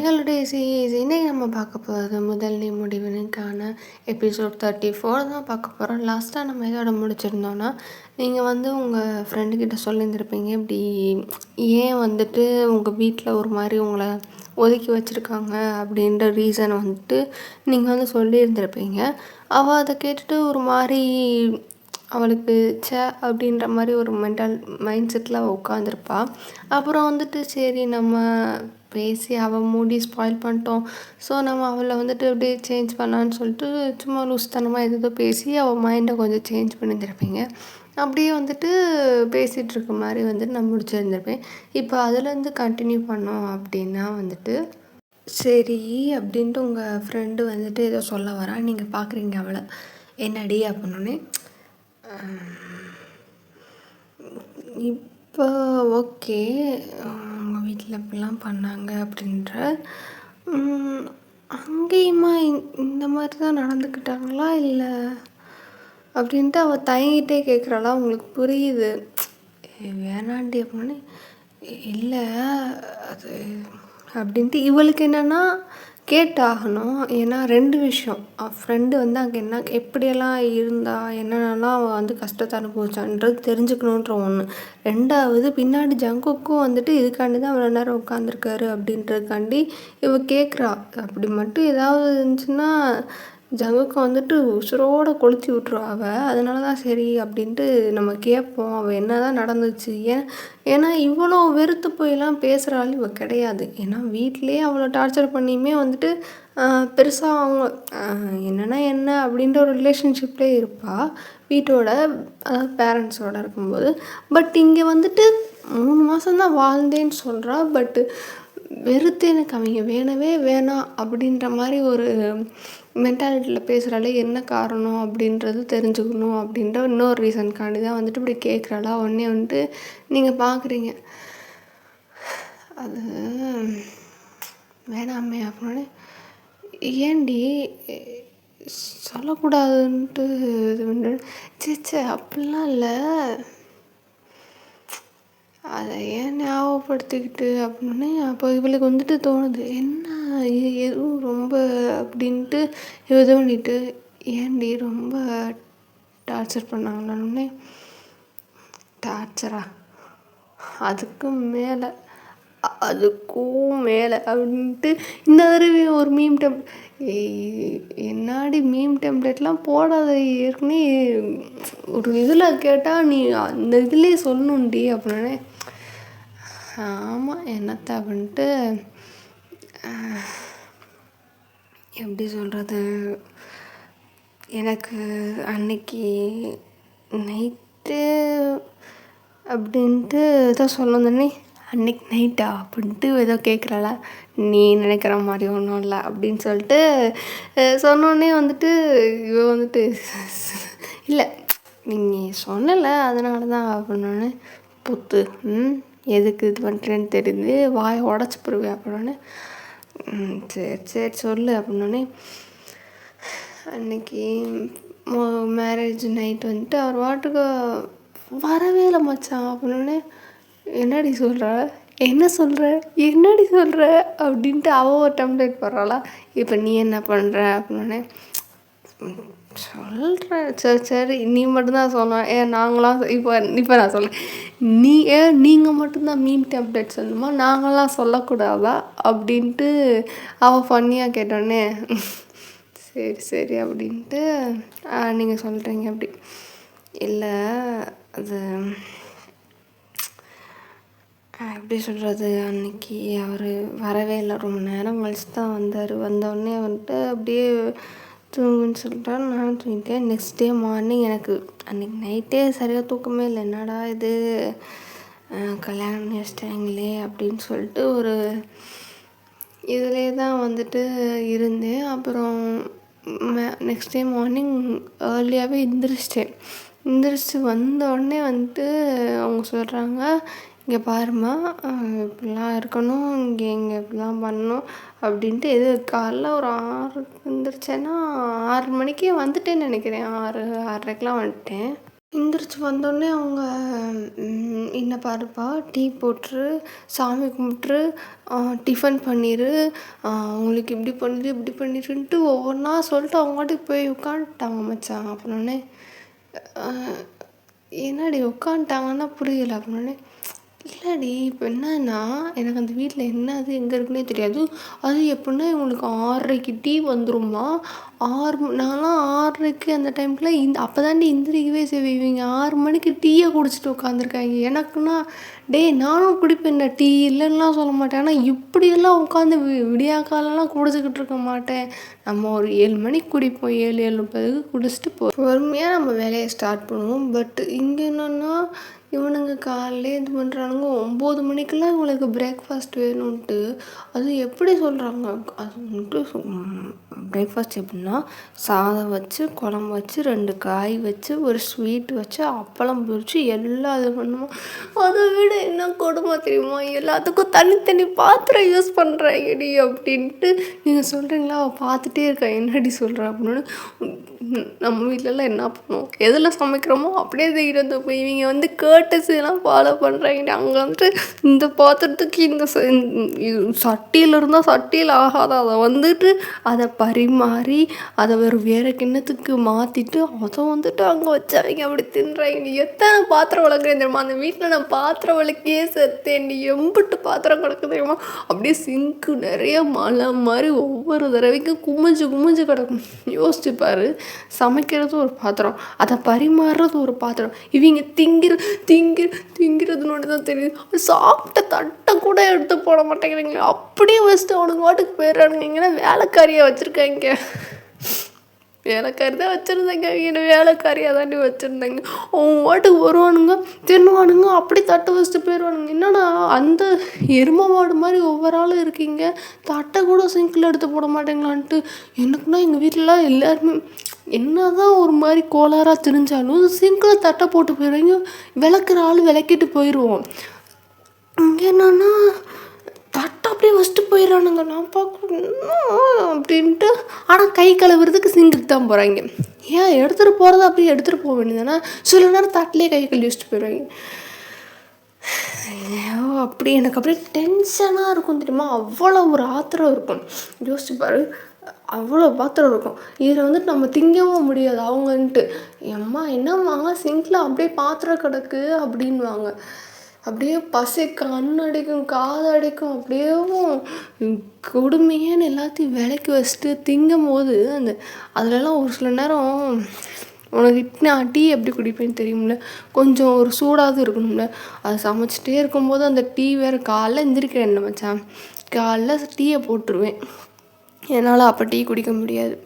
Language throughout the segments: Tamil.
ஹேகளுடைய இன்னைக்கு நம்ம பார்க்க போகிறது முதல் நீ முடிவினுக்கான எபிசோட் 34 தான் பார்க்க போகிறோம். லாஸ்ட்டாக நம்ம இதோட முடிச்சிருந்தோன்னா, நீங்கள் உங்கள் ஃப்ரெண்டுக்கிட்ட சொல்லியிருந்திருப்பீங்க, இப்படி ஏன் உங்கள் வீட்டில் ஒரு மாதிரி உங்களை ஒதுக்கி வச்சுருக்காங்க அப்படின்ற ரீசன் நீங்கள் சொல்லியிருந்திருப்பீங்க. அவள் அதை கேட்டுட்டு ஒரு மாதிரி அவளுக்கு அப்படின்ற மாதிரி ஒரு மைண்ட் செட்டில் அவள் உட்காந்துருப்பா. அப்புறம் சரி நம்ம பேசி அவள் மூடி ஸ்பாயில் பண்ணிட்டோம், ஸோ நம்ம அவளை அப்படியே சேஞ்ச் பண்ணான்னு சொல்லிட்டு சும்மா லூஸ்தனமாக ஏதோ பேசி அவள் மைண்டை கொஞ்சம் சேஞ்ச் பண்ணியிருந்திருப்பீங்க. அப்படியே பேசிகிட்டு இருக்க மாதிரி நான் முடிச்சிருந்திருப்பேன். இப்போ அதுலேருந்து கண்டினியூ பண்ணோம் அப்படின்னா சரி அப்படின்ட்டு உங்கள் ஃப்ரெண்டு ஏதோ சொல்ல வரா. நீங்கள் பார்க்குறீங்க அவளை, என்னடி அப்படின்னோடனே இப்போ ஓகே உங்கள் வீட்டில் இப்படிலாம் பண்ணாங்க அப்படின்ற அங்கேயுமா இந்த மாதிரி தான் நடந்துக்கிட்டாங்களா இல்லை அப்படின்ட்டு அவள் தயங்கிட்டே கேட்குறாளா. உங்களுக்கு புரியுது வேணாண்டி அப்படின்னே இல்லை அது அப்படின்ட்டு இவளுக்கு என்னென்னா கேட்டாகணும். ஏன்னா 2 விஷயம், ஃப்ரெண்டு அங்கே என்ன எப்படியெல்லாம் இருந்தா, என்னென்னலாம் அவள் கஷ்டத்தை அனுபவிச்சான்றது தெரிஞ்சுக்கணுன்ற ஒன்று. 2வது பின்னாடி ஜங்குக்கும் இதுக்காண்டி தான் அவ்வளோ நேரம் உட்காந்துருக்காரு அப்படின்றதுக்காண்டி இவள் கேட்குறா. அப்படி மட்டும் ஏதாவது இருந்துச்சுன்னா ஜங்குக்கு உசுரோடு கொளுத்தி விட்ருவா அவள். அதனால தான் சரி அப்படின்ட்டு நம்ம கேட்போம், அவள் என்ன தான் நடந்துச்சு. ஏன்னா இவ்வளோ வெறுத்து போயெல்லாம் பேசுகிறாள் இவள் கிடையாது. ஏன்னா வீட்டிலேயே அவ்வளோ டார்ச்சர் பண்ணியுமே பெருசாக அவங்க என்னென்னா என்ன அப்படின்ற ஒரு ரிலேஷன்ஷிப்லேயே இருப்பாள் வீட்டோட, அதாவது பேரண்ட்ஸோடு இருக்கும்போது. பட் இங்கே 3 மாதம்தான் வாழ்ந்தேன்னு சொல்கிறா. பட்டு வெறுத்து எனக்கு அவங்க வேணவே வேணாம் அப்படின்ற மாதிரி ஒரு மென்டாலிட்டியில் பேசுகிறாளே, என்ன காரணம் அப்படின்றது தெரிஞ்சுக்கணும் அப்படின்ற இன்னொரு ரீசனுக்காண்டி தான் இப்படி கேட்குறாளா. உடனே நீங்கள் பார்க்குறீங்க அது வேணாமே அப்படின்னே, ஏண்டி சொல்லக்கூடாதுன்ட்டு இது பண்ணுறேன். சேச்சே அப்படிலாம் இல்லை, அதை ஏன் ஞாபகப்படுத்திக்கிட்டு அப்படின்னே. அப்போ இவளுக்கு தோணுது, என்ன எதுவும் ரொம்ப அப்படின்ட்டு இது பண்ணிட்டு, ஏன்டி ரொம்ப டார்ச்சர் பண்ணாங்களான்னே. டார்ச்சரா, அதுக்கும் மேலே அப்படின்ட்டு இந்த தடவை ஒரு மீம் என்னாடி மீம் டெம்ப்ளேட்லாம் போடாத, ஏற்கனவே ஒரு இதில் கேட்டால் நீ அந்த இதுலேயே சொல்லணுண்டி அப்படின்னே. ஆமாம் என்னத்த அப்படின்ட்டு எப்படி சொல்கிறது, எனக்கு அன்னைக்கு நைட்டு அப்படின்ட்டு ஏதோ சொல்லணுன்னே. அன்னைக்கு நைட்டா அப்படின்ட்டு ஏதோ கேட்குறாள. நீ நினைக்கிற மாதிரி ஒன்றும் இல்லை அப்படின்னு சொல்லிட்டு சொன்னோடனே இவ இல்லை நீங்கள் சொன்னலை அதனால தான் அப்படின்னோடனே, புத்து எதுக்கு இது பண்ணுறேன்னு தெரியுது, வாயை உடச்சி போடுவேன் அப்படின்னோடனே. சரி சரி சொல்லு அப்படின்னோடனே, அன்னைக்கு மேரேஜ் நைட் அவர் வாட்டுக்கு வரவே இல்லை மச்சான் அப்படின்னோடனே. என்னடி சொல்கிற, என்னடி சொல்கிற அப்படின்ட்டு அவள் ஒரு டெம்ப்ளேட் போடுறாளா. இப்போ நீ என்ன பண்ணுற அப்படின்னோடனே, சொல்கிறேன் சரி சரி நீ மட்டும்தான் சொல்லணும், நாங்களாம் இப்போ நான் சொல்கிறேன், நீங்கள் மட்டும்தான் மீம் டெம்ப்ளேட் சொல்லணுமா, நாங்களாம் சொல்லக்கூடாதா அப்படின்ட்டு அவள் ஃபன்னியாக கேட்டோடனே. சரி சரி அப்படின்ட்டு நீங்கள் சொல்கிறீங்க அப்படி இல்லை, அது எப்படி சொல்கிறது, அன்றைக்கி அவர் வரவே இல்லை, ரொம்ப நேரம் கழிச்சு தான் வந்தார். வந்தோடனே அப்படியே தூங்குன்னு சொல்லிட்டாரு. நானும் தூங்கிட்டேன். நெக்ஸ்ட் டே மார்னிங் எனக்கு அன்றைக்கி நைட்டே சரியாக தூக்கமே இல்லை. என்னடா இது கல்யாணம் பண்ணி வச்சிட்டாங்களே அப்படின்னு சொல்லிட்டு ஒரு இதிலே தான் இருந்தேன். அப்புறம் நெக்ஸ்ட் டே மார்னிங் ஏர்லியாகவே எந்திரிச்சிட்டு வந்தோடனே அவங்க சொல்கிறாங்க, இங்கே பாரும்மா இப்படிலாம் இருக்கணும், இங்கே இப்படிலாம் பண்ணணும் அப்படின்ட்டு. காலைல ஒரு 6 எந்திரிச்சேன்னா 6 மணிக்கே வந்துட்டேன்னு நினைக்கிறேன், 6 6:30க்கெலாம் வந்துட்டேன். எந்திரிச்சு வந்தோடனே அவங்க "என்ன பாருப்பா, டீ போட்டுரு, சாமி கும்பிட்ரு, டிஃபன் பண்ணிரு, உங்களுக்கு இப்படி பண்ணிரு இப்படி பண்ணிருன்ட்டு" ஒவ்வொன்றா சொல்லிட்டு அவங்க பாட்டுக்கு போய் உட்காந்துட்டாங்க மச்சான். அப்படின்னோடனே என்னடி உட்காந்துட்டாங்கன்னா புரியலை. அப்படின்னோடனே இல்லடி இப்போ என்னன்னா, எனக்கு அந்த வீட்டில் என்னது எங்கே இருக்குன்னே தெரியாது. அது எப்படின்னா இவங்களுக்கு 6:30க்கு டீ வந்துருமா. நான்லாம் 6:30க்கு அந்த டைம்க்குலாம் அப்போ தாண்டி எந்திரிக்கவே செய்வேன். இவங்க 6 மணிக்கு டீயை குடிச்சிட்டு உட்காந்துருக்காங்க. எனக்குன்னா டேய் நானும் குடிப்பேன்டா டீ, இல்லைன்னுலாம் சொல்ல மாட்டேன். ஆனால் இப்படியெல்லாம் உட்காந்து விடியாக்காலெல்லாம் குடிச்சிக்கிட்டு இருக்க மாட்டேன். நம்ம ஒரு 7 மணிக்கு குடிப்போம், 7:30க்கு குடிச்சிட்டு பொறுமையாக நம்ம வேலையை ஸ்டார்ட் பண்ணுவோம். பட் இங்கே என்னென்னா இவனுங்க காலையிலே இது பண்ணுறானுங்க. 9 மணிக்கெல்லாம் இவங்களுக்கு பிரேக்ஃபாஸ்ட் வேணும்ன்ட்டு. அது எப்படி சொல்கிறாங்க, அது வந்துட்டு பிரேக்ஃபாஸ்ட் எப்படின்னா சாதம் வச்சு, குழம்பு வச்சு, 2 காய் வச்சு, ஒரு ஸ்வீட் வச்சு, அப்பளம் பொரிச்சு எல்லாம் இது பண்ணுவோம். அதை விட என்ன கொடுமை தெரியுமா, எல்லாத்துக்கும் தனித்தனி பாத்திரம் யூஸ் பண்ணுறாங்கடி அப்படின்ட்டு. நீங்கள் சொல்கிறீங்களா, அவள் பார்த்துட்டே இருக்கா என்னடி சொல்கிற அப்படின்னு. நம்ம வீட்டிலலாம் என்ன பண்ணுவோம், எதில் சமைக்கிறோமோ அப்படியே தூக்கிட்டு போய் இவங்க வந்து கேட்டஸெல்லாம் ஃபாலோ பண்ணுறாங்க. அங்கே வந்துட்டு இந்த பாத்திரத்துக்கு இந்த சட்டியில் இருந்தால் சட்டியில் ஆகாத, அதை வந்துட்டு அதை பரிமாறி அதை வேறு கிண்ணத்துக்கு மாற்றிட்டு அதை வந்துட்டு அங்கே வச்சாங்க அப்படி தின்றாங்க. எத்தனை பாத்திரம் வளர்க்குறேன் தெரியுமா அந்த வீட்டில். நான் பாத்திரம் வளர்க்கையே செத்தேன். எம்பிட்டு பாத்திரம் கிடக்கு தெரியுமா. அப்படியே சிங்க்கு நிறைய மழை மாதிரி ஒவ்வொரு தடவைக்கும் குமிஞ்சு கிடக்கும். யோசிச்சுப்பார், சமைக்கிறது ஒரு பாத்திரம், அதை பரிமாறுறது ஒரு பாத்திரம், இவங்க திங்கிறதுன்னு தான் தெரியுது. சாப்பிட்ட தட்டை கூட எடுத்து போட மாட்டேங்கிறீங்க, அப்படியே வச்சுட்டு அவனுக்கு வாட்டுக்கு போயிடுறானுங்க. வேலைக்காரியாக வச்சுருக்காங்க. வேலைக்காரி தான் வச்சுருந்தாங்க, என்ன வேலைக்காரியாக தாண்டி வச்சுருந்தாங்க. அவங்க வாட்டுக்கு வருவானுங்க, தின்னுவானுங்க, அப்படி தட்டை வச்சுட்டு போயிடுவானுங்க. என்னன்னா அந்த எருமை மாடு மாதிரி ஒவ்வொரு ஆளும் இருக்கீங்க, தட்டை கூட சிங்கில் எடுத்து போட மாட்டேங்களான்ட்டு. எனக்குன்னா எங்கள் வீட்டிலலாம் எல்லாருமே என்ன தான் ஒரு மாதிரி கோளாறாக தெரிஞ்சாலும் சிங்கில் தட்டை போட்டு போயிடுவாங்க. விளக்குற ஆள் விளக்கிட்டு போயிடுவோம். இங்கே என்னன்னா தட்டை அப்படியே வச்சுட்டு போயிடறானுங்க. நான் பார்க்கணும் அப்படின்ட்டு. ஆனால் கை கழுவுறதுக்கு சிங்குக்கு தான் போகிறாங்க. ஏன் எடுத்துகிட்டு போகிறத அப்படியே எடுத்துகிட்டு போக வேண்டியதுன்னா, சில நேரம் தட்டிலே கை கழுவி வச்சுட்டு போயிடுவாங்க. ஐயோ அப்படி எனக்கு அப்படியே டென்ஷனாக இருக்கும் தெரியுமா. அவ்வளோ ஒரு ஆத்திரம் இருக்கும். யோசிச்சு பாரு, அவ்வளோ பாத்திரம் இருக்கும். இதில் வந்துட்டு நம்ம திங்கவும் முடியாது. அவங்கன்ட்டு எம்மா என்னம்மா சிங்கில் அப்படியே பாத்திரம் கிடக்கு அப்படின்வாங்க. அப்படியே பசி கண்ணடிக்கும், காதடிக்கும். அப்படியேவும் கொடுமையான்னு எல்லாத்தையும் விலைக்கு வச்சுட்டு திங்கும் போது அதுலலாம் ஒரு சில நேரம் உனக்கு டீ எப்படி குடிப்பேன்னு தெரியும்ல, கொஞ்சம் ஒரு சூடாவது இருக்கணும்ல. அது சமைச்சிட்டே இருக்கும்போது அந்த டீ வேறு காலைல எந்திரிக்கிறேன் என்ன மச்சான், காலைல டீயை போட்டுருவேன். என்னால் அப்போ டீ குடிக்க முடியாது.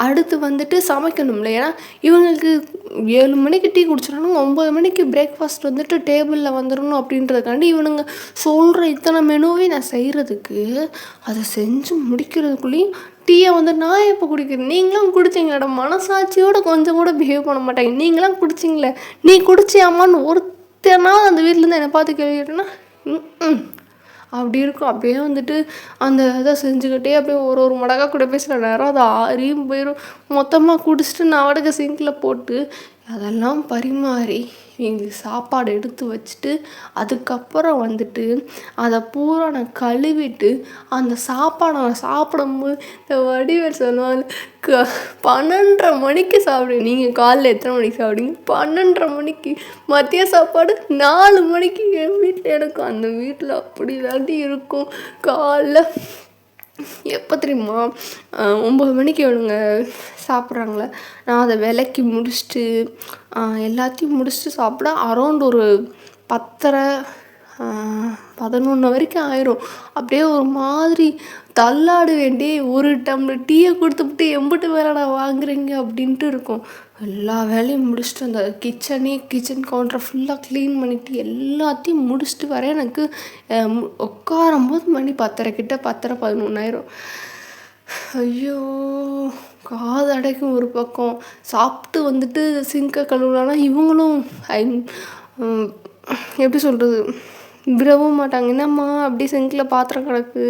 அடுத்து வந்துட்டு சமைக்கணும்ல. ஏன்னா இவங்களுக்கு 7 மணிக்கு டீ குடிச்சிடணும், 9 மணிக்கு பிரேக்ஃபாஸ்ட் வந்துட்டு டேபிளில் வந்துடணும் அப்படின்றதுக்காண்டி இவனுங்க சொல்கிற இத்தனை மெனுவே நான் செய்கிறதுக்கு, அதை செஞ்சு முடிக்கிறதுக்குள்ளேயும் டீயை வந்து நான் எப்போ குடிக்கிறேன். நீங்களாம் குடிச்சிங்களா, மனசாட்சியோட கொஞ்சம் கூட பிஹேவ் பண்ண மாட்டாங்க. நீங்களாம் குடிச்சிங்களே, நீ குடிச்சியாமான்னு ஒருத்தனாவது அந்த வீட்டிலேருந்து என்னை பார்த்து கேள்விட்டேன்னா அப்படி இருக்கும். அப்படியே வந்துட்டு அந்த இதை செஞ்சுக்கிட்டே அப்படியே ஒரு மடக்கா கூட பேசுகிற நேரம் அது ஆறியும் போயிடும். மொத்தமாக குடிச்சிட்டு நான் வடக்க சிங்கில் போட்டு அதெல்லாம் பரிமாறி எங்களுக்கு சாப்பாடு எடுத்து வச்சுட்டு அதுக்கப்புறம் வந்துட்டு அதை பூரா நான் கழுவிட்டு அந்த சாப்பாடை நான் சாப்பிடும்போது இந்த வடிவேல் சொல்லுவாங்க 12:30 மணிக்கு சாப்பிடுங்க. நீங்கள் காலைல எத்தனை மணிக்கு சாப்பிடுங்க? 12:30 மணிக்கு. மதிய சாப்பாடு 4 மணிக்கு. என் வீட்டில் இருக்கும். அந்த வீட்டில் அப்படி தாண்டி இருக்கும். காலைல எப்போ தெரியுமா, 9 மணிக்கு இவனுங்க சாப்பிட்றாங்களே, நான் அதை விளக்கி முடிச்சுட்டு எல்லாத்தையும் முடிச்சுட்டு சாப்பிட அரௌண்ட் ஒரு 10:30 11 வரைக்கும் ஆயிரும். அப்படியே ஒரு மாதிரி தள்ளாட வேண்டி ஒரு டம்ளர் டீயை கொடுத்துட்டு எம்பிட்டு வேலைடா வாங்குறீங்க அப்படின்ட்டு இருக்கும். எல்லா வேலையும் முடிச்சுட்டு அந்த கிச்சன் கவுண்டரை ஃபுல்லாக க்ளீன் பண்ணிவிட்டு எல்லாத்தையும் முடிச்சுட்டு வர எனக்கு உட்காரும்போது மணி 10:30 கிட்ட 10:30 11 ஆயிரும். ஐயோ காது அடைக்கும். ஒரு பக்கம் சாப்பிட்டு வந்துட்டு சிங்கை கழுவுலான்னா இவங்களும் எப்படி சொல்கிறது, விடவும் மாட்டாங்க. என்னம்மா அப்படி சிங்கில் பாத்திரம் கிடக்கு,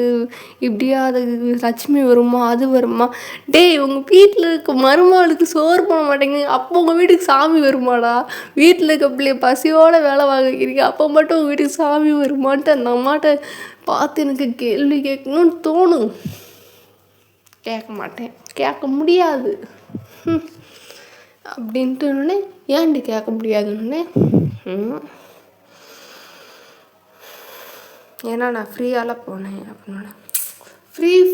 இப்படியா அது லட்சுமி வருமா அது வருமா? டேய் உங்கள் வீட்டில் இருக்க மருமகளுக்கு சோறு போட மாட்டேங்குது, அப்போ உங்கள் வீட்டுக்கு சாமி வருமாடா? வீட்டில் இருக்க பிள்ளைய பசியோடு வேலை வாங்கிக்கிறீங்க, அப்போ மட்டும் உங்கள் வீட்டுக்கு சாமி வருமான்ட்டு அந்த அம்மாட்ட பார்த்து எனக்கு கேள்வி கேட்கணும்னு தோணும். கேட்க மாட்டேன், கேட்க முடியாது அப்படின்ட்டு ஏன்டி கேட்க முடியாதுன்னு. ஏன்னா நான் ஃப்ரீயால் போனேன் அப்படின்னோடனே,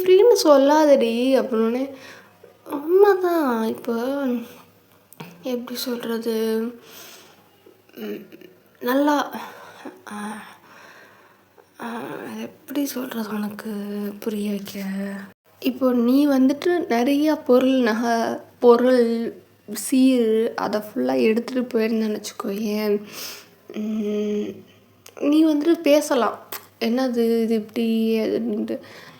ஃப்ரீன்னு சொல்லாதடி அப்படின்னோடனே, அம்மா தான் இப்போ எப்படி சொல்கிறது, நல்லா எப்படி சொல்கிறது உனக்கு புரிய வைக்க. இப்போ நீ வந்துட்டு நிறையா பொருள் சீர் அதை ஃபுல்லாக எடுத்துகிட்டு போயிருந்தேன்னு வச்சுக்கோயேன், நீ வந்துட்டு பேசலாம், என்னது இது இப்படி அப்படின்ட்டு.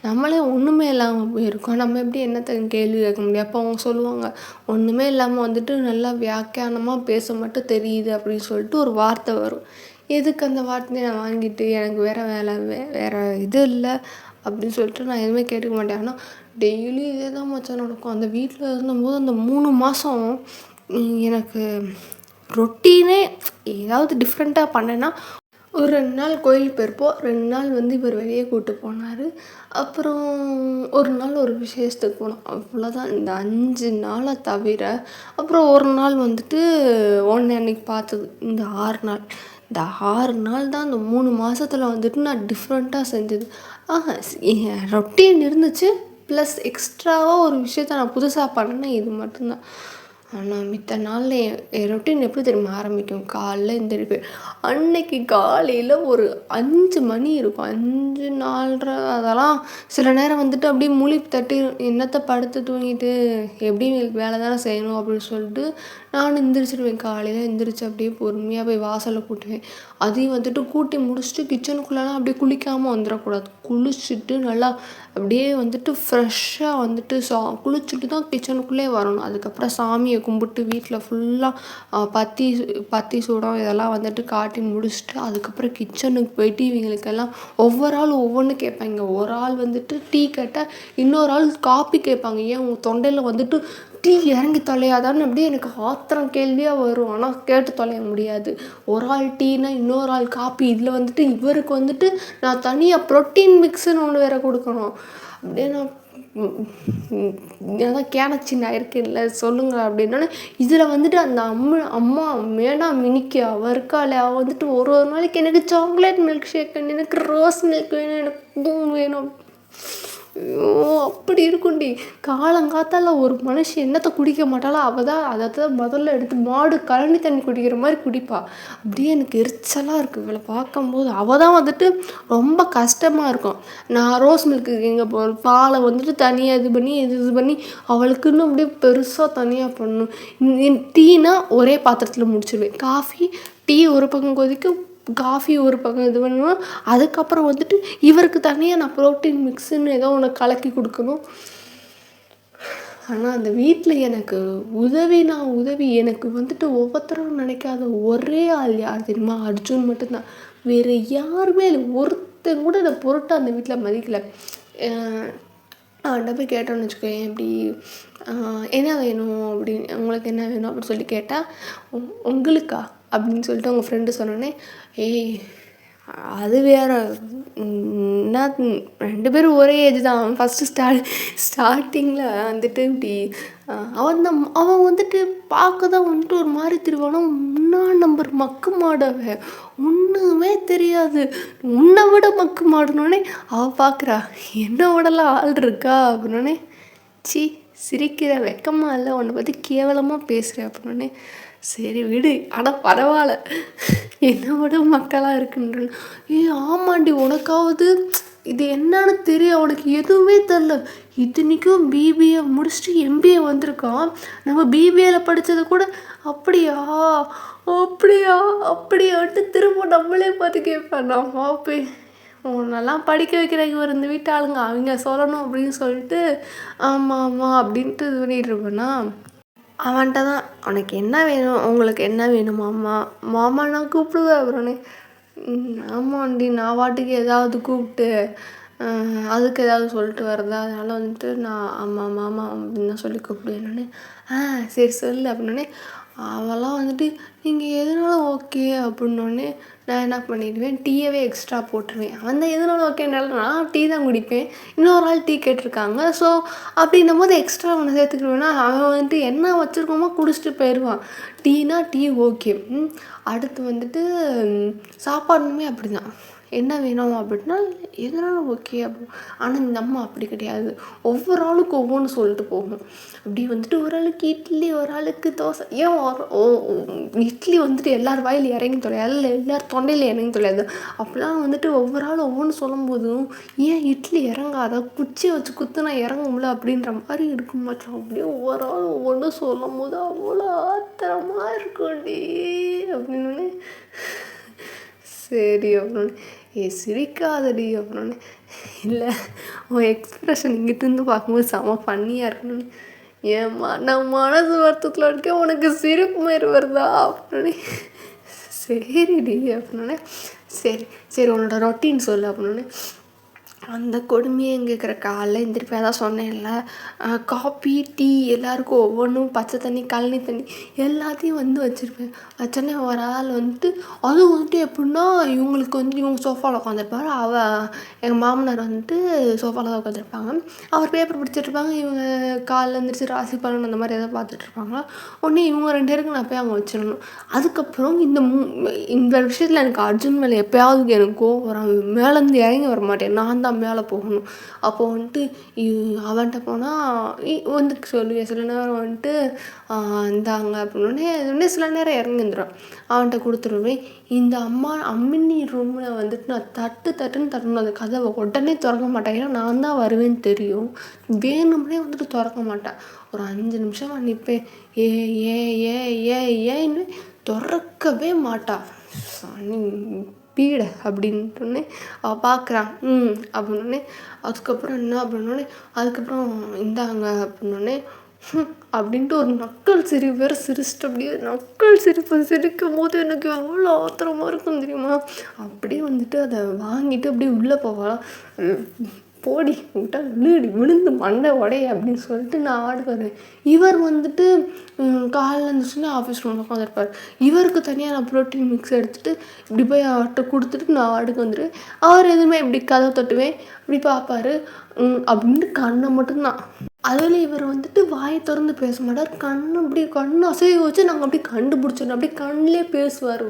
நம்மளே ஒன்றுமே இல்லாமல் போயிருக்கோம், நம்ம எப்படி என்னத்தை கேள்வி கேட்க முடியும்? அப்போ அவங்க சொல்லுவாங்க, ஒன்றுமே இல்லாமல் வந்துட்டு நல்லா வியாக்கியானமாக பேச மட்டும் தெரியுது அப்படின்னு சொல்லிட்டு ஒரு வார்த்தை வரும். எதுக்கு அந்த வார்த்தையை நான் வாங்கிட்டு, எனக்கு வேறு வேலை வேறு இது இல்லை அப்படின்னு சொல்லிட்டு நான் எதுவுமே கேட்டுக்க மாட்டேன். ஆனால் டெய்லி இதே தான் மச்சான் நடக்கும். அந்த வீட்டில் இருந்தபோது அந்த 3 மாதம் எனக்கு ரொட்டீனே ஏதாவது டிஃப்ரெண்ட்டாக பண்ணேன்னா, ஒரு 2 நாள் கோயிலுக்கு போயிருப்போம், 2 நாள் இவர் வெளியே கூப்பிட்டு போனார், அப்புறம் ஒரு நாள் ஒரு விசேஷத்துக்கு போனோம், அவ்வளோதான். இந்த 5 நாளை தவிர அப்புறம் ஒரு நாள் வந்துட்டு ஒன்று அன்னைக்கு பார்த்தது. இந்த 6 நாள், இந்த 6 நாள் தான் இந்த 3 மாதத்தில் வந்துட்டு நான் டிஃப்ரெண்ட்டாக செஞ்சது. ரொட்டீன் இருந்துச்சு, ப்ளஸ் எக்ஸ்ட்ராவாக ஒரு விஷயத்த நான் புதுசாக பண்ணேன்னா இது மட்டும்தான். ஆனால் மித்த நாளில் என் ரொட்டீன் எப்படி தெரியுமா ஆரம்பிக்கும்? காலைல எழுந்திரிப்பேன், அன்னைக்கு காலையில் ஒரு 5 மணி இருக்கும், 5, 4:30. அதெல்லாம் சில நேரம் வந்துட்டு அப்படியே முழிப்பு தட்டி என்னத்தை படுத்து தூங்கிட்டு எப்படி வேலை தானே செய்யணும் அப்படின்னு சொல்லிட்டு நான் எந்திரிச்சிடுவேன். காலையில் எந்திரிச்சு அப்படியே பொறுமையாக போய் வாசலை கூட்டுவேன். அதையும் வந்துட்டு கூட்டி முடிச்சுட்டு கிச்சனுக்குள்ளெலாம் அப்படியே குளிக்காமல் வந்துடக்கூடாது, குளிச்சுட்டு நல்லா அப்படியே வந்துட்டு ஃப்ரெஷ்ஷாக வந்துட்டு குளிச்சுட்டு தான் கிச்சனுக்குள்ளே வரணும். அதுக்கப்புறம் சாமியை கும்பிட்டு வீட்டில் ஃபுல்லாக பத்தி சூடம் இதெல்லாம் வந்துட்டு காட்டி முடிச்சுட்டு அதுக்கப்புறம் கிச்சனுக்கு போயிட்டு இவங்களுக்கெல்லாம் ஒவ்வொரு ஆள் ஒவ்வொன்று கேட்பாங்க. ஒரு ஆள் வந்துட்டு டீ கேட்டால் இன்னொரு ஆள் காப்பி கேட்பாங்க. ஏன் உங்கள் தொண்டையில் வந்துட்டு டீ இறங்கி தொலையாதான்னு அப்படியே எனக்கு ஆத்திரம் கேள்வியாக வரும். ஆனால் கேட்டு தொலைய முடியாது. ஒரு ஆள் டீனா இன்னொரு ஆள் காப்பி. இதில் வந்துட்டு இவருக்கு வந்துட்டு நான் தனியாக ப்ரோட்டீன் மிக்ஸுன்னு ஒன்று வேறு கொடுக்கணும். அப்படியே நான் அதான் கேனச்சின் இருக்குல்ல சொல்லுங்கள் அப்படின்னா, இதில் வந்துட்டு அந்த அம்மா மேடா மினிக்கு அவருக்காலே அவள் வந்துட்டு ஒரு நாளைக்கு எனக்கு சாக்லேட் மில்க் ஷேக் வேணும், எனக்கு ரோஸ் மில்க் வேணும், எனக்கு வேணும். அப்படி இருக்கும்டி. காலங்காத்தால ஒரு மனுஷன் என்னத்தை குடிக்க மாட்டாளோ அவள் தான் அதை தான் முதல்ல எடுத்து மாடு கழனி தண்ணி குடிக்கிற மாதிரி குடிப்பா. அப்படியே எனக்கு எரிச்சலாக இருக்குது இவளை பார்க்கும்போது. அவள் தான் வந்துட்டு ரொம்ப கஷ்டமாக இருக்கும். நான் ரோஸ் மில்க்கு எங்கே பாலை வந்துட்டு தனியாக இது பண்ணி அவளுக்குன்னு அப்படியே பெருசாக தனியாக பண்ணணும். டீனா ஒரே பாத்திரத்தில் முடிச்சிடுவேன். காஃபி டீ ஒரு பக்கம் கொதிக்க, காஃபி ஒரு பக்கம் இது பண்ணுவேன். அதுக்கப்புறம் வந்துட்டு இவருக்கு தனியாக நான் ப்ரோட்டீன் மிக்ஸுன்னு ஏதோ ஒன்று கலக்கி கொடுக்கணும். ஆனால் அந்த வீட்டில் எனக்கு உதவி எனக்கு வந்துட்டு ஒவ்வொருத்தரும் நினைக்காத ஒரே ஆள் யார் தெரியுமா? அர்ஜுன் மட்டும்தான். வேறு யாருமே இல்லை. ஒருத்தன் கூட இந்த பொருட்டை அந்த வீட்டில் மதிக்கலை. அவன்கிட்ட போய் கேட்டோன்னு வச்சுக்கோயேன், எப்படி என்ன வேணும் அப்படின்னு, உங்களுக்கு என்ன வேணும் அப்படின்னு சொல்லி கேட்டால், உங்களுக்கா அப்படின்னு சொல்லிட்டு அவங்க ஃப்ரெண்டு சொன்னோன்னே, ஏய் அது வேறு என்ன, 2 பேரும் ஒரே ஏஜ் தான். அவன் ஃபஸ்ட்டு ஸ்டார்டிங்கில் வந்துட்டு இப்படி அவன் வந்துட்டு பார்க்க தான் வந்துட்டு ஒரு மாதிரி திருவானோ, 3ஆம் நம்பர் மக்கு மாடவ ஒன்றுமே தெரியாது, உன்னை விட மக்கு மாடனோடனே அவள் பார்க்குறா, என்னை விடலாம் ஆள் இருக்கா அப்படின்னோடனே, சி சிரிக்கிற வெக்கமாக இல்லை, உன்னை பற்றி கேவலமாக பேசுகிறேன் அப்படின்னோடனே, சரி விடு, ஆனால் பரவாயில்ல என்னை விட மக்களாக இருக்குன்ற. ஆமாண்டி, உனக்காவது இது என்னன்னு தெரியும், அவனுக்கு எதுவுமே தெரில. இத்தனைக்கும் பிபிஏ முடிச்சுட்டு எம்பிஏ வந்திருக்கான். நம்ம பிபிஏல படித்தது கூட அப்படியான்ட்டு திரும்ப நம்மளே பார்த்து கேட்பேன். நான் பார்ப்பேன், உன்னெல்லாம் படிக்க வைக்கிறாங்க ஒரு இந்த வீட்டு ஆளுங்க, அவங்க சொல்லணும் அப்படின்னு சொல்லிட்டு ஆமாம் அப்படின்ட்டு இது பண்ணிகிட்டு இருப்பேன்னா, அவன்கிட்ட தான் உனக்கு என்ன வேணும், உங்களுக்கு என்ன வேணும் மாமா நான் கூப்பிடுவேன். அப்புறம்னே ஆமாண்டி, நான் பாட்டுக்கு ஏதாவது கூப்பிட்டு அதுக்கு ஏதாவது சொல்லிட்டு வரதா, அதனால் வந்துட்டு நான் ஆமாம் மாமா அப்படின்னு தான் சொல்லி கூப்பிடுவேன். சரி சொல்லு அப்படின்னோடனே அவெல்லாம் வந்துட்டு நீங்கள் எதுனாலும் ஓகே அப்படின்னோடனே நான் என்ன பண்ணிடுவேன், டீயவே எக்ஸ்ட்ரா போட்டுருவேன். அவன் தான் எதுனாலும் ஓகேனாலும் நான் டீ தான் குடிப்பேன், இன்னொரு ஆள் டீ கேட்டிருக்காங்க. ஸோ அப்படின்னும் போது எக்ஸ்ட்ரா ஒன்று சேர்த்துக்கிடுவேன்னா அவன் வந்துட்டு என்ன வச்சுருக்கோமோ குடிச்சிட்டு போயிடுவான். டீனா டீ ஓகே. அடுத்து வந்துட்டு சாப்பாடுமே அப்படி தான். என்ன வேணும் அப்படின்னா எதனாலும் ஓகே அப்படின்னு. ஆனால் இந்த அம்மா அப்படி கிடையாது, ஒவ்வொரு ஆளுக்கு ஒவ்வொன்று சொல்லிட்டு போகும். அப்படி வந்துட்டு ஒரு ஆளுக்கு இட்லி, ஒரு ஆளுக்கு தோசை. ஏன் இட்லி வந்துட்டு எல்லார் வாயில் இறங்கி தொலையாது, இல்லை எல்லார் தொண்டையில் இறங்கி தொலையாது. அப்படிலாம் வந்துட்டு ஒவ்வொரு ஆளும் ஒவ்வொன்று சொல்லும் போதும் ஏன் இட்லி இறங்காத, குச்சியை வச்சு குத்துனா இறங்கும்ல அப்படின்ற மாதிரி இருக்கும் மாட்டோம். அப்படியே ஒவ்வொரு ஆளும் ஒவ்வொன்று சொல்லும் போது அவ்வளோ ஆத்திரமாக இருக்கும்டி அப்படின்னு. சரி அப்படின்னு சிரிக்காதடி அப்படின்னு. இல்லை உன் எக்ஸ்ப்ரெஷன் இங்கிட்டிருந்து பார்க்கும்போது செம ஃபன்னியாக இருக்கணும்னு. ஏம்மா நான் மனசு வருத்தத்தில் இருக்க உனக்கு சிரிப்பு மாரி வருதா அப்படின்னு. சரிடி அப்படின்னு. சரி சரி உன்னோட ரொட்டீன் சொல்லு அப்படின்னு. அந்த கொடுமையை கேட்குற காலைல எந்திரிப்பேன், அதான் சொன்னேன்ல, காப்பி டீ எல்லாருக்கும் ஒவ்வொன்றும், பச்சை தண்ணி கழனி தண்ணி எல்லாத்தையும் வந்து வச்சுருப்பேன். வச்சோன்னே ஒரு ஆள் வந்துட்டு அதுவும் வந்துட்டு எப்படின்னா இவங்களுக்கு வந்துட்டு இவங்க சோஃபாவில் உட்காந்துருப்பார், எங்கள் மாமனார் வந்துட்டு சோஃபாவில் தான் உட்காந்துருப்பாங்க. அவர் பேப்பர் படிச்சுட்ருப்பாங்க, இவங்க காலைல எழுந்திரிச்சு ராசி பலன் அந்த மாதிரி எதாவது பார்த்துட்ருப்பாங்க. உடனே இவங்க 2 பேருக்கு நான் போய் அங்கே வச்சிடணும். அதுக்கப்புறம் இந்த விஷயத்தில் எனக்கு அர்ஜுன் மேலே எப்போயாவது எனக்கு கோவம் வரும், மேலேருந்து இறங்கி வர மாட்டேன், நான் தான் மேலே போகணும். அப்போது வந்துட்டு அவன்கிட்ட போனால் வந்து சொல்லுவேன், சில நேரம் வந்துட்டு இந்தாங்க அப்படின்னே சில நேரம் இறங்கி வந்துடும். அவன்கிட்ட கொடுத்துருவேன். இந்த அம்மினி ரூமில் வந்துட்டு நான் தட்டுன்னு தட்டணும், அந்த கதவை உடனே திறக்க மாட்டேன், ஏன்னா நான் தான் வருவேன்னு தெரியும். வேணும்னே வந்துட்டு திறக்க மாட்டேன். ஒரு 5 நிமிஷம் நிற்பேன், ஏன்னு திறக்கவே மாட்டா. பீட அப்படின்ட்டுன்னே அவள் பார்க்குறான் அப்படின்னே. அதுக்கப்புறம் என்ன அப்படின்னோடனே அதுக்கப்புறம் இந்தாங்க அப்படின்னோடனே அப்படின்ட்டு ஒரு நக்கல் சிரிப்பு வேறு சிரிச்சிட்டு, அப்படியே நக்கல் சிரிப்பு சிரிக்கும் போது எனக்கு எவ்வளோ ஆத்திரமாக இருக்கும் தெரியுமா. அப்படியே வந்துட்டு அதை வாங்கிட்டு அப்படியே உள்ளே போவான். போடி விட்டா விழுந்து மண்டை உடைய அப்படின்னு சொல்லிட்டு நான் ஆடுக்கு வருவேன். இவர் வந்துட்டு காலைல இருந்துச்சுன்னா ஆஃபீஸ் ரூமில் உட்காந்துருப்பார். இவருக்கு தனியாக நான் ப்ரோட்டீன் மிக்ஸ் எடுத்துகிட்டு இப்படி போய் அவர்கிட்ட கொடுத்துட்டு நான் ஆடுக்கு வந்துடுவேன். அவர் எதுவுமே இப்படி கதவை தட்டுவேன், இப்படி பார்ப்பார் அப்படின்ட்டு கண்ணை மட்டும்தான். அதில் இவர் வந்துட்டு வாயை திறந்து பேச மாட்டார், கண்ணு அசைய வச்சு நாங்கள் அப்படியே கண்டுபிடிச்சிடணும், அப்படியே கண்ணிலே பேசுவார்.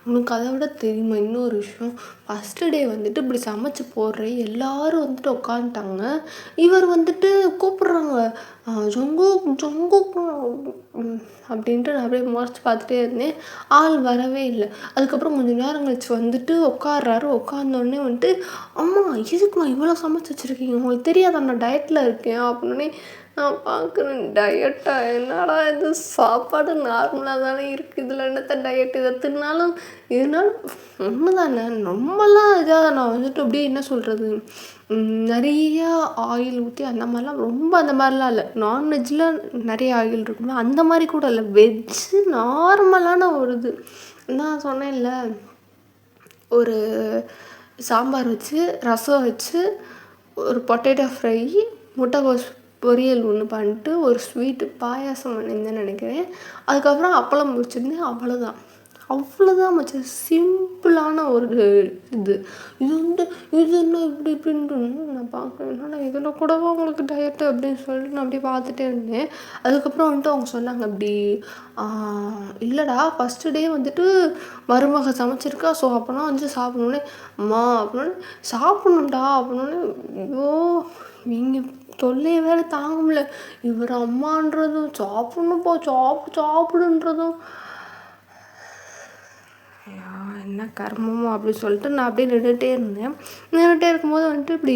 உனக்கு அதை விட தெரியுமா இன்னொரு விஷயம், ஃபஸ்ட்டு டே வந்துட்டு இப்படி சமைச்சு போடுறேன், எல்லோரும் வந்துட்டு உட்காந்துட்டாங்க. இவர் வந்துட்டு கூப்பிட்றாங்க, ஜொங்கு அப்படின்ட்டு நான் அப்படியே முறைச்சி பார்த்துட்டே இருந்தேன். ஆள் வரவே இல்லை. அதுக்கப்புறம் கொஞ்சம் நேரம் கழிச்சு வந்துட்டு உட்காடுறாரு. உட்காந்தோடனே வந்துட்டு அம்மா எதுக்குமா இவ்வளோ சமைச்சு வச்சுருக்கீங்க, உங்களுக்கு தெரியாதா நான் டயட்டில் இருக்கேன் அப்படின்னே. நான் பார்க்குறேன், டயட்டா என்னடா இது, சாப்பாடு நார்மலாக தானே இருக்குது, இதில் என்னத்த டயட், இதை தின்னாலும் இதனாலும் ஒன்று தானே, ரொம்பலாம் இதாக நான் வந்துட்டு அப்படியே என்ன சொல்கிறது, நிறையா ஆயில் ஊற்றி அந்த மாதிரிலாம் ரொம்ப அந்த மாதிரிலாம் இல்லை. நான்வெஜ்ஜில் நிறைய ஆயில் இருக்கும்ல, அந்த மாதிரி கூட இல்லை, வெஜ்ஜு நார்மலான ஒரு இது. நான் சொன்னேன்ல, ஒரு சாம்பார் வச்சு, ரசம் வச்சு, ஒரு பொட்டேட்டோ ஃப்ரை, முட்டைகோஸ் பொரியல் ஒன்று பண்ணிட்டு, ஒரு ஸ்வீட்டு பாயாசம் பண்ணியிருந்தேன்னு நினைக்கிறேன். அதுக்கப்புறம் அப்பளம் முடிச்சிருந்தேன். அவ்வளோதான் மச்சி, சிம்பிளான ஒரு இது. இது என்ன இப்படின்ட்டு நான் பார்க்குறேன், என்னடா இதில் கூடவா உங்களுக்கு டயட்டு அப்படின்னு சொல்லிட்டு நான் அப்படியே பார்த்துட்டே இருந்தேன். அதுக்கப்புறம் வந்துட்டு அவங்க சொன்னாங்க, அப்படி இல்லைடா ஃபஸ்ட்டு டே வந்துட்டு மருமக சமைச்சிருக்கா, ஸோ அப்போனா வந்து சாப்பிட்ணுன்னே, அம்மா அப்படின்னோடனே சாப்பிட்ணுண்டா அப்படின்னோடனே, ஐயோ இவங்க தொல்லையை வேறு தாங்க முடியல. இவர் அம்மான்றதும் சாப்பிட்ணுப்பா சாப்பிடுன்றதும் என்ன கர்மமோ அப்படின்னு சொல்லிட்டு நான் அப்படியே நின்றுட்டே இருக்கும்போது வந்துட்டு இப்படி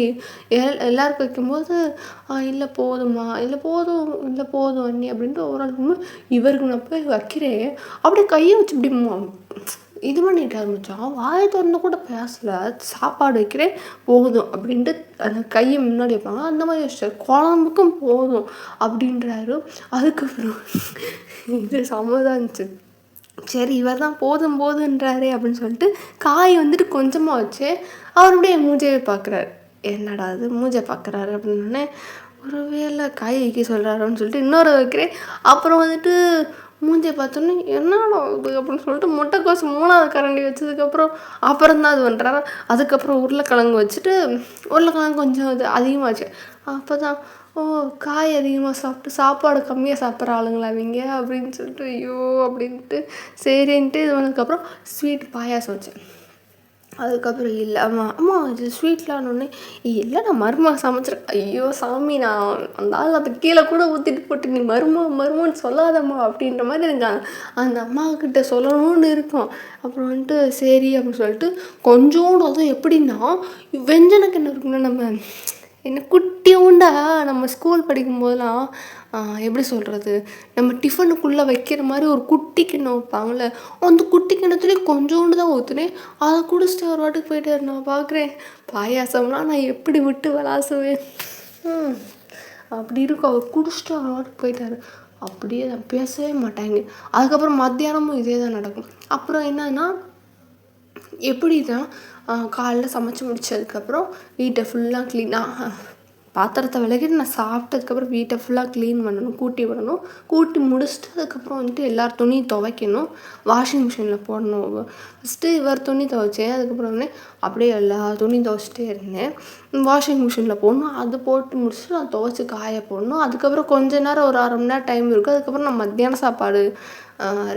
எல்லாருக்கும் வைக்கும்போது இல்லை போதுமா, இல்லை போதும் அண்ணி அப்படின்ட்டு ஒரு ஆள் இவருக்கு நான் போய் வைக்கிறேன். அப்படியே கையை வச்சு இப்படி இது பண்ணிட்டு ஆரம்பித்தான். வாயை திறந்து கூட பேசலை, சாப்பாடு வைக்கிறேன் போதும் அப்படின்ட்டு அந்த கையை முன்னாடி வைப்பாங்க, அந்த மாதிரி வச்சு குழம்புக்கும் போதும் அப்படின்றாரு. அதுக்கப்புறம் இது சம்மதான் இருந்துச்சு. சரி இவர் தான் போதும் போதுன்றாரே அப்படின்னு சொல்லிட்டு காய் வந்துட்டு கொஞ்சமாக வச்சு அவருடைய மூஞ்சியை பார்க்குறாரு. என்னடா அது மூஞ்சை பார்க்குறாரு அப்படின்னே, ஒரு வேளை காய் வைக்க சொல்கிறாருன்னு சொல்லிட்டு இன்னொரு வைக்கிறேன். அப்புறம் வந்துட்டு மூஞ்சியை பார்த்தோன்னே என்னடா இது அப்படின்னு சொல்லிட்டு முட்டைக்கோசு 3வது கரண்டி வச்சதுக்கப்புறம் தான் அது பண்ணுறாரு. அதுக்கப்புறம் உருளைக்கிழங்கு வச்சுட்டு உருளைக்கிழங்கு கொஞ்சம் இது அதிகமாச்சு. அப்போ தான் ஓ காய் அதிகமாக சாப்பிட்டு சாப்பாடு கம்மியாக சாப்பிட்ற ஆளுங்களா அவங்க அப்படின்னு சொல்லிட்டு ஐயோ அப்படின்ட்டு சரின்ட்டு இது பண்ணதுக்கப்புறம் ஸ்வீட் பாயாசம் வச்சேன். அதுக்கப்புறம் இல்லை அம்மா இது ஸ்வீட்லான்னொடனே இல்லை நான் மருமக சமைச்சிருக்கேன். ஐயோ சாமி நான் அந்த ஆள் அதை கீழே கூட ஊற்றிட்டு போட்டு நீ மருமன்னு சொல்லாதம்மா அப்படின்ற மாதிரி எனக்கு அந்த அம்மாக்கிட்ட சொல்லணும்னு இருக்கும். அப்புறம் வந்துட்டு சரி அப்படின்னு சொல்லிட்டு கொஞ்சோண்டு அதுவும் எப்படின்னா வெஞ்சனக்கு என்ன இருக்குன்னா நம்ம என்ன குட்டியோண்டா நம்ம ஸ்கூல் படிக்கும்போதெல்லாம் எப்படி சொல்கிறது, நம்ம டிஃபனுக்குள்ளே வைக்கிற மாதிரி ஒரு குட்டி கிண்ணம் வைப்பாங்களே, அந்த குட்டி கிண்ணத்துலேயே கொஞ்சோண்டு தான் ஊற்றுனேன். அதை குடிச்சிட்டு ஒரு வாட்டுக்கு போயிட்டாரு. நான் பார்க்குறேன் பாயாசம்லாம் நான் எப்படி விட்டு விளாசுவேன். அப்படி இருக்கும். அவர் குடிச்சிட்டு ஒரு வாட்டுக்கு போயிட்டாரு. அப்படியே நான் பேசவே மாட்டாங்க. அதுக்கப்புறம் மத்தியானமும் இதே தான் நடக்கும். அப்புறம் என்னன்னா எப்படின்னா காலைல சமைச்சி முடிச்சதுக்கப்புறம் வீட்டை ஃபுல்லாக க்ளீனாக பாத்திரத்தை விளக்கிட்டு நான் சாப்பிட்டதுக்கப்புறம் வீட்டை ஃபுல்லாக க்ளீன் பண்ணணும், கூட்டி விடணும். கூட்டி முடிச்சுட்டு அதுக்கப்புறம் வந்துட்டு எல்லார் துணியும் துவைக்கணும், வாஷிங் மிஷினில் போடணும். ஃபஸ்ட்டு இவர் துணி துவைச்சேன். அதுக்கப்புறம் வந்து அப்படியே எல்லா துணியும் துவைச்சிட்டே இருந்தேன். வாஷிங் மிஷினில் போடணும். அது போட்டு முடிச்சுட்டு நான் துவைச்சி காய போடணும். அதுக்கப்புறம் கொஞ்ச நேரம் ஒரு 1/2 மணி நேரம் டைம் இருக்குது. அதுக்கப்புறம் நான் மத்தியான சாப்பாடு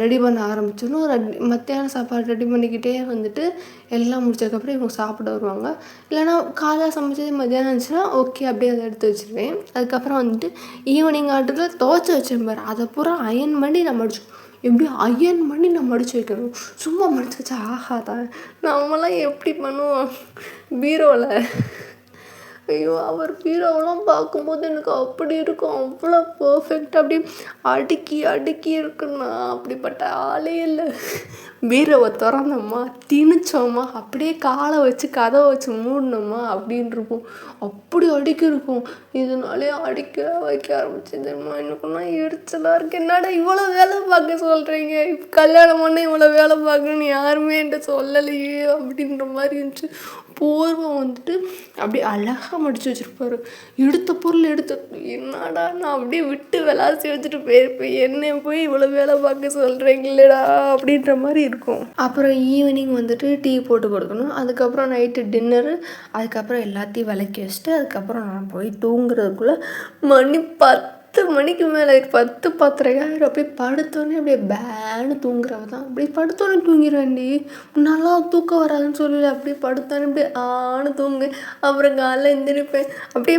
ரெடி பண்ண ஆரம்பிச்சிடணும். மத்தியான சாப்பாடு ரெடி பண்ணிக்கிட்டே வந்துட்டு எல்லாம் முடிச்சதுக்கப்புறம் இவங்க சாப்பிட வருவாங்க. இல்லைனா காலைல சமைச்சது மத்தியானம் இருந்துச்சுன்னா ஓகே அப்படியே அதை எடுத்து வச்சுருவேன். அதுக்கப்புறம் வந்துட்டு ஈவினிங் ஆட்டத்தில் துவைச்சி வச்சேன் பாரு, அதை பூரா அயன் பண்ணி நான் மடிச்சு எப்படி அயன் பண்ணி நான் மடித்து வைக்கணும். சும்மா மடித்து வச்சா ஆகாதான். நம்மளாம் எப்படி பண்ணுவோம் பீரோவில். ஐயோ அவர் பீரோவெல்லாம் பார்க்கும்போது எனக்கு அப்படி இருக்கும், அவ்வளோ பர்ஃபெக்டாக அப்படி அடுக்கி அடுக்கி இருக்குன்னா அப்படிப்பட்ட ஆளே இல்லை. பீரோவை திறந்தோமா திணிச்சோமா அப்படியே காலை வச்சு கதவை வச்சு மூடினோமா அப்படின்னு இருக்கும். அப்படி அடுக்கி இருக்கும். இதனாலே அடிக்க வைக்க ஆரம்பிச்சதுமா எனக்குன்னா எரிச்சலாக இருக்கு. என்னடா இவ்வளோ வேலை பார்க்க சொல்கிறீங்க, இப்போ கல்யாணம் பண்ண இவ்வளோ வேலை பார்க்கணுன்னு யாருமே என்கிட்ட சொல்லலையே அப்படின்ற மாதிரி இருந்துச்சு. பூர்வம் வந்துட்டு அப்படியே அழகாக மடித்து வச்சுருப்பாரு. எடுத்த பொருள் எடுத்து என்னடா நான் அப்படியே விட்டு விளாசி வச்சுட்டு போயிருப்பேன், என்னை போய் இவ்வளோ வேலை பார்க்க சொல்கிறீங்களேடா அப்படின்ற மாதிரி இருக்கும். அப்புறம் ஈவினிங் வந்துட்டு டீ போட்டு கொடுக்கணும். அதுக்கப்புறம் நைட்டு டின்னரு. அதுக்கப்புறம் எல்லாத்தையும் விளக்கி வச்சுட்டு அதுக்கப்புறம் நான் போய் தூங்குறதுக்குள்ளே மணி 10 மணிக்கு மேலே 10 10:30 அப்படியே படுத்தோடனே அப்படியே பேன்னு தூங்குறவ தான். அப்படியே படுத்தோடனே தூங்கிடுவேன்டி. நல்லா தூக்கம் வராதுன்னு சொல்லல, அப்படியே படுத்தோடனே அப்படியே ஆன்னு தூங்கு. அப்புறம் காலைல எந்திரிப்பேன். அப்படியே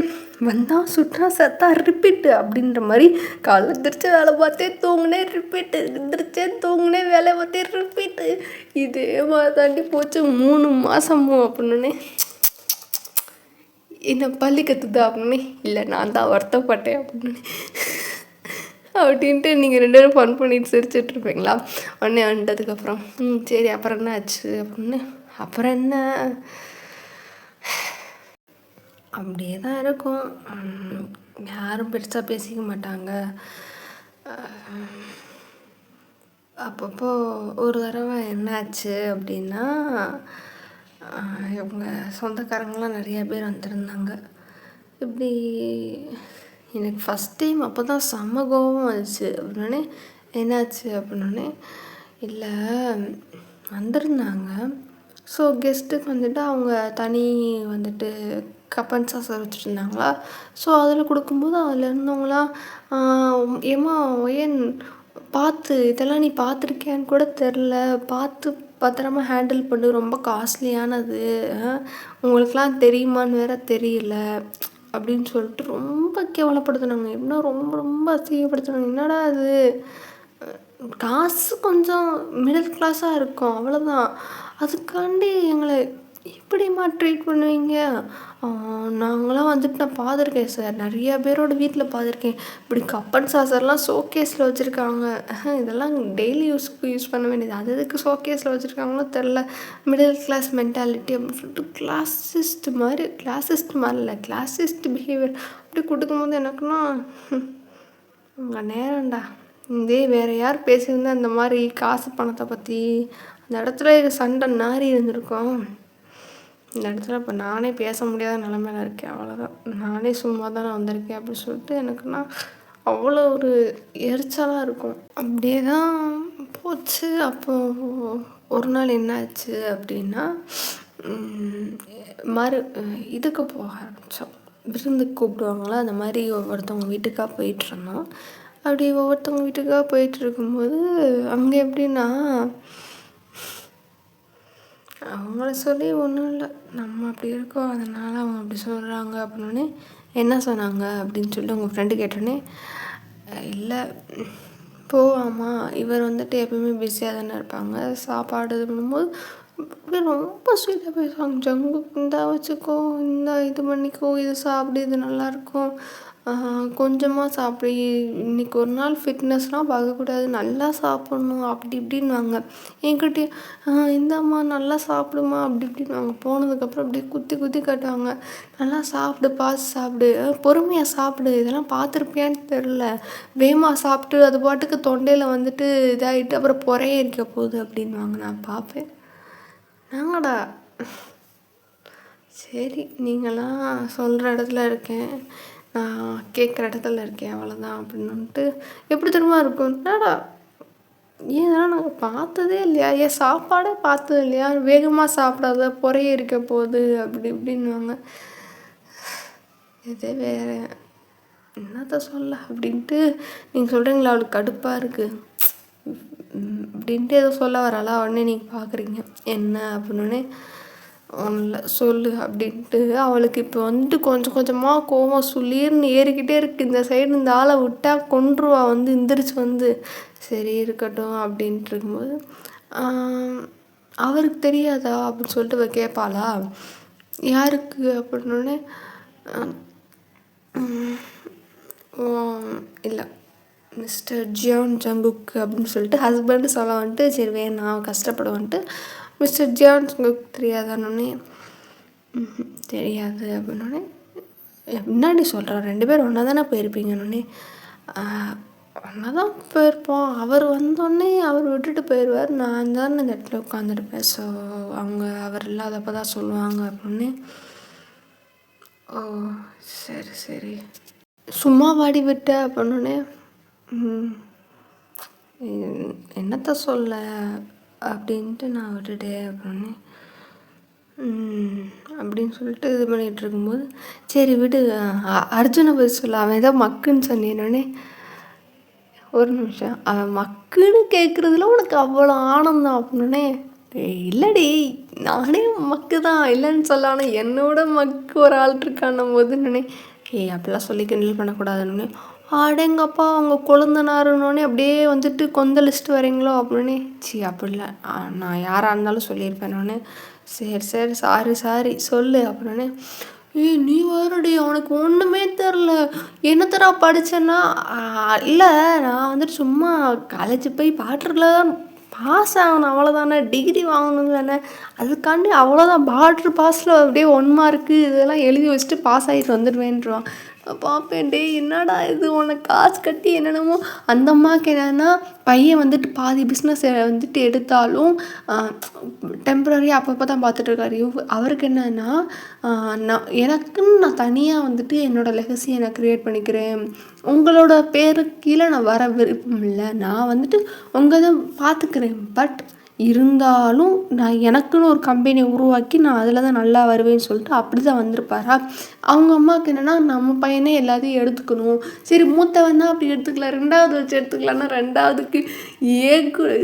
வந்தால் சுட்டா செத்தா ரிப்பீட்டு அப்படின்ற மாதிரி காலைல எந்திரிச்சு வேலை பார்த்தே தூங்குனேன் ரிப்பீட்டு, எந்திரிச்சேன் தூங்குனேன் வேலை பார்த்தே ரிப்பீட்டு. இதே மாதிரி தாண்டி போச்சு 3 மாதமும். அப்படின்னே என்ன பள்ளி கற்றுதா அப்படின்னு, இல்லை நான் தான் வருத்தப்பட்டேன் அப்படின்னு அப்படின்ட்டு நீங்கள் 2 பேரும் ஃபன் பண்ணிட்டு சிரிச்சிட்ருப்பீங்களா. உடனே வந்துட்டதுக்கப்புறம் சரி அப்புறம் என்ன ஆச்சு அப்படின்னு, அப்புறம் என்ன அப்படியே தான் இருக்கும். யாரும் பெருசாக பேசிக்க மாட்டாங்க. அப்பப்போ ஒரு தடவை என்னாச்சு அப்படின்னா இவங்க சொந்தக்காரங்களாம் நிறையா பேர் வந்திருந்தாங்க. இப்படி எனக்கு ஃபஸ்ட் டைம் அப்போ தான் செம்ம கோபம் வந்துச்சு. அப்படின்னே என்னாச்சு அப்படின்னே, இல்லை வந்திருந்தாங்க. ஸோ கெஸ்ட்டுக்கு வந்துட்டு அவங்க தனி வந்துட்டு கப்பன் சாசர் வச்சுருந்தாங்களா. ஸோ அதில் கொடுக்கும்போது அதில் இருந்தவங்களாம் ஏம்மா ஒயன் பார்த்து இதெல்லாம் நீ பார்த்துருக்கியான்னு கூட தெரில, பார்த்து பத்திரமா ஹேண்டில் பண்ணு, ரொம்ப காஸ்ட்லியானது, உங்களுக்கெலாம் தெரியுமான்னு வேற தெரியல அப்படின்னு சொல்லிட்டு ரொம்ப கேவலப்படுத்தினாங்க. என்ன ரொம்ப ரொம்ப அசிங்கப்படுத்தினாங்க. என்னடா அது காசு கொஞ்சம் மிடில் கிளாஸாக இருக்கும் அவ்வளோதான், அதுக்காண்டி எங்களை இப்படிமா ட்ரீட் பண்ணுவீங்க. நாங்களாம் வந்துட்டு நான் பார்த்துருக்கேன் சார், நிறையா பேரோட வீட்டில் பார்த்துருக்கேன். இப்படி கப்பன் சாசர்லாம் ஷோகேஸில் வச்சுருக்காங்க. இதெல்லாம் டெய்லி யூஸ் பண்ண வேண்டியது, அது எதுக்கு ஷோகேஸில் வச்சுருக்காங்களோ தெரில. மிடில் கிளாஸ் மென்டாலிட்டி அப்படின்னு சொல்லிட்டு கிளாஸிஸ்ட் மாதிரி இல்லை, கிளாஸிஸ்ட் பிஹேவியர் அப்படி கொடுக்கும்போது எனக்குன்னா உங்கள் நேரம்டா இதே வேறு யார் பேசியிருந்தா இந்த மாதிரி காசு பணத்தை பற்றி அந்த இடத்துல சண்டை நாரி இருந்திருக்கோம். இந்த இடத்துல இப்போ நானே பேச முடியாத நிலமையில இருக்கேன். அவ்வளோதான். நானே சும்மா தான் நான் வந்திருக்கேன் அப்படின்னு சொல்லிட்டு எனக்குன்னா அவ்வளோ ஒரு எரிச்சலாக இருக்கும். அப்படியே தான் போச்சு. அப்போது ஒரு நாள் என்ன ஆச்சு அப்படின்னா, இதுக்கு போக ஆரம்பித்தோம். விருந்துக்கு கூப்பிடுவாங்களா, அந்த மாதிரி ஒவ்வொருத்தவங்க வீட்டுக்காக போயிட்டுருந்தோம். அப்படி ஒவ்வொருத்தவங்க வீட்டுக்காக போயிட்டு இருக்கும்போது அங்கே எப்படின்னா, அவங்கள சொல்லி ஒன்றும் இல்லை, நம்ம அப்படி இருக்கோம் அதனால் அவங்க அப்படி சொல்கிறாங்க அப்படின்னோடனே என்ன சொன்னாங்க அப்படின்னு சொல்லிட்டு உங்கள் ஃப்ரெண்டு கேட்டோடனே, இல்லை போவாமா இவர் வந்துட்டு எப்பயுமே பிஸியாக தானே இருப்பாங்க, சாப்பாடு இது பண்ணும்போது அப்படியே ரொம்ப ஸ்வீட்டாக பேசுவாங்க. ஜங்கு இந்தா வச்சுக்கோ, இந்தா இது பண்ணிக்கோ, இது சாப்பிடு, இது நல்லாயிருக்கும், கொஞ்சமாக சாப்பிடு, இன்றைக்கி ஒரு நாள் ஃபிட்னஸ்லாம் பார்க்கக்கூடாது, நல்லா சாப்பிட்ணும் அப்படி இப்படின்வாங்க. என்கிட்ட இந்தாம்மா நல்லா சாப்பிடுமா அப்படி இப்படின்வாங்க. போனதுக்கப்புறம் அப்படியே குத்தி குத்தி காட்டுவாங்க. நல்லா சாப்பிடு, பார்த்து சாப்பிடு, பொறுமையாக சாப்பிடு, இதெல்லாம் பார்த்துருப்பியான்னு தெரில, வேகமாக சாப்பிட்டு அது பாட்டுக்கு தொண்டையில் வந்துட்டு இதாகிட்டு அப்புறம் புறைய இருக்க போகுது அப்படின்வாங்க. நான் பார்ப்பேன், நாங்கடா சரி நீங்களாம் சொல்கிற இடத்துல இருக்கேன், நான் கேட்குற இடத்துல இருக்கேன், அவ்வளோதான் அப்படின்னுட்டு எப்படி தெரியுமா இருக்கும். என்னடா ஏன்னா நாங்கள் பார்த்ததே இல்லையா, ஏன் சாப்பாடே பார்த்தது இல்லையா, வேகமாக சாப்பிடாத புறைய இருக்க போகுது அப்படி இப்படின்வாங்க. இதே வேறு என்னத்த சொல்ல அப்படின்ட்டு நீங்கள் சொல்கிறீங்களா அவளுக்கு கடுப்பாக இருக்குது அப்படின்ட்டு ஏதோ சொல்ல வராளா, உடனே நீங்கள் பார்க்குறீங்க என்ன அப்படின்னே ஒன்றும் இல்லை சொல்லு அப்படின்ட்டு அவளுக்கு இப்போ வந்துட்டு கொஞ்சம் கொஞ்சமாக கோவம் சுளீர்னு ஏறிக்கிட்டே இருக்குது. இந்த சைடு இந்த ஆளை விட்டால் கொன்றுவா வந்து எந்திரிச்சு வந்து, சரி இருக்கட்டும் அப்படின்ட்டு இருக்கும்போது அவருக்கு தெரியாதா அப்படின்னு சொல்லிட்டு கேட்பாளா, யாருக்கு அப்படின்னோடனே இல்லை மிஸ்டர் ஜியான் ஜங்குக் அப்படின்னு சொல்லிட்டு ஹஸ்பண்டு சொல்ல வந்துட்டு, சரி வேணாம் கஷ்டப்படுவான்ட்டு மிஸ்டர் ஜியான் ஜங்குக் தெரியாதானே, தெரியாது அப்படின்னோடனே முன்னாடி சொல்கிறேன் 2 பேரும் ஒன்றா தானே போயிருப்பீங்கன்னொடனே, ஒன்றா தான் போயிருப்போம், அவர் வந்தோடனே அவர் விட்டுட்டு போயிடுவார், நான் தான் இந்த இடத்துல உட்காந்துருப்பேன், ஸோ அவங்க அவர் இல்லாதப்போ தான் சொல்லுவாங்க அப்படின்னு. ஓ சரி சரி சும்மா வாடி விட்ட அப்படின்னோடனே, என்னத்த சொல்ல அப்படின்ட்டு நான் விட்டுட்டேன் அப்படின்னு அப்படின்னு சொல்லிட்டு இது பண்ணிகிட்டு இருக்கும்போது, சரி விடு அர்ஜுனை பற்றி சொல்ல, அவன் ஏதோ மக்குன்னு சொன்னேன்னொடனே, ஒரு நிமிஷம் அவன் மக்குன்னு கேட்குறதுல உனக்கு அவ்வளோ ஆனந்தம் அப்படின்னே, இல்லடி நானே மக்கு தான் இல்லைன்னு சொல்ல, ஆனால் என்னோட மக்கு ஒரு ஆள் இருக்கான்னும் போது நானே அப்படிலாம் சொல்லி கிண்டல் பண்ணக்கூடாதுன்னு, அடேங்கப்பா அவங்க கொழுந்தனாருன்னொடனே அப்படியே வந்துட்டு கொந்தளிச்சிட்டு வரீங்களோ அப்படின்னு. அப்படில நான் யாராக இருந்தாலும் சொல்லியிருப்பேன் நான், சரி சரி சாரி சொல்லு அப்படின்னு. நீ வேறுடி அவனுக்கு ஒன்றுமே தெரில, என்னத்தடா படித்தேன்னா, இல்லை நான் வந்துட்டு சும்மா காலேஜ் போய் பாட்டுல தான் பாஸ் ஆகணும் அவ்வளோதானே, டிகிரி வாங்கணும் தானே, அதுக்காண்டி அவ்வளோதான் பார்டர் பாஸில் அப்படியே 1 மார்க்கு இதெல்லாம் எழுதி வச்சுட்டு பாஸ் ஆகிட்டு வந்துடுவேன்றான். பார்ப்பேன், டே என்னடா இது உனக்கு காசு கட்டி என்னென்னமோ. அந்த அம்மாவுக்கு என்னென்னா பையன் வந்துட்டு பாதி பிஸ்னஸ் வந்துட்டு எடுத்தாலும் டெம்ப்ரரியாக அப்பப்போ தான் பார்த்துட்ருக்காரு. அவருக்கு என்னன்னா, நான் தனியாக வந்துட்டு என்னோடய லெகசியை நான் க்ரியேட் பண்ணிக்கிறேன், உங்களோட பேருக்கு கீழே நான் வர விருப்பம் இல்லை, நான் வந்துட்டு உங்கள் தான் பார்த்துக்கிறேன், பட் இருந்தாலும் நான் எனக்குன்னு ஒரு கம்பெனியை உருவாக்கி நான் அதில் தான் நல்லா வருவேன்னு சொல்லிட்டு அப்படி தான் வந்திருப்பாரா. அவங்க அம்மாவுக்கு என்னென்னா, நம்ம பையனே எல்லாத்தையும் எடுத்துக்கணும், சரி மூத்தவன் தான் அப்படி எடுத்துக்கலாம், 2வது வச்சு எடுத்துக்கலான்னா 2வதுக்கு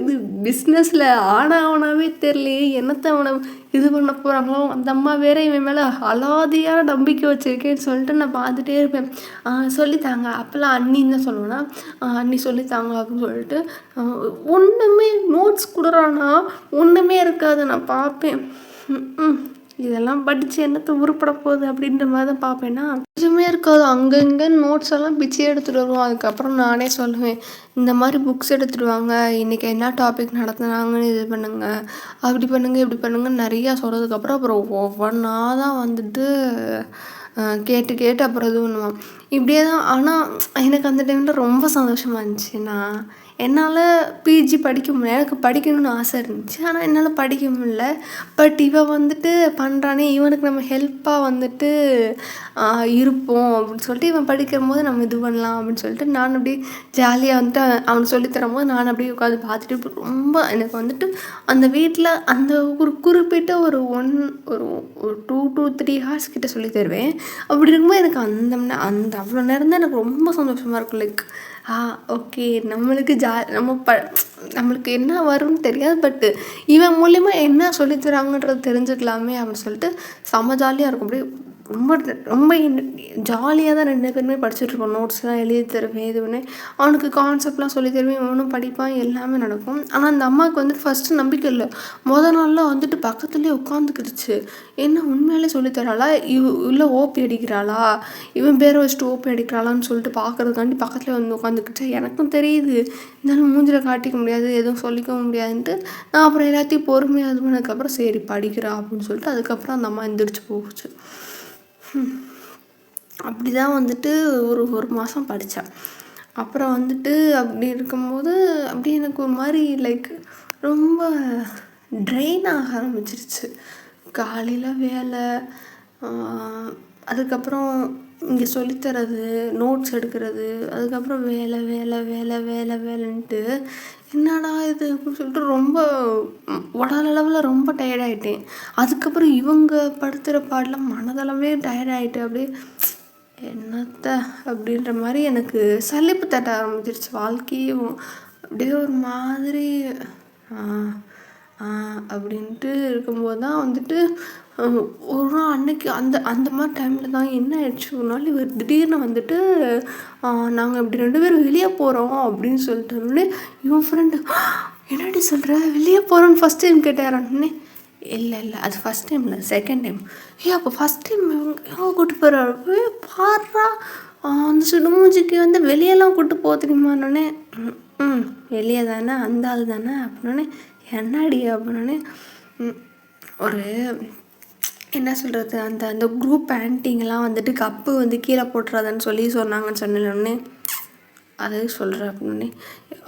இது பிஸ்னஸில் ஆனாவே தெரியலையே, என்னத்தை அவனை இது பண்ண போகிறாங்களோ. அந்த அம்மா வேற இவன் மேலே அலாதியாக நம்பிக்கை வச்சுருக்கேன்னு சொல்லிட்டு நான் பார்த்துட்டே இருப்பேன். சொல்லித்தாங்க அப்போல்லாம் அண்ணின்னு தான் சொல்லுவேன்னா, அண்ணி சொல்லித்தாங்க அப்படின்னு சொல்லிட்டு ஒன்றுமே நோட்ஸ் கொடுறான்னா ஒன்றுமே இருக்காது. நான் பார்ப்பேன், இதெல்லாம் படித்து என்னத்தை உருப்பட போகுது அப்படின்ற மாதிரி தான் பார்ப்பேன்னா, எதுவுமே இருக்காது. அங்கங்கே நோட்ஸ் எல்லாம் பிச்சை எடுத்துகிட்டு வருவோம். அதுக்கப்புறம் நானே சொல்லுவேன், இந்த மாதிரி புக்ஸ் எடுத்துகிட்டு வாங்க, இன்றைக்கி என்ன டாபிக் நடத்துனாங்கன்னு இது பண்ணுங்க, அப்படி பண்ணுங்க இப்படி பண்ணுங்கன்னு நிறையா சொல்கிறதுக்கப்புறம் அப்புறம் ஒவ்வொன்றா தான் வந்துட்டு கேட்டு கேட்டு அப்புறம் இது பண்ணுவான். இப்படியே தான். ஆனால் எனக்கு அந்த டைமில் ரொம்ப சந்தோஷமாக இருந்துச்சு. என்னால் பிஜி படிக்க முடியல. எனக்கு படிக்கணும்னு ஆசை இருந்துச்சு. ஆனால் என்னால் படிக்க முடியல. பட் இவன் வந்துட்டு பண்ணுறானே, இவனுக்கு நம்ம ஹெல்ப்பாக வந்துட்டு இருப்போம் அப்படின்னு சொல்லிட்டு, இவன் படிக்கும்போது நம்ம இது பண்ணலாம் அப்படின்னு சொல்லிட்டு, நான் அப்படியே ஜாலியாக வந்துட்டு அவனுக்கு சொல்லி தரும்போது நான் அப்படியே உட்காந்து பார்த்துட்டு ரொம்ப எனக்கு வந்துட்டு அந்த வீட்டில் அந்த ஒரு குறிப்பிட்ட ஒரு ஒரு 2 to 3 ஹார்ஸ் கிட்ட சொல்லி தருவேன். அப்படி இருக்கும்போது எனக்கு அந்த அவ்வளோ நேரம் தான் எனக்கு ரொம்ப சந்தோஷமாக இருக்கும். லைக் ஓகே, நம்மளுக்கு நம்மளுக்கு என்ன வரும்னு தெரியாது, பட்டு இவன் மூலிமா என்ன சொல்லித்தராங்கன்றது தெரிஞ்சுக்கலாமே அப்படின்னு சொல்லிட்டு செம்ம ஜாலியாக இருக்கும். அப்படியே ரொம்ப ரொம்ப ஜாலியாக தான் 2 பேருமே படிச்சுட்ருப்போம். நோட்ஸ்லாம் எழுதி தருவேன், இது பண்ணேன். அவனுக்கு கான்செப்ட்லாம் சொல்லி தருவேன், இவனும் படிப்பான், எல்லாமே நடக்கும். ஆனால் அந்த அம்மாவுக்கு வந்துட்டு ஃபஸ்ட்டு நம்பிக்கை இல்லை. நாள்லாம் வந்துட்டு பக்கத்துலேயே உட்காந்துக்கிடுச்சு. என்ன உண்மையிலே சொல்லித்தராளா, இல்லை ஓபி அடிக்கிறாளா, இவன் பேரை வச்சுட்டு ஓபி அடிக்கிறாளான்னு சொல்லிட்டு பார்க்குறதுக்காண்டி பக்கத்துலேயே வந்து உட்காந்துக்கிட்டு, எனக்கும் தெரியுது இருந்தாலும் மூஞ்சில் காட்டிக்க முடியாது, எதுவும் சொல்லிக்கவும் முடியாதுன்ட்டு நான் அப்புறம் எல்லாத்தையும் பொறுமையாக இது பண்ணதுக்கப்புறம் சரி படிக்கிறா அப்படின்னு சொல்லிட்டு அதுக்கப்புறம் அந்த அம்மா எந்திரிச்சு போகுச்சு. அப்படி தான் வந்துட்டு ஒரு மாதம் படித்தேன். அப்புறம் வந்துட்டு அப்படி இருக்கும்போது அப்படியே எனக்கு ஒரு மாதிரி லைக் ரொம்ப ட்ரெயின் ஆக ஆரம்பிச்சிருச்சு. காலையில் வேலை, அதுக்கப்புறம் இங்கே சொல்லித்தரது, நோட்ஸ் எடுக்கிறது, அதுக்கப்புறம் வேலை வேலை வேலை வேலை வேலைன்ட்டு என்னடா இது அப்படின்னு சொல்லிட்டு ரொம்ப உடலளவில் ரொம்ப டயர்டாயிட்டேன். அதுக்கப்புறம் இவங்க படுத்துகிற பாடலாம் மனதளவே டயர்டாயிட்டு அப்படியே என்னத்த அப்படின்ற மாதிரி எனக்கு சலிப்பு தட்ட ஆரம்பிச்சிருச்சு. வாழ்க்கையும் அப்படியே ஒரு மாதிரி அப்படின்ட்டு இருக்கும்போது தான் வந்துட்டு ஒரு நாள் அன்னைக்கு அந்த மாதிரி டைமில் தான் என்ன ஆயிடுச்சு, ஒரு நாள் இவர் திடீர்னு வந்துட்டு நாங்கள் இப்படி 2 பேரும் வெளியே போகிறோம் அப்படின்னு சொல்லிட்டு இவன் ஃப்ரெண்டு என்னடி சொல்கிற, வெளியே போகிறோன்னு ஃபஸ்ட் டைம் கேட்டாரான்னே. இல்லை அது ஃபஸ்ட் டைம் இல்லை, செகண்ட் டைம். அப்போ ஃபஸ்ட் டைம் இவங்க கூப்பிட்டு போகிறாரு, பாடுறா அந்த சுடுமூஞ்சிக்கு வந்து வெளியெல்லாம் கூப்பிட்டு போக தெரியுமான்னொன்னே. வெளியே தானே, அந்த ஆள் தானே அப்படின்னே. என்னடி அப்படின்னே. ஒரு என்ன சொல்கிறது, அந்த குரூப் ஆன்ட்டிங்கெல்லாம் வந்துட்டு கப்பு வந்து கீழே போட்டுறாதன்னு சொன்னாங்கன்னு சொன்னோடனே அது சொல்கிறேன் அப்படின்னே.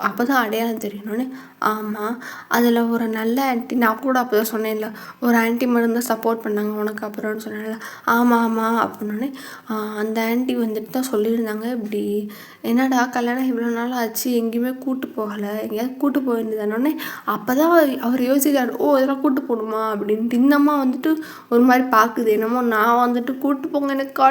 அப்போ தான் அடையாளம் தெரியணுன்னே. ஆமாம், அதில் ஒரு நல்ல ஆன்ட்டி, நான் கூட அப்போ தான் சொன்னேன்ல, ஒரு ஆன்ட்டி மட்டும் தான் சப்போர்ட் பண்ணாங்க உனக்கு அப்புறம்னு சொன்னேன்ல. ஆமாம் அப்படின்னோடனே அந்த ஆன்ட்டி வந்துட்டு தான் சொல்லியிருந்தாங்க, இப்படி என்னடா கல்யாணம் இவ்வளோ நாள் ஆச்சு எங்கேயுமே கூட்டு போகலை, எங்கேயாவது கூட்டு போக வேண்டியதானோடனே. அப்போ தான் அவர் யோசிக்கிறார், இதெல்லாம் கூட்டு போகணுமா அப்படின்ட்டு. இந்த அம்மா வந்துட்டு ஒரு மாதிரி பார்க்குது, என்னமோ நான் வந்துட்டு கூட்டு போங்க எனக்கு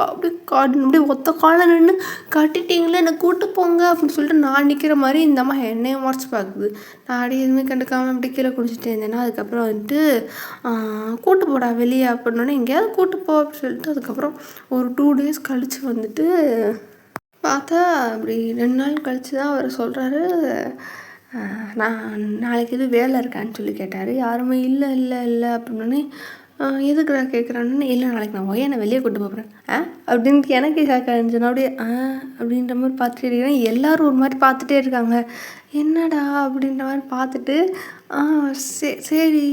அப்படியே ஒத்த காலம் நின்று கட்டிட்டீங்களே என்னை கூட்டு போங்க அப்படின்னு சொல்லிட்டு நான் நிற்கிற மாதிரி இந்த அம்மா என்னையும் முறைச்சி பார்க்குது. நான் அப்படியே எதுவுமே கண்டுக்காமல் அப்படி கீழே குடிச்சிட்டு இருந்தேன்னா. அதுக்கப்புறம் வந்துட்டு கூட்டு போடா வெளியே அப்படின்னோடனே, எங்கேயாவது கூட்டு போ அப்படின்னு சொல்லிட்டு அதுக்கப்புறம் ஒரு 2 days கழித்து வந்துட்டு பார்த்தா அப்படி 2 நாள் கழித்து தான் அவர் சொல்கிறாரு, நான் நாளைக்கு எதுவும் வேலை இருக்கான்னு சொல்லி கேட்டார். யாருமே இல்லை அப்படின்னோடனே எதுக்குடா கேட்குறான்னு. இல்லை நாளைக்கு நான் என்னை வெளியே கூட்டு போகிறேன் அப்படின்ட்டு எனக்கு கேட்க இருந்துச்சுன்னா அப்படியே அப்படின்ற மாதிரி பார்த்துட்டே இருக்கிறேன். எல்லோரும் ஒரு மாதிரி பார்த்துட்டே இருக்காங்க, என்னடா அப்படின்ற மாதிரி பார்த்துட்டு சரி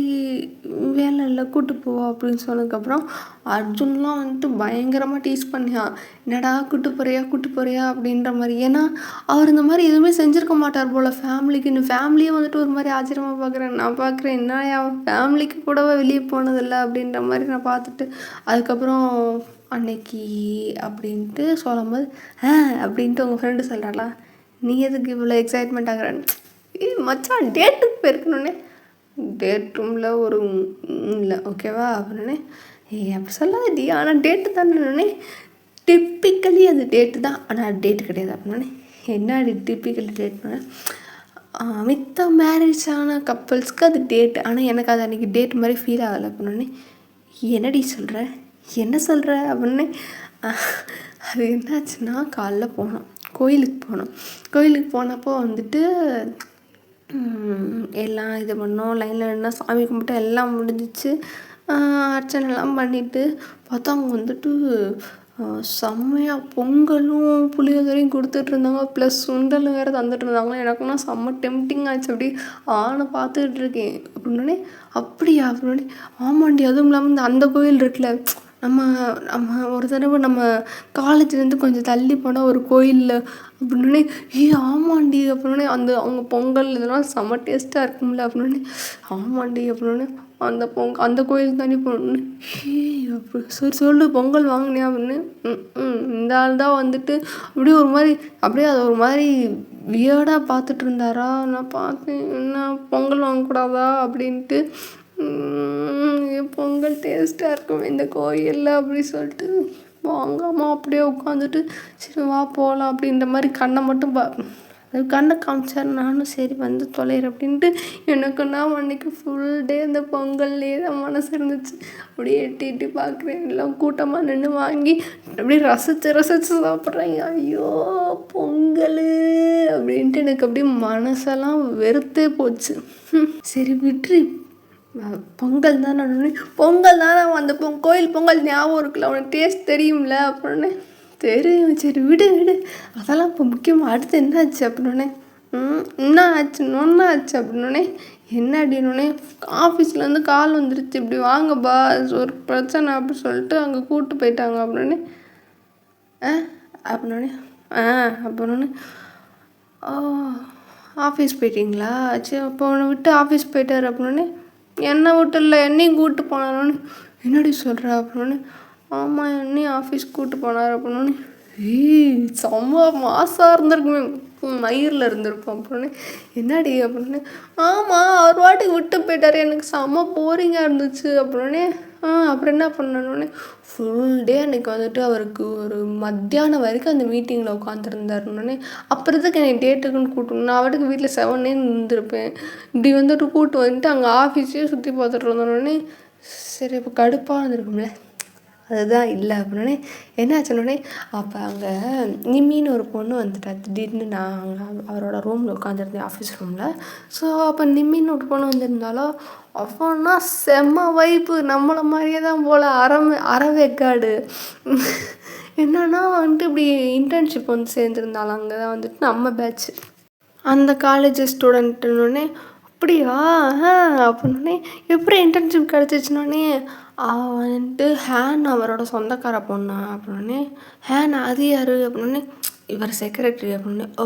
வேலை இல்லை கூட்டு போ அப்படின்னு சொன்னதுக்கப்புறம் அர்ஜுன்லாம் வந்துட்டு பயங்கரமாக டீஸ் பண்ணியான். என்னடா கூட்டு போறியா அப்படின்ற மாதிரி. ஏன்னா அவர் இந்த மாதிரி எதுவுமே செஞ்சுருக்க மாட்டார் போல் ஃபேமிலிக்குன்னு. ஃபேமிலியே வந்துட்டு ஒரு மாதிரி ஆச்சரியமாக பார்க்குறேன். நான் பார்க்குறேன், என்ன அவன் ஃபேமிலிக்கு கூடவே வெளியே போனதில்லை அப்படின்ற மாதிரி நான் பார்த்துட்டு. அதுக்கப்புறம் அன்னைக்கு அப்படின்ட்டு சொல்லும்போது அப்படின்ட்டு உங்கள் ஃப்ரெண்டு சொல்கிறாளா, நீ எதுக்கு இவ்வளோ எக்ஸைட்மெண்ட் ஆகுறான்னு. மச்சான் டேட்டுக்கு போயிருக்கணுன்னே. டேட் ரூமில் ஒரு இல்லை ஓகேவா அப்படின்னே. அப்படி சொல்லாதடி, ஆனால் டேட்டு தானே. டிப்பிக்கலி அது டேட்டு தான், ஆனால் அது டேட்டு கிடையாது அப்படின்னே. என்ன டிப்பிக்கலி டேட்னு, மித்த மேரேஜ் ஆன கப்பல்ஸ்க்கு அது டேட், ஆனால் எனக்கு அது அன்றைக்கி டேட் மாதிரி ஃபீல் ஆகலை அப்படின்னே. என்னடி சொல்கிற, என்ன சொல்கிற அப்படின்னு. அது என்னாச்சுன்னா காலைல கோயிலுக்கு போனப்போ வந்துட்டு எல்லாம் இது பண்ணோம், லைனில் நின்னா சாமி கும்பிட்டு எல்லாம் முடிஞ்சிச்சு. அர்ச்சனைலாம் பண்ணிவிட்டு பார்த்தா அவங்க வந்துட்டு செம்மையாக பொங்கலும் புளியோதரையும் கொடுத்துட்ருந்தாங்க, ப்ளஸ் சுண்டலும் வேறு தந்துட்டுருந்தாங்க. எனக்குன்னா செம்ம டெம்டிங் ஆச்சு. அப்படி பார்த்துக்கிட்டு இருக்கேன் அப்படின்னே. அப்படியா அப்படின்னே. ஆமாண்டி, அதுவும் இல்லாமல் அந்த கோயில் இருக்குல்ல, நம்ம நம்ம ஒரு தடவை நம்ம காலேஜ்லேருந்து கொஞ்சம் தள்ளி போனால் ஒரு கோயிலில் அப்படின்னே ஆமாண்டி அப்படின்னே அவங்க பொங்கல் இதெல்லாம் செம்ம டேஸ்ட்டாக இருக்கும்ல அப்படின்னே ஆமாண்டி அப்படின்னே அந்த கோயிலுக்கு தாண்டி போகணுன்னு அப்படி சரி சொல்லு பொங்கல் வாங்கினியா அப்படின்னு இந்த ஆள் தான் வந்துட்டு அப்படியே ஒரு மாதிரி அப்படியே அதை ஒரு மாதிரி வியர்டாக பார்த்துட்டு இருந்தாரா. நான் பார்த்தேன், என்ன பொங்கல் வாங்கக்கூடாதா அப்படின்ட்டு. பொங்கல் டேஸ்ட்டாக இருக்கும் இந்த கோயிலில் அப்படி சொல்லிட்டு வாங்காமல் அப்படியே உட்காந்துட்டு சரி வா போகலாம் அப்படின்ற மாதிரி கண்ணை மட்டும் அது கண்ணை காமிச்சார். நானும் சரி வந்து தொலைகிறேன் அப்படின்ட்டு எனக்குன்னா அன்றைக்கி ஃபுல் டே அந்த பொங்கல்லே தான் மனசு இருந்துச்சு. அப்படியே எட்டி பார்க்குறேன், எல்லாம் கூட்டமாக நின்று வாங்கி அப்படியே ரசித்து சாப்பிட்றேங்க. ஐயோ பொங்கல் அப்படின்ட்டு எனக்கு அப்படியே மனசெல்லாம் வெறுத்தே போச்சு. சரி விட்டுரு, பொங்கல் தானே பொங்கல் தானே அந்த கோயில் பொங்கல் ஞாபகம் இருக்குல்ல, அவனுக்கு டேஸ்ட் தெரியும்ல அப்படின்னு. தெரியும், சரி விடு அதெல்லாம் இப்போ முக்கியமாக. அடுத்து என்ன ஆச்சு அப்படின்னே என்ன ஆச்சு அப்படின்னே என்ன அப்படின்னே ஆஃபீஸ்லேருந்து கால் வந்துருச்சு, இப்படி வாங்கப்பா ஒரு பிரச்சனை அப்படின்னு சொல்லிட்டு அங்கே கூப்பிட்டு போயிட்டாங்க அப்படின்னே அப்படின்னே அப்படின்னே ஆஃபீஸ் போயிட்டீங்களா, சரி அப்போ அவனை விட்டு ஆஃபீஸ் போயிட்டார் அப்படின்னே என்னை விட்டு இல்லை என்னையும் கூப்பிட்டு போனானோன்னு. என்னடி சொல்கிற அப்படின்னே ஆமாம் என்னையும் ஆஃபீஸ் கூப்பிட்டு போனார் அப்படின்னோடனே செம்ம மாசாக இருந்திருக்குமே, மயிரில் இருந்திருப்போம் அப்படின்னு. என்னடி அப்படின்னு ஆமாம் அவர் வாட்டுக்கு விட்டு போயிட்டார், எனக்கு செம்ம போரிங்காக இருந்துச்சு அப்படின்னே. அப்புறம் என்ன பண்ணணுன்னே ஃபுல் டே அன்றைக்கி வந்துட்டு அவருக்கு ஒரு மத்தியானம் வரைக்கும் அந்த மீட்டிங்கில் உட்காந்துருந்தாருன்னே. அப்புறத்துக்கு என்னை டேட்டுக்குன்னு கூட்டணும், நான் வாட்டுக்கு வீட்டில் 7 days இருந்திருப்பேன். இப்படி வந்துட்டு கூப்பிட்டு வந்துட்டு அங்கே ஆஃபீஸையே சுற்றி பார்த்துட்டு இருந்தோன்னே சரி இப்போ கடுப்பாக இருந்திருக்கும்ல. அதுதான் இல்லை அப்படின்னே என்ன ஆச்சுன்னொடனே அப்போ அங்கே நிம்மின்னு ஒரு பொண்ணு வந்துட்டா. திடீர்னு நான் அங்கே அவரோட ரூமில் உட்காந்துருந்தேன், ஆஃபீஸ் ரூமில். ஸோ அப்போ நிம்மின்னு ஒரு பொண்ணு வந்திருந்தாலும் அவனா செம்ம வைப்பு, நம்மளை மாதிரியே தான் போல் அறவேக்காடு. என்னன்னா வந்துட்டு இப்படி இன்டர்ன்ஷிப் வந்து சேர்ந்துருந்தாலும் அங்கே தான் வந்துட்டு நம்ம பேட்ச் அந்த காலேஜ் ஸ்டூடெண்ட்டுன்னொடனே அப்படியா அப்படின்னே எப்படி இன்டர்ன்ஷிப் கிடச்சிச்சின்னொடனே அவன் வந்துட்டு அவரோட சொந்தக்கார பொண்ணா அப்படின்னே அது யார் அப்படின்னே இவர் செக்ரட்டரி அப்படின்னு. ஓ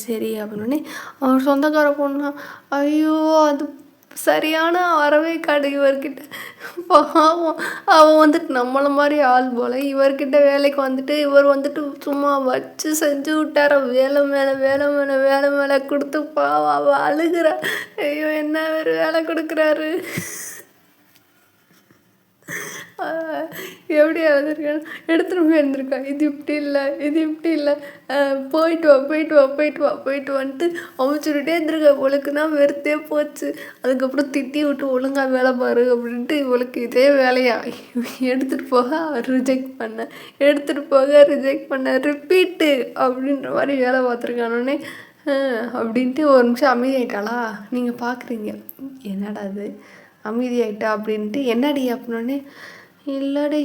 சரி அப்படின்னே அவர் சொந்தக்கார பொண்ணா. ஐயோ அது சரியான வரவே காடு இவர்கிட்ட. பாவம் அவன் வந்துட்டு நம்மளை மாதிரி ஆள் போல் இவர்கிட்ட வேலைக்கு வந்துட்டு இவர் வந்துட்டு சும்மா வச்சு செஞ்சு விட்டார. வேலை மேலே கொடுத்து பாவம் அவள் அழுகிறா. ஐயோ என்ன வேறு வேலை கொடுக்குறாரு, எப்படி அழுதுருக்கான்னு எடுத்துகிட்டு போயிருந்துருக்கா. இது இப்படி இல்லை போயிட்டு வந்துட்டு அமைச்சுட்டே இருந்திருக்கா. இவளுக்கு தான் வெறுத்தே போச்சு. அதுக்கப்புறம் திட்டி விட்டு ஒழுங்காக வேலை பாரு அப்படின்ட்டு இவளுக்கு இதே வேலையா எடுத்துகிட்டு போக அவர் ரிஜெக்ட் பண்ண ரிப்பீட்டு அப்படின்ற மாதிரி வேலை பார்த்துருக்கானோடனே அப்படின்ட்டு ஒரு நிமிஷம் அமைதியாயிட்டாளா. நீங்கள் பார்க்குறீங்க என்னடா அது அமைதியாயிட்டா அப்படின்ட்டு. என்னடி அப்படின்னோடனே இல்லடி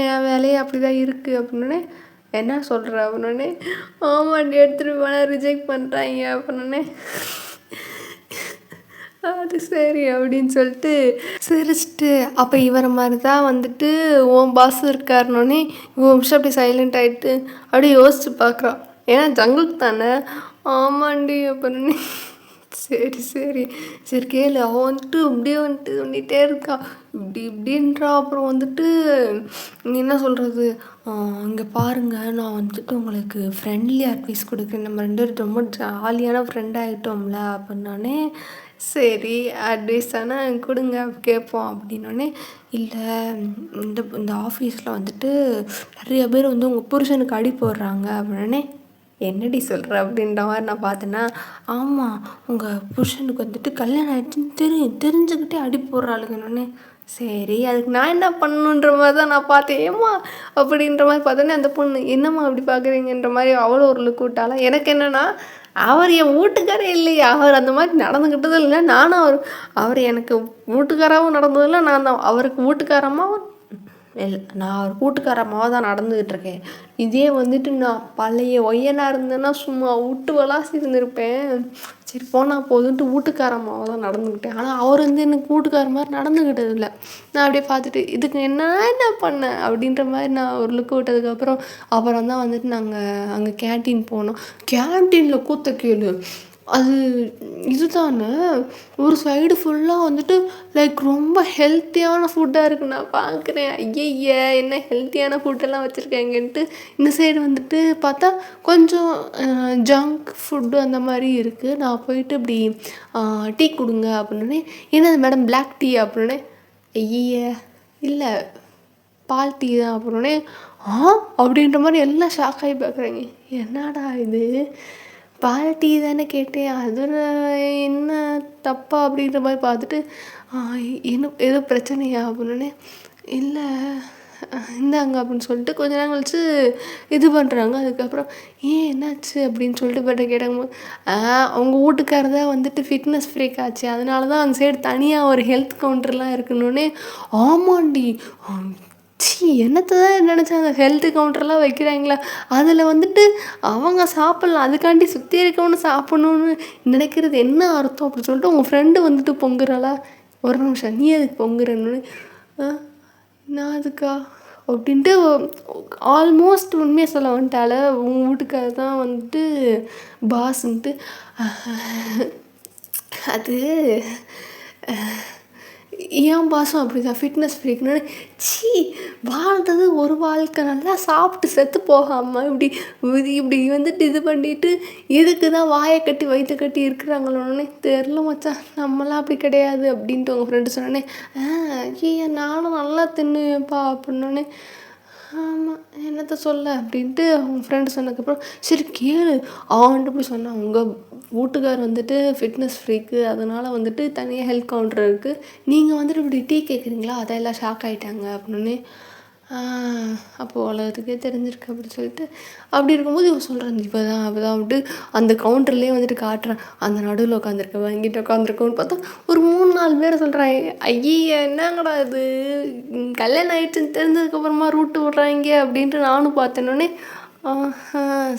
என் வேலையே அப்படி தான் இருக்குது அப்படின்னே. என்ன சொல்கிற அப்படின்னே ஆமாண்டி எடுத்துகிட்டு போனால் ரிஜெக்ட் பண்ணுறாங்க அப்படின்னே. அது சரி அப்படின்னு சொல்லிட்டு சிரிச்சிட்டு அப்போ இவரை மாதிரி தான் வந்துட்டு உன் பாஸ் இருக்காருனோடனே ஒரு நிமிஷம் அப்படி சைலண்ட் ஆகிட்டு அப்படியே யோசிச்சு பார்க்குறான். ஏன்னா ஜங்குக்கு தானே. ஆமாண்டி அப்படின்னு. சரி கேளு. அவன் வந்துட்டு இப்படியே வந்துட்டு பண்ணிகிட்டே இருக்கா, இப்படின்றா. அப்புறம் வந்துட்டு நீ என்ன சொல்கிறது, இங்கே பாருங்கள் நான் வந்துட்டு உங்களுக்கு ஃப்ரெண்ட்லி அட்வைஸ் கொடுக்குறேன், நம்ம 2 பேரும் ரொம்ப ஜாலியான ஃப்ரெண்டாகிட்டோம்ல அப்படின்னோடனே சரி அட்வைஸ் தானே கொடுங்க கேட்போம் அப்படின்னோடனே இல்லை இந்த ஆஃபீஸில் வந்துட்டு நிறைய பேர் வந்து உங்கள் புருஷனுக்கு அடி போடுறாங்க அப்படின்னே. என்னடி சொல்கிற அப்படின்ற மாதிரி நான் பார்த்தேன்னா ஆமாம் உங்கள் புருஷனுக்கு வந்துட்டு கல்யாணம் ஆகிடுச்சுன்னு தெரிஞ்சுக்கிட்டே அடி போடுறாளுங்கன்னொன்னே. சரி அதுக்கு நான் என்ன பண்ணணுன்ற மாதிரி தான் நான் பார்த்தேன். ஏம்மா அப்படின்ற மாதிரி பார்த்தோன்னே அந்த பொண்ணு என்னம்மா அப்படி பார்க்குறீங்கன்ற மாதிரி அவ்வளோ ஒரு லுக் விட்டாளா. எனக்கு என்னென்னா அவர் என் வீட்டுக்காரே இல்லையா, அவர் அந்த மாதிரி நடந்துக்கிட்டதும் இல்லை, நானும் அவர் எனக்கு வீட்டுக்காராகவும் நடந்ததில்லை, நான் தான் அவருக்கு வீட்டுக்காரமாக நான் ஒரு கூட்டுக்காரமாக தான் நடந்துக்கிட்டுருக்கேன். இதே வந்துட்டு நான் பழைய ஒய்யனாக இருந்தேன்னா சும்மா விட்டு விளாசி இருந்திருப்பேன். சரி போனால் போதுன்ட்டு வீட்டுக்காரமாக தான் நடந்துக்கிட்டேன். ஆனால் அவர் வந்து எனக்கு வீட்டுக்கார மாதிரி நடந்துக்கிட்டது இல்லை. நான் அப்படியே பார்த்துட்டு இதுக்கு என்ன பண்ணேன் அப்படின்ற மாதிரி நான் ஒரு லுக்கு விட்டதுக்கப்புறம் அப்புறம் தான் வந்துட்டு நாங்கள் அங்கே கேன்டீன் போனோம். கேன்டீனில் கூத்த கேளு, அது இதுதானே ஒரு சைடு ஃபுல்லாக வந்துட்டு லைக் ரொம்ப ஹெல்த்தியான ஃபுட்டாக இருக்குது. நான் பார்க்குறேன், ஐயய்ய என்ன ஹெல்த்தியான ஃபுட்டெல்லாம் வச்சுருக்காங்கன்ட்டு. இந்த சைடு வந்துட்டு பார்த்தா கொஞ்சம் ஜங்க் ஃபுட்டு அந்த மாதிரி இருக்குது. நான் போயிட்டு இப்படி டீ கொடுங்க அப்படின்னே, என்னது மேடம் பிளாக் டீ அப்படின்னே, ஐயய்ய இல்லை பால் டீ தான் அப்படின்னே, அப்படின்ற மாதிரி எல்லாம் ஷாக் ஆகி பார்க்குறாங்க. என்னடா இது பால் டீ தானே கேட்டேன், அதில் என்ன தப்பா அப்படின்ற மாதிரி பார்த்துட்டு ஏதோ பிரச்சனையா அப்படின்னே, இல்லை இந்தாங்க அப்படின்னு சொல்லிட்டு கொஞ்ச நேரம் கழிச்சு இது பண்ணுறாங்க. அதுக்கப்புறம் என்னாச்சு அப்படின்னு சொல்லிட்டு பட்ட கேட்டாங்க. அவங்க வீட்டுக்காரர் தான் வந்துட்டு ஃபிட்னஸ் ஃப்ரீக் ஆச்சு, அதனால தான் அந்த சைடு தனியாக ஒரு ஹெல்த் கவுண்டர்லாம் இருக்குன்னொன்னே, ஆமாண்டி என்னத்தை தான் நினச்சாங்க ஹெல்த்து கவுண்டர்லாம் வைக்கிறாங்களா, அதில் வந்துட்டு அவங்க சாப்பிட்லாம், அதுக்காண்டி சுற்றி இருக்கவனு சாப்பிட்ணுன்னு நினைக்கிறது என்ன அர்த்தம் அப்படின்னு சொல்லிட்டு உங்கள் ஃப்ரெண்டு வந்துட்டு பொங்குறாளா, ஒரு நிமிஷம் நீ அதுக்கு பொங்குறன்னு, நான் அதுக்கா அப்படின்ட்டு ஆல்மோஸ்ட் உண்மையை சொல்ல வந்துட்டால, உங்கள் வீட்டுக்காரர் தான் வந்துட்டு பாஸ்ன்ட்டு. அது ஏன் பாஸும் அப்படி தான் ஃபிட்னஸ் ஃப்ரீக்னு. வாழ்ந்தது ஒரு வாழ்க்கை, நல்லா சாப்பிட்டு செத்து போகாமல் இப்படி வந்துட்டு இது பண்ணிவிட்டு எதுக்கு தான் வாயை கட்டி வயிற்று கட்டி இருக்கிறாங்களோன்னு தெரில மச்சான். நம்மளாம் அப்படி கிடையாது அப்படின்ட்டு உங்கள் ஃப்ரெண்டு சொன்னோன்னே, நானும் நல்லா தின்னுவேன்ப்பா அப்படின்னோடனே, ஆமாம் என்னத்த சொல்ல அப்படின்ட்டு அவங்க ஃப்ரெண்டு சொன்னதுக்கப்புறம், சரி கேளு அவன்ட்டு இப்படி சொன்னான், உங்கள் வீட்டுக்கார் வந்துட்டு ஃபிட்னஸ் ஃப்ரீக்கு, அதனால் வந்துட்டு தனியாக ஹெல்த் கவுண்டர் இருக்குது, நீங்கள் வந்துட்டு இப்படி டீ கேட்குறீங்களா, அதெல்லாம் ஷாக் ஆகிட்டாங்க அப்படின்னு. அப்போது உலகத்துக்கே தெரிஞ்சிருக்கு அப்படின்னு சொல்லிட்டு, அப்படி இருக்கும்போது இவன் சொல்கிறான், இப்போ தான் வந்துட்டு அந்த கவுண்டர்லேயே வந்துட்டு காட்டுறான், அந்த நடுவில் உட்காந்துருக்க வாங்கிட்டு உட்காந்துருக்கோன்னு பார்த்தா ஒரு 3-4 பேர் சொல்கிறாங்க. ஐய என்னங்கடா இது கல்யாணம் ஆகிடுச்சுன்னு தெரிஞ்சதுக்கப்புறமா ரூட்டு விட்றாங்க அப்படின்ட்டு நானும் பார்த்தேன்னொன்னே,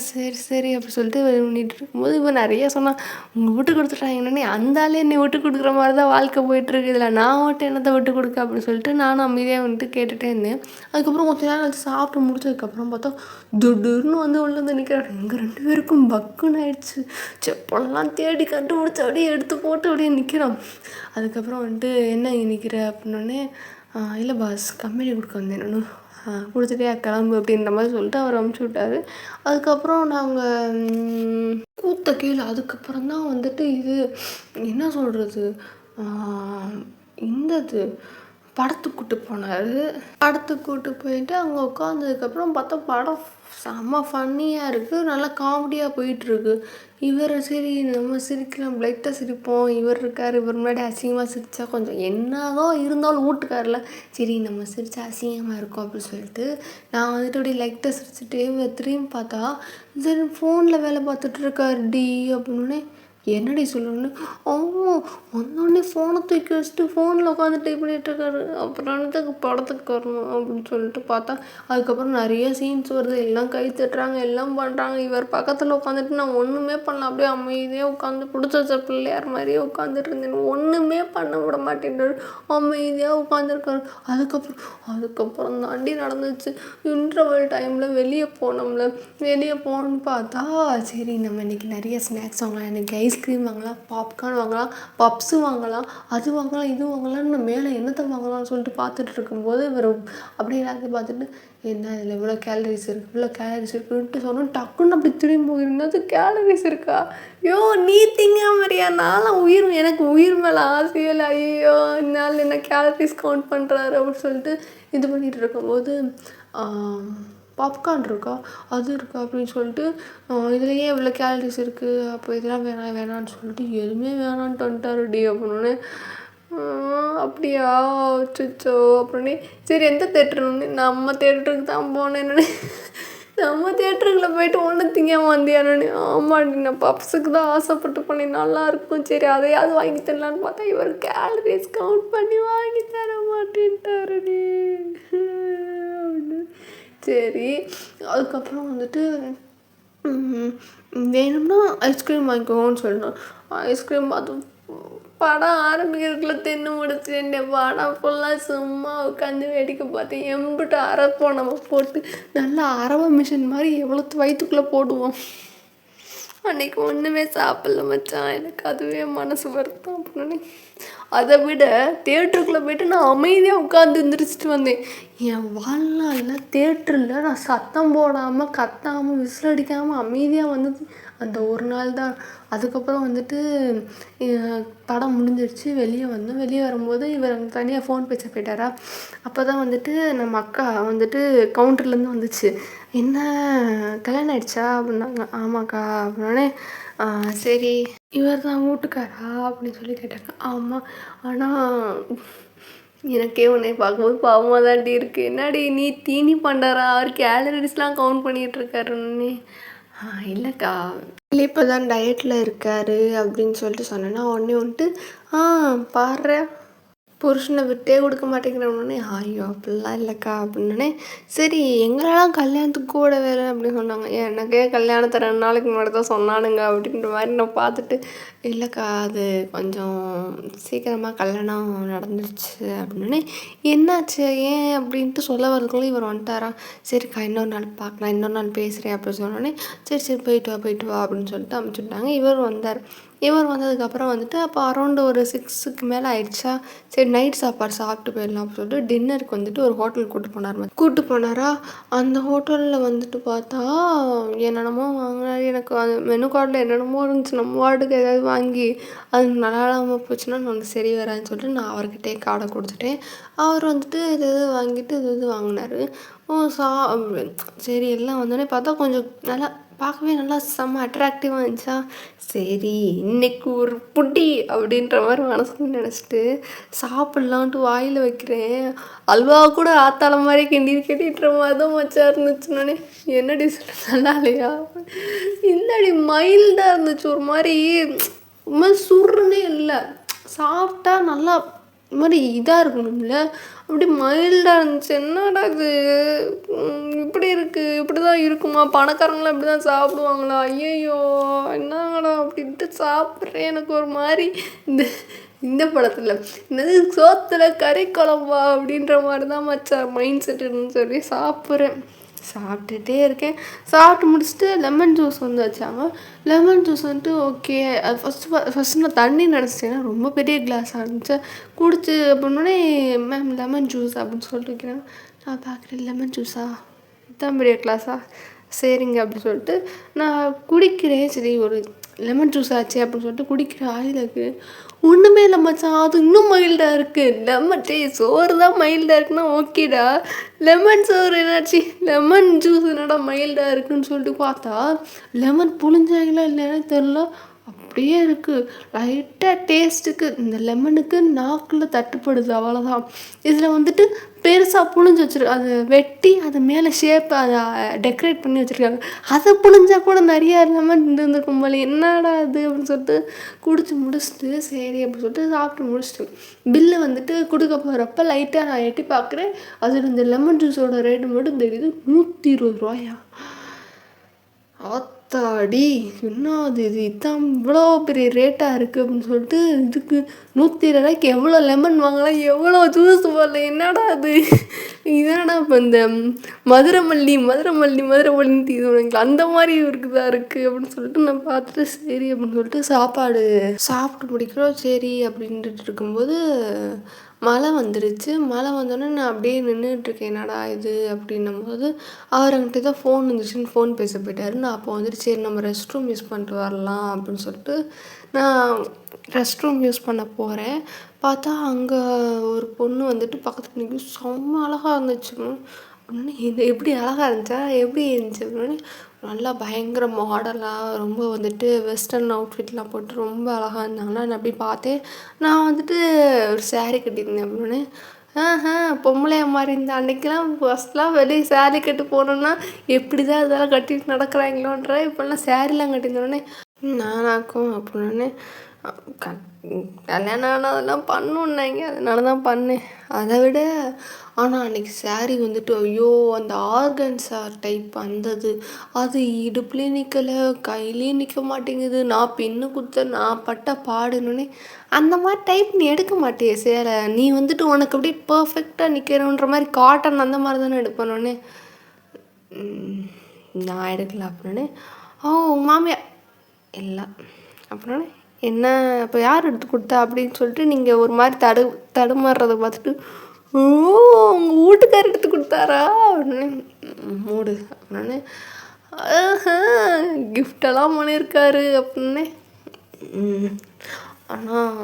சரி சரி அப்படி சொல்லிட்டு பண்ணிகிட்டு இருக்கும்போது இவன் நிறையா சொன்னான், உங்கள் விட்டு கொடுத்துட்டாங்கன்னே, அந்த ஆளே என்னை விட்டு கொடுக்குற மாதிரி தான் வாழ்க்கை போயிட்டுருக்கு, இதில் நான் மட்டும் என்னத்தை விட்டு கொடுக்க அப்படின்னு சொல்லிட்டு நானும் அமைதியாக வந்துட்டு கேட்டுகிட்டே இருந்தேன். அதுக்கப்புறம் கொஞ்சம் நேரம் வச்சு சாப்பிட்டு முடிச்சதுக்கப்புறம் பார்த்தா திடீர்னு வந்து உள்ள வந்து நிற்கிறாரு. எங்கள் 2 பேருக்கும் பக்குன்னு ஆயிடுச்சு. செப்பலெல்லாம் தேடி கண்டுபிடிச்சி அப்படியே எடுத்து போட்டு அப்படியே நிற்கிறோம். அதுக்கப்புறம் வந்துட்டு என்ன இங்கே நிற்கிற அப்படின்னோடனே, இல்லை பாஸ் கம்பெனி கொடுக்க வந்தேன் நான், கொடுத்துட்டே கிளம்பு அப்படின்ற மாதிரி சொல்லிட்டு அவர் அமுச்சு விட்டார். அதுக்கப்புறம் நாங்கள் கூத்த கீழே அதுக்கப்புறம் தான் வந்துட்டு இது என்ன சொல்கிறது, இந்தது படத்துக்கு கூப்பிட்டு போனார். படத்துக்கு கூப்பிட்டு போயிட்டு அங்கே உட்காந்ததுக்கப்புறம் பார்த்தா படம் செம்ம ஃபன்னியாக இருக்குது, நல்லா காமெடியாக போயிட்டுருக்கு. இவர் சரி நம்ம சிரிக்கலாம், லைட்டாக சிரிப்போம், இவர் இருக்கார், இவர் முன்னாடி அசிங்கமாக சிரித்தா கொஞ்சம் என்னதான் இருந்தாலும் வீட்டுக்காரில் சரி நம்ம சிரித்தா அசிங்கமாக இருக்கும் அப்படின்னு சொல்லிட்டு நான் வந்துட்டு அப்படியே லைட்டாக சிரிச்சுட்டே திரும்பி பார்த்தா சரி ஃபோனில் வேலை பார்த்துட்டு இருக்காரு டி அப்படின்னே, என்னடி சொல்லணுன்னு, வந்தோடனே ஃபோனை தூக்கி வச்சுட்டு ஃபோனில் உட்காந்து டைப் பண்ணிகிட்ருக்காரு. அப்புறம் என்னத்துக்கு படத்துக்கு வரணும் அப்படின்னு சொல்லிட்டு பார்த்தா அதுக்கப்புறம் நிறைய சீன்ஸ் வருது, எல்லாம் கை தட்டுறாங்க, எல்லாம் பண்ணுறாங்க. இவர் பக்கத்தில் உட்காந்துட்டு நான் ஒன்றுமே பண்ணல, அப்படியே அமைதியாக உட்காந்து பிடிச்ச வச்ச பிள்ளையார் மாதிரியே உட்காந்துட்டு இருந்தேன், ஒன்றுமே பண்ண விட மாட்டேன்றாரு, அமைதியாக உட்காந்துருக்காரு. அதுக்கப்புறம் தாண்டி நடந்துச்சு. இன்டர்வல் டைமில் வெளியே போகணும்னு பார்த்தா சரி நம்ம இன்றைக்கி நிறைய ஸ்நாக்ஸ் வாங்கலாம், எனக்கு ஐஸ்கிரீம் வாங்கலாம், பாப்கார்ன் வாங்கலாம், பப்ஸு வாங்கலாம், அது வாங்கலாம், இது வாங்கலாம்னு மேலே என்னத்தை வாங்கலாம்னு சொல்லிட்டு பார்த்துட்டு இருக்கும்போது இவர் அப்படியே எல்லாத்தையும் பார்த்துட்டு என்ன இதில் இவ்வளோ கேலரிஸ் இருக்குன்ட்டு சொன்னோம். டக்குன்னு அப்படி திரும்பி போயிருந்தது, கேலரிஸ் இருக்கா, நீ திங்க மாதிரியா, நான்லாம் எனக்கு உயிர் மேலே ஆசையில், ஐயோ இந்நாள் என்ன கேலரிஸ் கவுண்ட் பண்ணுறாரு அப்படின்னு சொல்லிட்டு இது பண்ணிகிட்டு இருக்கும்போது பாப்கார்ன் இருக்கா, அது இருக்கா அப்படின்னு சொல்லிட்டு இதுலேயே இவ்வளோ கேலரிஸ் இருக்குது, அப்போ இதெல்லாம் வேணான்னு சொல்லிட்டு எதுவுமே வேணான்ட்டு வந்துட்டாரு டி அப்படின்னே, அப்படியா அச்சோ அப்படின்னே, சரி எந்த தேட்டருன்னு நம்ம தேட்டருக்கு தான் போனேன்னு நம்ம தியேட்டருக்குள்ளே போயிட்டு ஒன்று திங்காம வந்தியானு. ஆமாடி நான் பப்ஸுக்கு தான் ஆசைப்பட்டு பண்ணேன், நல்லா இருக்கும், சரி அதையாவது வாங்கி தரலான்னு பார்த்தா இவர் கேலரிஸ் கவுண்ட் பண்ணி வாங்கி தர மாட்டேன்ட்டாருடி அப்படின்னு. சரி அதுக்கப்புறம் வந்துட்டு வேணும்னா ஐஸ்கிரீம் வாங்கிக்கோன்னு சொல்லணும். ஐஸ்கிரீம் பார்த்து படம் ஆரம்பிக்கிறதுக்குள்ள தின்னு முடிச்சேன். படம் ஃபுல்லாக சும்மா உட்காந்து வேடிக்கை பார்த்தேன். எம்பிட்டு அரைப்போம் நம்ம போட்டு நல்லா அரவை மிஷின் மாதிரி எவ்வளோ வயிற்றுக்குள்ளே போடுவோம். அன்றைக்கி ஒன்றுமே சாப்பிடல மச்சான். எனக்கு அதுவே மனசு வருத்தம் அப்படின்னு. அதை விட தேட்டருக்குள்ளே போய்ட்டு நான் அமைதியாக உட்காந்து எழுந்திரிச்சிட்டு வந்தேன். என் வாழ்நாளில் தேட்டரில் நான் சத்தம் போடாமல் கத்தாமல் விசில் அடிக்காமல் அமைதியாக வந்தது அந்த ஒரு நாள் தான். அதுக்கப்புறம் வந்துட்டு படம் முடிஞ்சிருச்சு, வெளியே வந்தோம். வெளியே வரும்போது இவர் தனியாக ஃபோன் பேச போயிட்டாரா. அப்போ தான் வந்துட்டு நம்ம அக்கா வந்துட்டு கவுண்டர்லேருந்து வந்துச்சு. என்ன கல்யாணம் ஆயிடுச்சா அப்படின்னாங்க. ஆமாக்கா அப்படின்னே. சரி இவர் தான் வீட்டுக்காரா அப்படின்னு சொல்லி கேட்டாங்க. ஆமாம், ஆனால் எனக்கே உன்னை பார்க்கும்போது பாவமாக தாண்டி இருக்குது. என்னடி நீ தீனி பண்ணுறாரா, அவர் கேலரிஸ்லாம் கவுண்ட் பண்ணிகிட்ருக்காருன்னு. இல்லைக்கா இல்லை இப்போ தான் டயட்டில் இருக்கார் அப்படின்னு சொல்லிட்டு சொன்னேன்னா உடனே வந்துட்டு பாடுற புருஷனை விட்டே கொடுக்க மாட்டேங்கிறவனே. ஐயோ அப்படிலாம் இல்லைக்கா அப்படின்னே. சரி எங்களெல்லாம் கல்யாணத்துக்கு கூட வேலை அப்படின்னு சொன்னாங்க. எனக்கே கல்யாணத்தை 2 நாளைக்கு முன்னாடி தான் சொன்னானுங்க அப்படின்ற மாதிரி நான் பார்த்துட்டு, இல்லைக்கா அது கொஞ்சம் சீக்கிரமாக கல்யாணம் நடந்துருச்சு அப்படின்னே. என்னாச்சு ஏன் அப்படின்ட்டு சொல்ல வரதுக்குள்ளே இவர் வந்துட்டாரா. சரிக்கா இன்னொரு நாள் பார்க்கலாம், இன்னொரு நாள் பேசுகிறேன் அப்படின்னு சொன்னோடனே சரி சரி போயிட்டு வா அப்படின்னு சொல்லிட்டு அனுப்பிச்சுட்டாங்க. இவர் வந்தார். இவர் வந்ததுக்கப்புறம் வந்துட்டு அப்போ அரௌண்டு ஒரு 6க்கு மேலே ஆயிடுச்சா. சரி நைட் சாப்பாடு சாப்பிட்டு போயிடலாம் அப்படின்னு சொல்லிட்டு டின்னருக்கு வந்துட்டு ஒரு ஹோட்டலுக்கு கூப்பிட்டு போனாரா. அந்த ஹோட்டலில் வந்துட்டு பார்த்தா என்னென்னமோ வாங்கினாரு. எனக்கு அது மெனு கார்டில் என்னென்னமோ இருந்துச்சு. நம்ம வார்டுக்கு ஏதாவது வாங்கி அது நல்லா இல்லாமல் போச்சுன்னா நமக்கு சரி வராதுன்னு சொல்லிட்டு நான் அவர்கிட்டே கார்டை கொடுத்துட்டேன். அவர் வந்துட்டு இது வாங்கிட்டு இது வாங்கினார். சரி எல்லாம் வந்தோடனே பார்த்தா கொஞ்சம் நல்லா பார்க்கவே நல்லா செம்ம அட்ராக்டிவாக இருந்துச்சா. சரி இன்னைக்கு ஒரு புட்டி அப்படின்ற மாதிரி மனசுக்கு நினச்சிட்டு சாப்பிட்லான்ட்டு வாயில் வைக்கிறேன். அல்வா கூட ஆத்தாள மாதிரி கட்டிட்டுற மாதிரி தான் மச்சா இருந்துச்சுன்னே. என்னடி சொல்ல நல்லா இல்லையா. இல்லடி மைல்டாக இருந்துச்சு, ஒரு மாதிரி சுருன்னே இல்லை. சாப்பிட்டா நல்லா இது மாதிரி இதாக இருக்கணும்ல, அப்படி மைல்டாக இருந்துச்சு. என்னடா இது இப்படி இருக்குது, இப்படி தான் இருக்குமா, பணக்காரங்களாம் இப்படி தான் சாப்பிடுவாங்களா, ஐயையோ என்னங்கடா அப்படின்ட்டு சாப்பிட்றேன். எனக்கு ஒரு மாதிரி இந்த படத்தில் என்னது சோத்துல கறி குழம்பா அப்படின்ற மாதிரி தான் மச்சான் மைண்ட் செட்டுன்னு சொல்லி சாப்பிட்றேன். சாப்பிட்டுட்டே இருக்கேன். சாப்பிட்டு முடிச்சுட்டு லெமன் ஜூஸ் வந்து வச்சாங்க. லெமன் ஜூஸ் வந்துட்டு ஓகே. அது ஃபஸ்ட்டு நான் தண்ணி நினச்சிட்டேன்னா ரொம்ப பெரிய கிளாஸாக இருந்துச்சு. குடிச்சு அப்படின்னோடனே மேம் லெமன் ஜூஸ் அப்படின்னு சொல்லிட்டு வைக்கிறாங்க. நான் பார்க்குறேன் லெமன் ஜூஸா, இதான் பெரிய கிளாஸா, சரிங்க அப்படின்னு சொல்லிட்டு நான் குடிக்கிறேன். சரி ஒரு லெமன் ஜூஸ் ஆச்சு அப்படின்னு சொல்லிட்டு குடிக்கிற ஆயிலுக்கு ஒன்றுமே இல்லை மச்சான், அது இன்னும் மைல்டாக இருக்குது. லெமன் சோறு தான் மைல்டாக இருக்குன்னா ஓகேடா, லெமன் சோறு என்னாச்சு, லெமன் ஜூஸ் என்னடா மைல்டாக இருக்குன்னு சொல்லிட்டு பார்த்தா லெமன் புளிஞ்சாங்களா இல்லைன்னு தெரில, அப்படியே இருக்குது. லைட்டாக டேஸ்ட்டுக்கு இந்த லெமனுக்கு நாக்கில் தட்டுப்படுது, அவ்வளோதான். இதில் வந்துட்டு பெருசாக புழிஞ்சு வச்சுருக்கு, அதை வெட்டி அது மேலே ஷேப் அதை டெக்கரேட் பண்ணி வச்சுருக்காங்க. அதை புழிஞ்சா கூட நிறையா லெமன் இருந்துருக்கும் போல, என்னடா அது அப்படின்னு சொல்லிட்டு குடிச்சு முடிச்சுட்டு சரி அப்படின்னு சொல்லிட்டு சாப்பிட்டு முடிச்சுட்டு பில்லு வந்துட்டு கொடுக்க போகிறப்ப லைட்டாக நான் எட்டி பார்க்குறேன். அது இந்த லெமன் ஜூஸோட ரேட்டு மட்டும் தெரியுது 120 ரூபாயா. ஆத்தாடி என்ன அது இது இதான் இவ்வளோ பெரிய ரேட்டாக இருக்குது அப்படின்னு சொல்லிட்டு இதுக்கு 120 ரூபாய்க்கு எவ்வளோ லெமன் வாங்கலாம், எவ்வளோ ஜூஸ் போடல, என்னடா அது இதனடா இப்போ இந்த மதுரை மல்லி அந்த மாதிரி இருக்குதா இருக்குது அப்படின்னு சொல்லிட்டு நான் பார்த்துட்டு சரி அப்படின்னு சொல்லிட்டு சாப்பாடு சாப்பிட்டு முடிக்கிறோம். சரி அப்படின்ட்டு இருக்கும்போது மழை வந்துடுச்சு. மழை வந்தோடனே நான் அப்படியே நின்றுட்டுருக்கேன், என்னடா இது அப்படின்னும்போது அவர் என்கிட்ட தான் ஃபோன் வந்துச்சுன்னு ஃபோன் பேச போயிட்டார். நான் அப்போ வந்துட்டு சரி நம்ம ரெஸ்ட் ரூம் யூஸ் பண்ணிட்டு வரலாம் அப்படின்னு சொல்லிட்டு நான் ரெஸ்ட் ரூம் யூஸ் பண்ண போகிறேன். பார்த்தா அங்கே ஒரு பொண்ணு வந்துட்டு பக்கத்தில் நிற்கும், செம்ம அழகாக இருந்துச்சுங்க. அப்படின்னு இது எப்படி அழகாக இருந்துச்சா, எப்படி இருந்துச்சு அப்படின்னு நல்லா பயங்கர மாடலாக ரொம்ப வந்துட்டு வெஸ்டர்ன் அவுட்ஃபிட்லாம் போட்டு ரொம்ப அழகாக இருந்தாங்கன்னா நான் அப்படி பார்த்தேன். நான் வந்துட்டு ஒரு ஸாரீ கட்டியிருந்தேன் அப்படின்னு பொம்பளையா மாறி இருந்த அன்னைக்கெல்லாம் ஃபஸ்ட்லாம் வெளியே சேரீ கட்டி போனோன்னா எப்படி தான் இதெல்லாம் கட்டிட்டு நடக்கிறாங்களோன்ற இப்போல்லாம் சேரீலாம் கட்டியிருந்தோடனே நானாக்கும் அப்படின்னே க கல்யாணம் ஆனதெல்லாம் பண்ணணுன்னாங்க, அதனால தான் பண்ணேன். அதை விட ஆனால் அன்றைக்கி சேரீ வந்துட்டு ஐயோ அந்த ஆர்கன்ஸா டைப் அந்தது அது இடுப்புலேயும் நிற்கலை, கையிலையும் நிற்க மாட்டேங்குது. நான் பின்னு குத்த நான் பட்ட பாடுனோடனே அந்த மாதிரி டைப் நீ எடுக்க மாட்டியே சேலை, நீ வந்துட்டு உனக்கு அப்படியே பர்ஃபெக்டாக நிற்கிறோன்ற மாதிரி காட்டன் அந்த மாதிரி தானே எடுப்பேனோடனே நான் எடுக்கல அப்படின்னே உங்கள் மாமியார் எல்லாம் அப்படின்னே என்ன இப்போ யார் எடுத்து கொடுத்தா அப்படின்னு சொல்லிட்டு நீங்கள் ஒரு மாதிரி தடுமாறுறதை பார்த்துட்டு உங்கள் வீட்டுக்கார் எடுத்து கொடுத்தாரா அப்படின்னு மூடு அப்படின்னு கிஃப்டெல்லாம் பண்ணியிருக்காரு அப்படின்னு. ஆனால்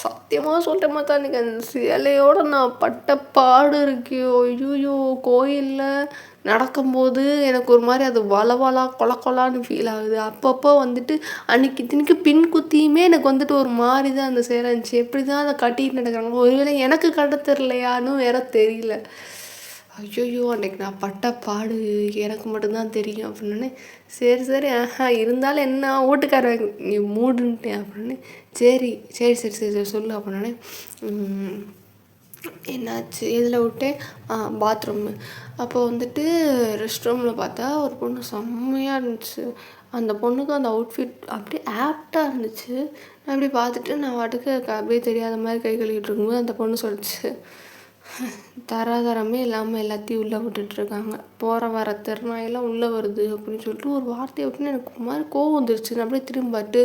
சத்தியமாக சொல்லிட்டேன் தான் இன்றைக்கி அந்த சேலையோடு நான் பட்ட பாடு இருக்கியோ ஐயோ கோயிலில் நடக்கும்போது எனக்கு ஒரு மாதிரி அது வளவலா கொலான்னு ஃபீல் ஆகுது. அப்பப்போ வந்துட்டு அன்றைக்கி இத்தனைக்கு பின் குத்தியுமே எனக்கு வந்துட்டு ஒரு மாதிரி தான் அந்த சேலை இருந்துச்சு. எப்படி தான் அதை கட்டிட்டு நடக்கிறாங்க, ஒருவேளை எனக்கு கட்ட தெரிலையான்னு வேற தெரியல. ஐயோ அன்றைக்கி நான் பட்ட பாடு எனக்கு மட்டும்தான் தெரியும் அப்படின்னே. சரி இருந்தாலும் என்ன ஓட்டுக்காரன் நீ மூடுன்ட்டேன் அப்படின்னு. சரி சொல்லு அப்படின்னே. என்னாச்சு எதில் விட்டேன், பாத்ரூமு. அப்போ வந்துட்டு ரெஸ்ட் ரூமில் பார்த்தா ஒரு பொண்ணு செம்மையாக இருந்துச்சு. அந்த பொண்ணுக்கு அந்த அவுட்ஃபிட் அப்படியே ஆப்டாக இருந்துச்சு. நான் அப்படி பார்த்துட்டு நான் வாட்டுக்கு அப்படியே தெரியாத மாதிரி கை கழுவிட்டு இருக்கும்போது அந்த பொண்ணு சொல்லிச்சு, தராதரமே இல்லாமல் எல்லாத்தையும் உள்ளே விட்டுட்ருக்காங்க, போகிற வர தெருநாயெல்லாம் உள்ளே வருது அப்படின்னு சொல்லிட்டு ஒரு வார்த்தையை விட்டுன்னு எனக்கு ஒரு மாதிரி கோவம் வந்துருச்சு. நான் அப்படியே திரும்பாட்டு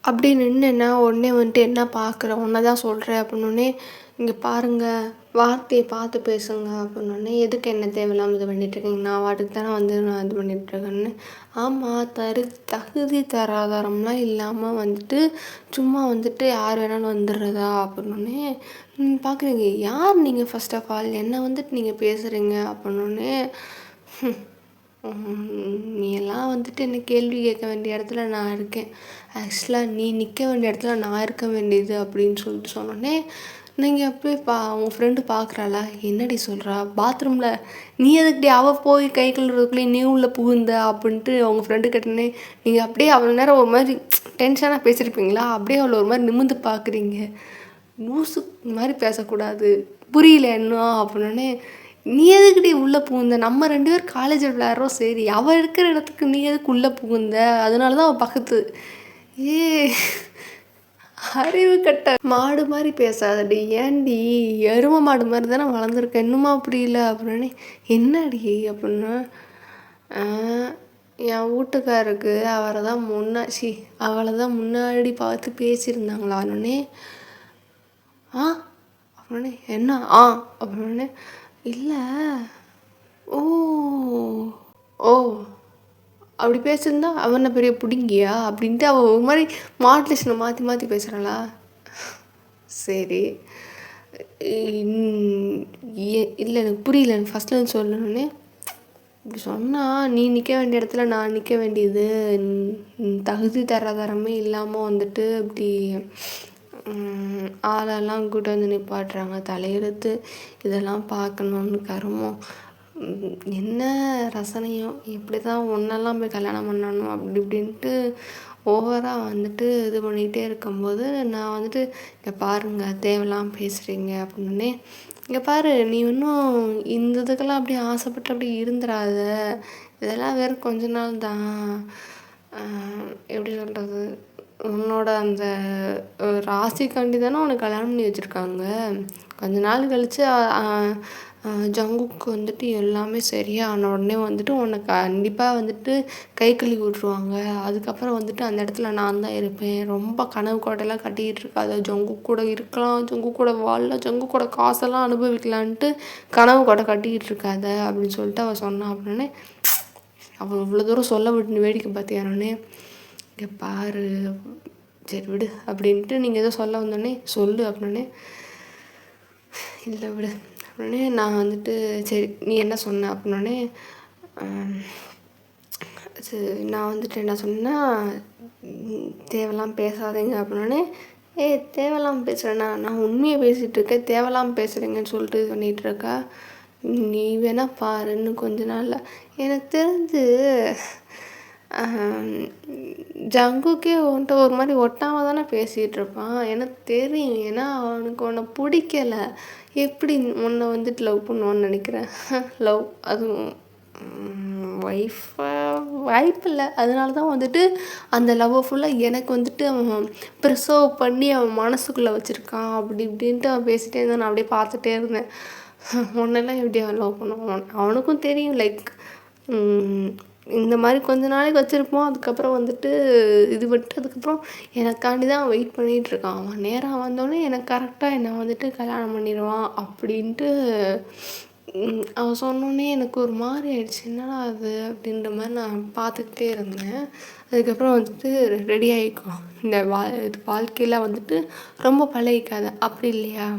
அப்படியே நின்றுன்னா உடனே வந்துட்டு என்ன பார்க்குறேன் உன்னை தான் சொல்கிறேன் அப்படின்னோடனே, இங்கே பாருங்கள் வார்த்தையை பார்த்து பேசுங்க அப்படின்னோடனே, எதுக்கு என்ன தேவையில்லாமல் இது பண்ணிகிட்ருக்கீங்க, நான் வாட்டுக்கு தானே வந்து நான் இது பண்ணிகிட்ருக்கேன்னு. ஆமாம் தகுதி தராதரம்லாம் இல்லாமல் வந்துட்டு சும்மா வந்துட்டு யார் வேணாலும் வந்துடுறதா அப்படின்னோடனே, பார்க்குறீங்க யார் நீங்கள் ஃபர்ஸ்ட் ஆஃப் ஆல் என்ன வந்துட்டு நீங்கள் பேசுகிறீங்க அப்படின்னோடனே, நீ எல்லாம் வந்துட்டு என்ன கேள்வி கேட்க வேண்டிய இடத்துல நான் இருக்கேன், ஆக்சுவலாக நீ நிற்க வேண்டிய இடத்துல நான் இருக்க வேண்டியது அப்படின்னு சொல்லிட்டு சொன்னோடனே, நீங்கள் அப்படியே உங்கள் ஃப்ரெண்டு பார்க்குறாளா, என்னடி சொல்கிறா பாத்ரூமில் நீ எதுக்கிட்டே அவள் போய் கை கழுவுறதுக்குள்ளேயே நீ உள்ளே புகுந்த அப்படின்ட்டு அவங்க ஃப்ரெண்டு கேட்டனே. நீங்கள் அப்படியே அவ்வளோ நேரம் ஒரு மாதிரி டென்ஷனாக பேசியிருப்பீங்களா, அப்படியே அவ்வளோ ஒரு மாதிரி நிமிர்ந்து பார்க்குறீங்க. லூசு மாதிரி பேசக்கூடாது, புரியல என்ன அப்படின்னே. நீ எதுக்கிட்டே உள்ளே புகுந்த, நம்ம 2 பேர் காலேஜில் விளையாடுறோம், சரி அவள் இருக்கிற இடத்துக்கு நீ எதுக்கு உள்ளே புகுந்த, அதனால தான் அவள் பக்கத்து. அறிவு கட்ட மாடு மாதிரி பேசாதடி, ஏன்டி எருமை மாடு மாதிரி தானே வளர்ந்துருக்க, இன்னுமா புரியல அப்படின்னே. என்னடி அப்படின்னா, என் வீட்டுக்காருக்கு அவளை தான் முன்னாடி பார்த்து பேசியிருந்தாங்களான்னே. அப்படின்னே என்ன அப்படின்னே. இல்லை ஓ ஓ அப்படி பேசியிருந்தா அவனை பெரிய பிடுங்கியா அப்படின்ட்டு அவள் ஒரு மாதிரி மாடுலேஷனை மாற்றி பேசுகிறாளா. சரி இல்லை எனக்கு புரியல, எனக்கு ஃபஸ்ட்லேருந்து சொல்லணுன்னே. இப்படி சொன்னால் நீ நிற்க வேண்டிய இடத்துல நான் நிற்க வேண்டியது, தகுதி தராதரமே இல்லாமல் வந்துட்டு இப்படி ஆளெல்லாம் கூட்ட வந்து நிப்பாட்டுறாங்க, தலையெழுத்து இதெல்லாம் பார்க்கணுன்னு கருமம். என்ன ரசனையோ எப்படி தான் ஒன்றெல்லாம் போய் கல்யாணம் பண்ணணும் அப்படி இப்படின்ட்டு ஓவராக வந்துட்டு இது பண்ணிகிட்டே இருக்கும்போது நான் வந்துட்டு, இங்கே பாருங்கள் தேவையில்லாம் பேசுகிறீங்க அப்படின்னே. இங்கே பாரு நீ இன்னும் இந்த இதுக்கெல்லாம் அப்படியே ஆசைப்பட்டு அப்படி இருந்துடாத, இதெல்லாம் வேறு கொஞ்ச நாள் தான். எப்படி சொல்கிறது, உன்னோட அந்த ராசிக்காண்டி தானே உனக்கு கல்யாணம் பண்ணி வச்சுருக்காங்க. கொஞ்ச நாள் கழித்து ஜங்குக்கு வந்துட்டு எல்லாமே சரியான உடனே வந்துட்டு உன்னை கண்டிப்பாக வந்துட்டு கை கழுவி விட்ருவாங்க. அதுக்கப்புறம் வந்துட்டு அந்த இடத்துல நான் தான் இருப்பேன். ரொம்ப கனவு கோட்டையெல்லாம் கட்டிக்கிட்டு இருக்காத, ஜங்கு கூட இருக்கலாம், ஜங்கு கூட வாழலாம், ஜங்கு கூட காசெல்லாம் அனுபவிக்கலான்ட்டு கனவு கோட்டை கட்டிக்கிட்டு இருக்காத அப்படின்னு சொல்லிட்டு அவள் சொன்னான் அப்படின்னே. அவள் இவ்வளோ தூரம் சொல்ல விட்டு வேடிக்கை பார்த்தியானே. இங்கே பாரு சரி விடு அப்படின்ட்டு, நீங்கள் எதோ சொல்ல வந்தோடனே சொல்லு அப்படின்னே. இல்லை விடு அப்படின்னே. நான் வந்துட்டு சரி நீ என்ன சொன்ன அப்படின்னோடனே, நான் வந்துட்டு என்ன சொன்னேன்னா தேவையெல்லாம் பேசாதீங்க அப்படின்னோடனே. தேவையில்லாமல் பேசுகிறேண்ணா, நான் உண்மையை பேசிகிட்டு இருக்கேன், தேவையில்லாமல் பேசுகிறீங்கன்னு சொல்லிட்டு இது பண்ணிகிட்ருக்கா. நீ வேணா பாரு, இன்னும் கொஞ்ச நாளில் எனக்கு தெரிஞ்சு ஜங்குக்கே உன்கிட்ட ஒரு மாதிரி ஒட்டாமல் தானே பேசிகிட்டு இருப்பான். எனக்கு தெரியும். ஏன்னா அவனுக்கு உன்னை பிடிக்கல. எப்படி உன்னை வந்துட்டு லவ் பண்ணுவான்னு நினைக்கிறேன். லவ் அதுவும் ஒய்ஃபை வாய்ப்பில்லை. அதனால தான் வந்துட்டு அந்த லவ்வை ஃபுல்லாக எனக்கு வந்துட்டு அவன் ப்ரிசர்வ் பண்ணி அவன் மனசுக்குள்ளே வச்சுருக்கான். அப்படி இப்படின்ட்டு அவன் பேசிகிட்டே இருந்தான். நான் அப்படியே பார்த்துட்டே இருந்தேன். உன்னெல்லாம் எப்படி அவன் லவ் பண்ணுவான்? அவனுக்கும் தெரியும் லைக் இந்த மாதிரி கொஞ்ச நாளைக்கு வச்சுருப்போம். அதுக்கப்புறம் வந்துட்டு இது விட்டு அதுக்கப்புறம் எனக்காண்டி தான் அவன் வெயிட் பண்ணிகிட்ருக்கான். அவன் நேரம் வந்தோடனே எனக்கு கரெக்டாக என்னை வந்துட்டு கல்யாணம் பண்ணிடுவான் அப்படின்ட்டு அவன் சொன்னோடனே எனக்கு ஒரு மாதிரி ஆயிடுச்சு. என்னடா அது அப்படின்ற மாதிரி நான் பார்த்துக்கிட்டே இருந்தேன். அதுக்கப்புறம் வந்துட்டு ரெடி ஆகிக்கோ, இந்த வாழ்க்கையில் வந்துட்டு ரொம்ப பழகிக்காத. அப்படி இல்லையா?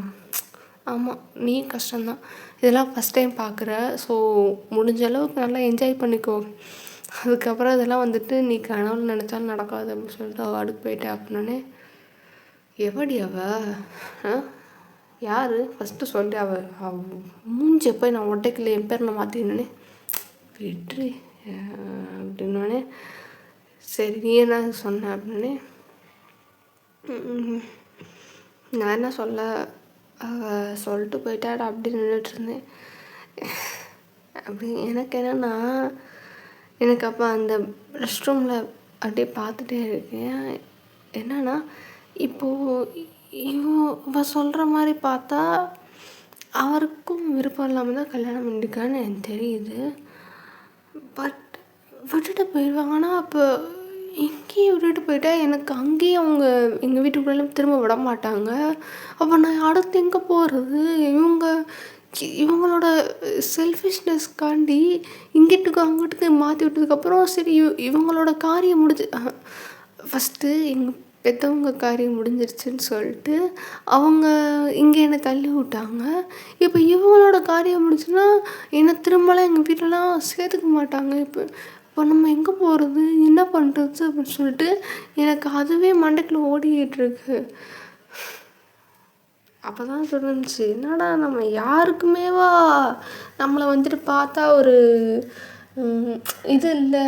ஆமாம், நீ கஷ்டம்தான். இதெல்லாம் ஃபஸ்ட் டைம் பார்க்குற. ஸோ முடிஞ்ச அளவுக்கு நல்லா என்ஜாய் பண்ணிக்கோ. அதுக்கப்புறம் இதெல்லாம் வந்துட்டு நீ கனவுல நினச்சாலும் நடக்காது அப்படின்னு சொல்லிட்டு அவள் அடுக்கு போயிட்டேன். அப்படின்னே, எப்படி யார் ஃபஸ்ட்டு சொல்லி அவள் மூஞ்சியை போய் நான் ஒட்டைக்கில் என் பேர் நான் மாற்றினே வெற்றி அப்படின்னோடனே, சரி நீ என்ன சொன்ன அப்படின்னே, நான் என்ன சொல்ல, சொல்லிட்டு போயிட்டாடா அப்படி நின்றுட்டுருந்தேன். அப்படி எனக்கு என்னென்னா, எனக்கு அப்போ அந்த ரெஸ்ட் ரூமில் அப்படியே பார்த்துட்டே இருக்கேன். என்னென்னா இப்போது இவ சொல்கிற மாதிரி பார்த்தா அவருக்கும் விருப்பம் இல்லாமல் தான் கல்யாணம் பண்ணியிருக்கான்னு எனக்கு தெரியுது. பட் விட்டுட்டு போயிடுவாங்கன்னா அப்போ இங்கேயும் விட்டுட்டு போயிட்டா எனக்கு அங்கேயும் அவங்க எங்கள் வீட்டுக்குள்ளேயும் திரும்ப விட மாட்டாங்க. அப்போ நான் அடுத்து எங்கே போகிறது? இவங்களோட செல்ஃபிஷ்னஸ்க்காண்டி இங்கிட்டுக்கு அங்கிட்டுக்கு மாற்றி விட்டதுக்கப்புறம் சரி இவங்களோட காரியம் முடிஞ்சு ஃபஸ்ட்டு எங்கள் பெற்றவங்க காரியம் முடிஞ்சிருச்சுன்னு சொல்லிட்டு அவங்க இங்கே என்னை தள்ளி விட்டாங்க. இப்போ இவங்களோட காரியம் முடிச்சுன்னா என்னை திரும்பலாம் எங்கள் வீட்டிலலாம் சேர்த்துக்க மாட்டாங்க. இப்போ நம்ம எங்கே போகிறது, என்ன பண்ணுறது அப்படின்னு சொல்லிட்டு எனக்கு அதுவே மண்டைக்குள்ள ஓடிக்கிட்டுருக்கு. அப்போ தான் தோணுச்சு, என்னடா நம்ம யாருக்குமேவா நம்மளை வந்துட்டு பார்த்தா ஒரு இது இல்லை,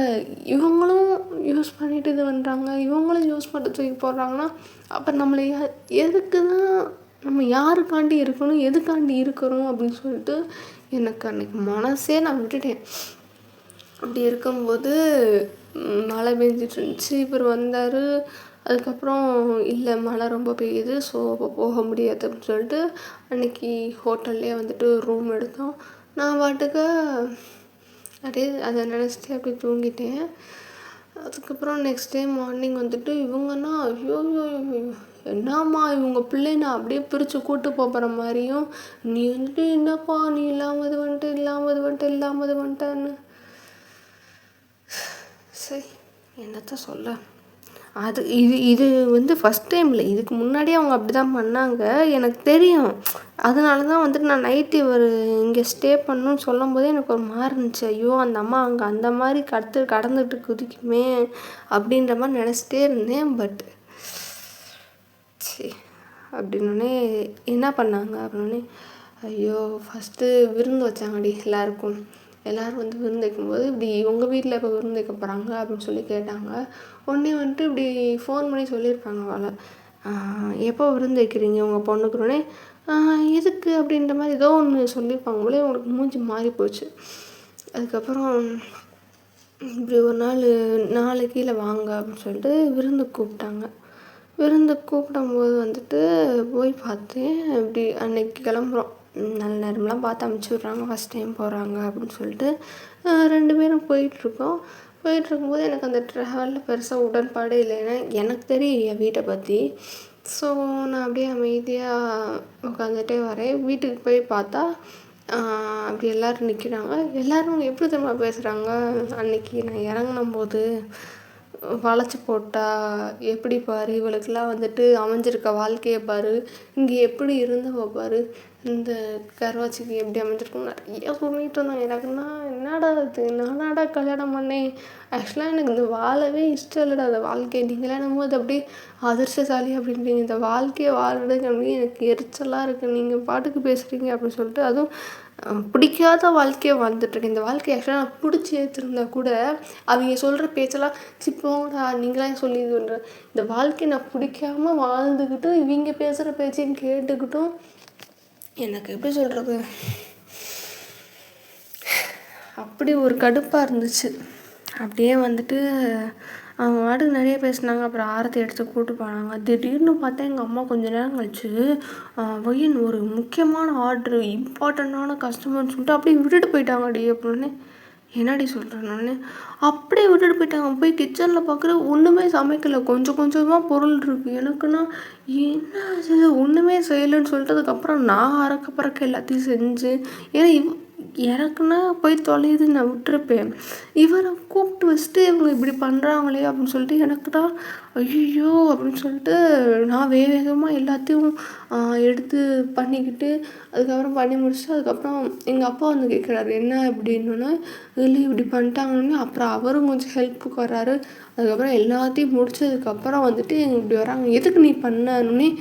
இவங்களும் யூஸ் பண்ணிட்டு இது பண்ணுறாங்க, இவங்களும் யூஸ் பண்ணிட்டு தூக்கி போடுறாங்கன்னா அப்போ நம்மளை எதுக்கு தான் நம்ம யாருக்காண்டி இருக்கணும், எதுக்காண்டி இருக்கிறோம் அப்படின்னு சொல்லிட்டு எனக்கு அன்றைக்கி மனசே நான் விட்டுட்டேன். அப்படி இருக்கும்போது மழை பெஞ்சிட்டு இருந்துச்சு. இவர் வந்தார். அதுக்கப்புறம் இல்லை மழை ரொம்ப பெய்யுது, ஸோ அப்போ போக முடியாது அப்படின்னு சொல்லிட்டு அன்றைக்கி ஹோட்டல்லே வந்துட்டு ரூம் எடுத்தோம். நான் பாட்டுக்கு அப்படியே அதை நினச்சிட்டு அப்படியே தூங்கிட்டேன். அதுக்கப்புறம் நெக்ஸ்ட் டே மார்னிங் வந்துட்டு இவங்கன்னா ஐயோ என்னம்மா இவங்க பிள்ளை நான் அப்படியே பிரித்து கூட்டு போகிற மாதிரியும், நீ வந்துட்டு என்னப்பா நீ இல்லாமல் இது வந்துட்டான்னு சரி என்னத்த சொல்ல. அது இது வந்து ஃபஸ்ட் டைம் இல்லை, இதுக்கு முன்னாடியே அவங்க அப்படி தான் பண்ணாங்க, எனக்கு தெரியும். அதனால தான் வந்துட்டு நான் நைட்டு இவர் இங்கே ஸ்டே பண்ணணுன்னு சொல்லும் போதே எனக்கு ஒரு மாதிரி இருந்துச்சு. ஐயோ அந்த அம்மா அங்கே அந்த மாதிரி கடந்துட்டு குதிக்குமே அப்படின்ற மாதிரி நினச்சிட்டே இருந்தேன். பட் சரி அப்படின்னோடனே என்ன பண்ணாங்க அப்படின்னே, ஐயோ ஃபஸ்ட்டு விருந்து வச்சாங்கடி எல்லோரும் வந்து விருந்து வைக்கும்போது இப்படி உங்கள் வீட்டில் இப்போ விருந்து வைக்க போகிறாங்க அப்படின்னு சொல்லி கேட்டாங்க. உடனே வந்துட்டு இப்படி ஃபோன் பண்ணி சொல்லியிருப்பாங்க அவளை, எப்போ விருந்து வைக்கிறீங்க உங்கள் பொண்ணுக்குன்னே, எதுக்கு அப்படின்ற மாதிரி ஏதோ ஒன்று சொல்லியிருப்பாங்க போலே. உங்களுக்கு மூஞ்சி மாறி போச்சு. அதுக்கப்புறம் இப்படி ஒரு நாலு கீழே வாங்க அப்படின்னு சொல்லிட்டு விருந்துக்கு கூப்பிட்டாங்க. விருந்துக்கு கூப்பிடும்போது வந்துட்டு போய் பார்த்தேன். இப்படி அன்னைக்கு கிளம்புறோம், நல்ல நேரம்லாம் பார்த்து அமுச்சு விட்றாங்க, ஃபஸ்ட் டைம் போகிறாங்க அப்படின்னு சொல்லிட்டு 2 பேரும் போயிட்டுருக்கும்போது எனக்கு அந்த ட்ராவலில் பெருசாக உடன்பாடே இல்லை. ஏன்னா எனக்கு தெரியும் என் வீட்டை பற்றி. ஸோ நான் அப்படியே அமைதியாக உட்காந்துட்டே வரேன். வீட்டுக்கு போய் பார்த்தா அப்படி எல்லோரும் நிற்கிறாங்க. எல்லோரும் எப்படி தெரியுமா பேசுகிறாங்க, அன்றைக்கி நான் இறங்குனம்போது வளைச்சி போட்டா எப்படி பாரு, இவளுக்கெல்லாம் வந்துட்டு அமைஞ்சிருக்க வாழ்க்கையை பாரு, இங்கே எப்படி இருந்தவ பாரு, இந்த கருவாச்சிக்கு எப்படி அமைஞ்சிருக்கும் நிறைய சொல்லிட்டு இருந்தாங்க. எனக்குன்னா என்னடா இது, நானாடா கல்யாணம் பண்ணேன். ஆக்சுவலாக எனக்கு இந்த வாழவே இஷ்டம் இல்லைடா. அந்த வாழ்க்கை நீங்களாம் என்னமோ அது அப்படியே அதிர்ஷ்டசாலி அப்படின்றீங்க. இந்த வாழ்க்கையை வாழ்றதுக்கு அப்படி எனக்கு எரிச்சலாக இருக்குது. நீங்கள் பாட்டுக்கு பேசுகிறீங்க அப்படின்னு சொல்லிட்டு, அதுவும் பிடிக்காத வாழ்க்கையை வாழ்ந்துட்டுருக்கேன். இந்த வாழ்க்கையை ஆக்சுவலாக நான் பிடிச்சி ஏற்றிருந்தா கூட அவங்க சொல்கிற பேச்செல்லாம் சிப்போடா நீங்களாம் சொல்லி இது பண்ணுற இந்த வாழ்க்கையை நான் பிடிக்காம வாழ்ந்துக்கிட்டும் இவங்க பேசுகிற பேச்சையும் கேட்டுக்கிட்டும் எனக்கு எப்படி சொல்கிறது, அப்படி ஒரு கடுப்பாக இருந்துச்சு. அப்படியே வந்துட்டு அவங்க வாட்டுக்கு நிறைய பேசினாங்க. அப்புறம் ஆரத்தி எடுத்து கூப்பிட்டு போனாங்க. திடீர்னு பார்த்தா எங்கள் அம்மா கொஞ்ச நேரம் கழிச்சு வையன் ஒரு முக்கியமான ஆர்டரு இம்பார்ட்டண்ட்டான கஸ்டமர்னு சொல்லிட்டு அப்படியே விட்டுட்டு போயிட்டாங்கடி அப்படின்னு. என்னடி சொல்கிறேன் நான், அப்படியே விட்டுட்டு போயிட்டாங்க. போய் கிச்சனில் பார்க்குற ஒன்றுமே சமைக்கலை, கொஞ்சம் கொஞ்சமாக பொருள் இருக்குது. எனக்குன்னா என்ன இது ஒன்றுமே செய்யலைன்னு சொல்லிட்டு அதுக்கப்புறம் நான் அறக்க பறக்க எல்லாத்தையும் செஞ்சு, ஏன்னா எனக்குன்னா போய் தொலையுது நான் விட்டுருப்பேன். இவரை கூப்பிட்டு வச்சுட்டு இவங்க இப்படி பண்ணுறாங்களே அப்படின்னு சொல்லிட்டு எனக்கு தான் ஐயோ அப்படின்னு சொல்லிட்டு நான் வேகமாக எல்லாத்தையும் எடுத்து பண்ணிக்கிட்டு அதுக்கப்புறம் பண்ணி முடிச்சுட்டு அதுக்கப்புறம் எங்கள் அப்பா வந்து கேட்குறாரு என்ன அப்படின்னா, இல்லை இப்படி பண்ணிட்டாங்கன்னு. அப்புறம் அவரும் கொஞ்சம் ஹெல்ப்புக்கு வர்றாரு. அதுக்கப்புறம் எல்லாத்தையும் முடிச்சதுக்கப்புறம் வந்துட்டு இப்படி வராங்க, எதுக்கு நீ பண்ணணுன்னே.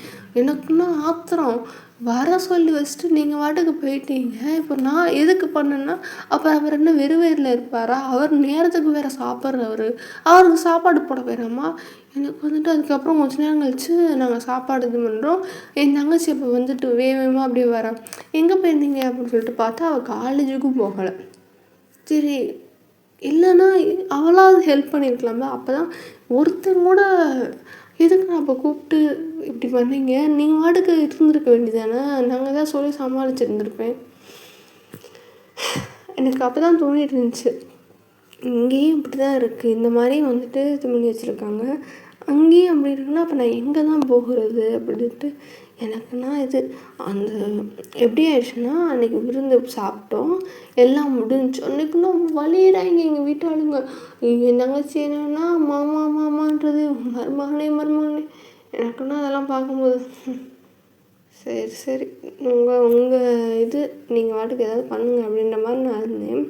எனக்குன்னா ஆத்திரம். வர சொல்லி வச்சுட்டு நீங்கள் வாட்டுக்கு போயிட்டீங்க. இப்போ நான் எதுக்கு பண்ணேன்னா, அப்புறம் அவர் என்ன வெறும் வயிறில் இருப்பாரா? அவர் நேரத்துக்கு வேறு சாப்பிட்றவர், அவருக்கு சாப்பாடு போட வேணாமா? எனக்கு வந்துட்டு அதுக்கப்புறம் கொஞ்ச நேரம் கழிச்சு நாங்கள் சாப்பாடு இது பண்ணுறோம். என் தங்கச்சி அப்போ வந்துட்டு வேகமாக அப்படியே வரேன், எங்கே போயிருந்தீங்க அப்படின்னு சொல்லிட்டு பார்த்தா அவள் காலேஜுக்கும் போகலை. சரி இல்லைன்னா அவளாவது ஹெல்ப் பண்ணியிருக்கலாமா? அப்போ தான் ஒருத்தர் கூட எதுக்கு நான் அப்போ கூப்பிட்டு இப்படி பண்ணீங்க, நீங்கள் வாட்டுக்கு இருந்திருக்க வேண்டியதானே, நாங்கள் தான் சொல்லி சமாளிச்சுருந்துருப்பேன். எனக்கு அப்போ தான் தோணிட்டு இருந்துச்சு, இங்கேயும் இப்படி தான் இருக்குது, இந்த மாதிரி வந்துட்டு இது பண்ணி வச்சுருக்காங்க, அங்கேயும் அப்படி இருக்குன்னா அப்போ நான் எங்கே தான் போகிறது அப்படின்ட்டு. எனக்குன்னா இது அந்த எப்படி ஆயிடுச்சுன்னா, அன்றைக்கி விருந்து சாப்பிட்டோம், எல்லாம் முடிஞ்சு. அன்றைக்குன்னா வலியிறாங்க எங்கள் வீட்டு ஆளுங்க. என் தங்கச்சி என்னன்னா மாமா மாமான்றது, மருமகனே மருமகனே. எனக்குன்னா அதெல்லாம் பார்க்கும்போது சரி சரி உங்கள் இது நீங்கள் வாட்டுக்கு ஏதாவது பண்ணுங்கள் அப்படின்ற மாதிரி நான் இருந்தேன்.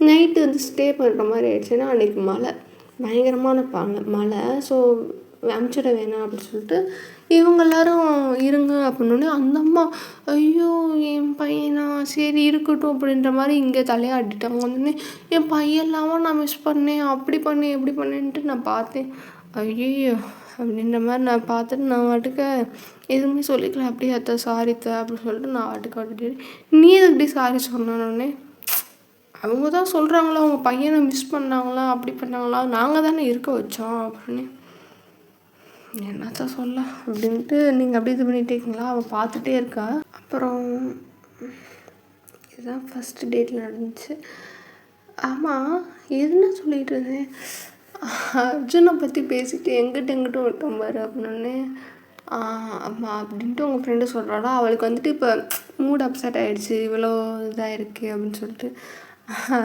நைட்டு வந்து ஸ்டே பண்ணுற மாதிரி ஆயிடுச்சுன்னா அன்றைக்கி மழை, பயங்கரமான மழை. ஸோ அமுச்சிட வேணாம் அப்படின்னு சொல்லிட்டு இவங்க எல்லோரும் இருங்க அப்படின்னோடனே அந்த அம்மா ஐயோ என் பையனா சரி இருக்கட்டும் அப்படின்ற மாதிரி இங்கே தலையாடிட்டாங்க. வந்தோடனே என் பையன் இல்லாமல் நான் மிஸ் பண்ணேன், அப்படி பண்ணேன் எப்படி பண்ணேன்ட்டு நான் பார்த்தேன். ஐயோ அப்படின்ற மாதிரி நான் பார்த்துட்டு நான் வாட்டுக்கு எதுவுமே சொல்லிக்கலாம். அப்படியே அத்தை சாரித்த அப்படின்னு சொல்லிட்டு நான் வாட்டுக்கு வந்துட்டு, நீ எப்படி சாரி சொன்னோன்னே, அவங்க தான் சொல்கிறாங்களா அவங்க பையனை மிஸ் பண்ணாங்களா அப்படி பண்ணாங்களா, நாங்கள் தானே இருக்க வச்சோம் அப்படின்னு. என்னத்த சொல்ல அப்படின்ட்டு நீங்கள் அப்படி இது பண்ணிட்டீங்களா, அவள் பார்த்துட்டே இருக்கா. அப்புறம் இதுதான் ஃபஸ்ட்டு டேட்டில் நடந்துச்சு. ஆமாம் எதுனா சொல்லிகிட்டு இருந்தேன், அர்ஜுனை பற்றி பேசிட்டு எங்கிட்டும் விட்டோம் பாரு அப்படின்னே. ஆமாம் அப்படின்ட்டு உங்கள் ஃப்ரெண்டு சொல்கிறாளா, அவளுக்கு வந்துட்டு இப்போ மூட் அப்செட் ஆகிடுச்சு, இவ்வளோ இதாக இருக்குது அப்படின்னு சொல்லிட்டு.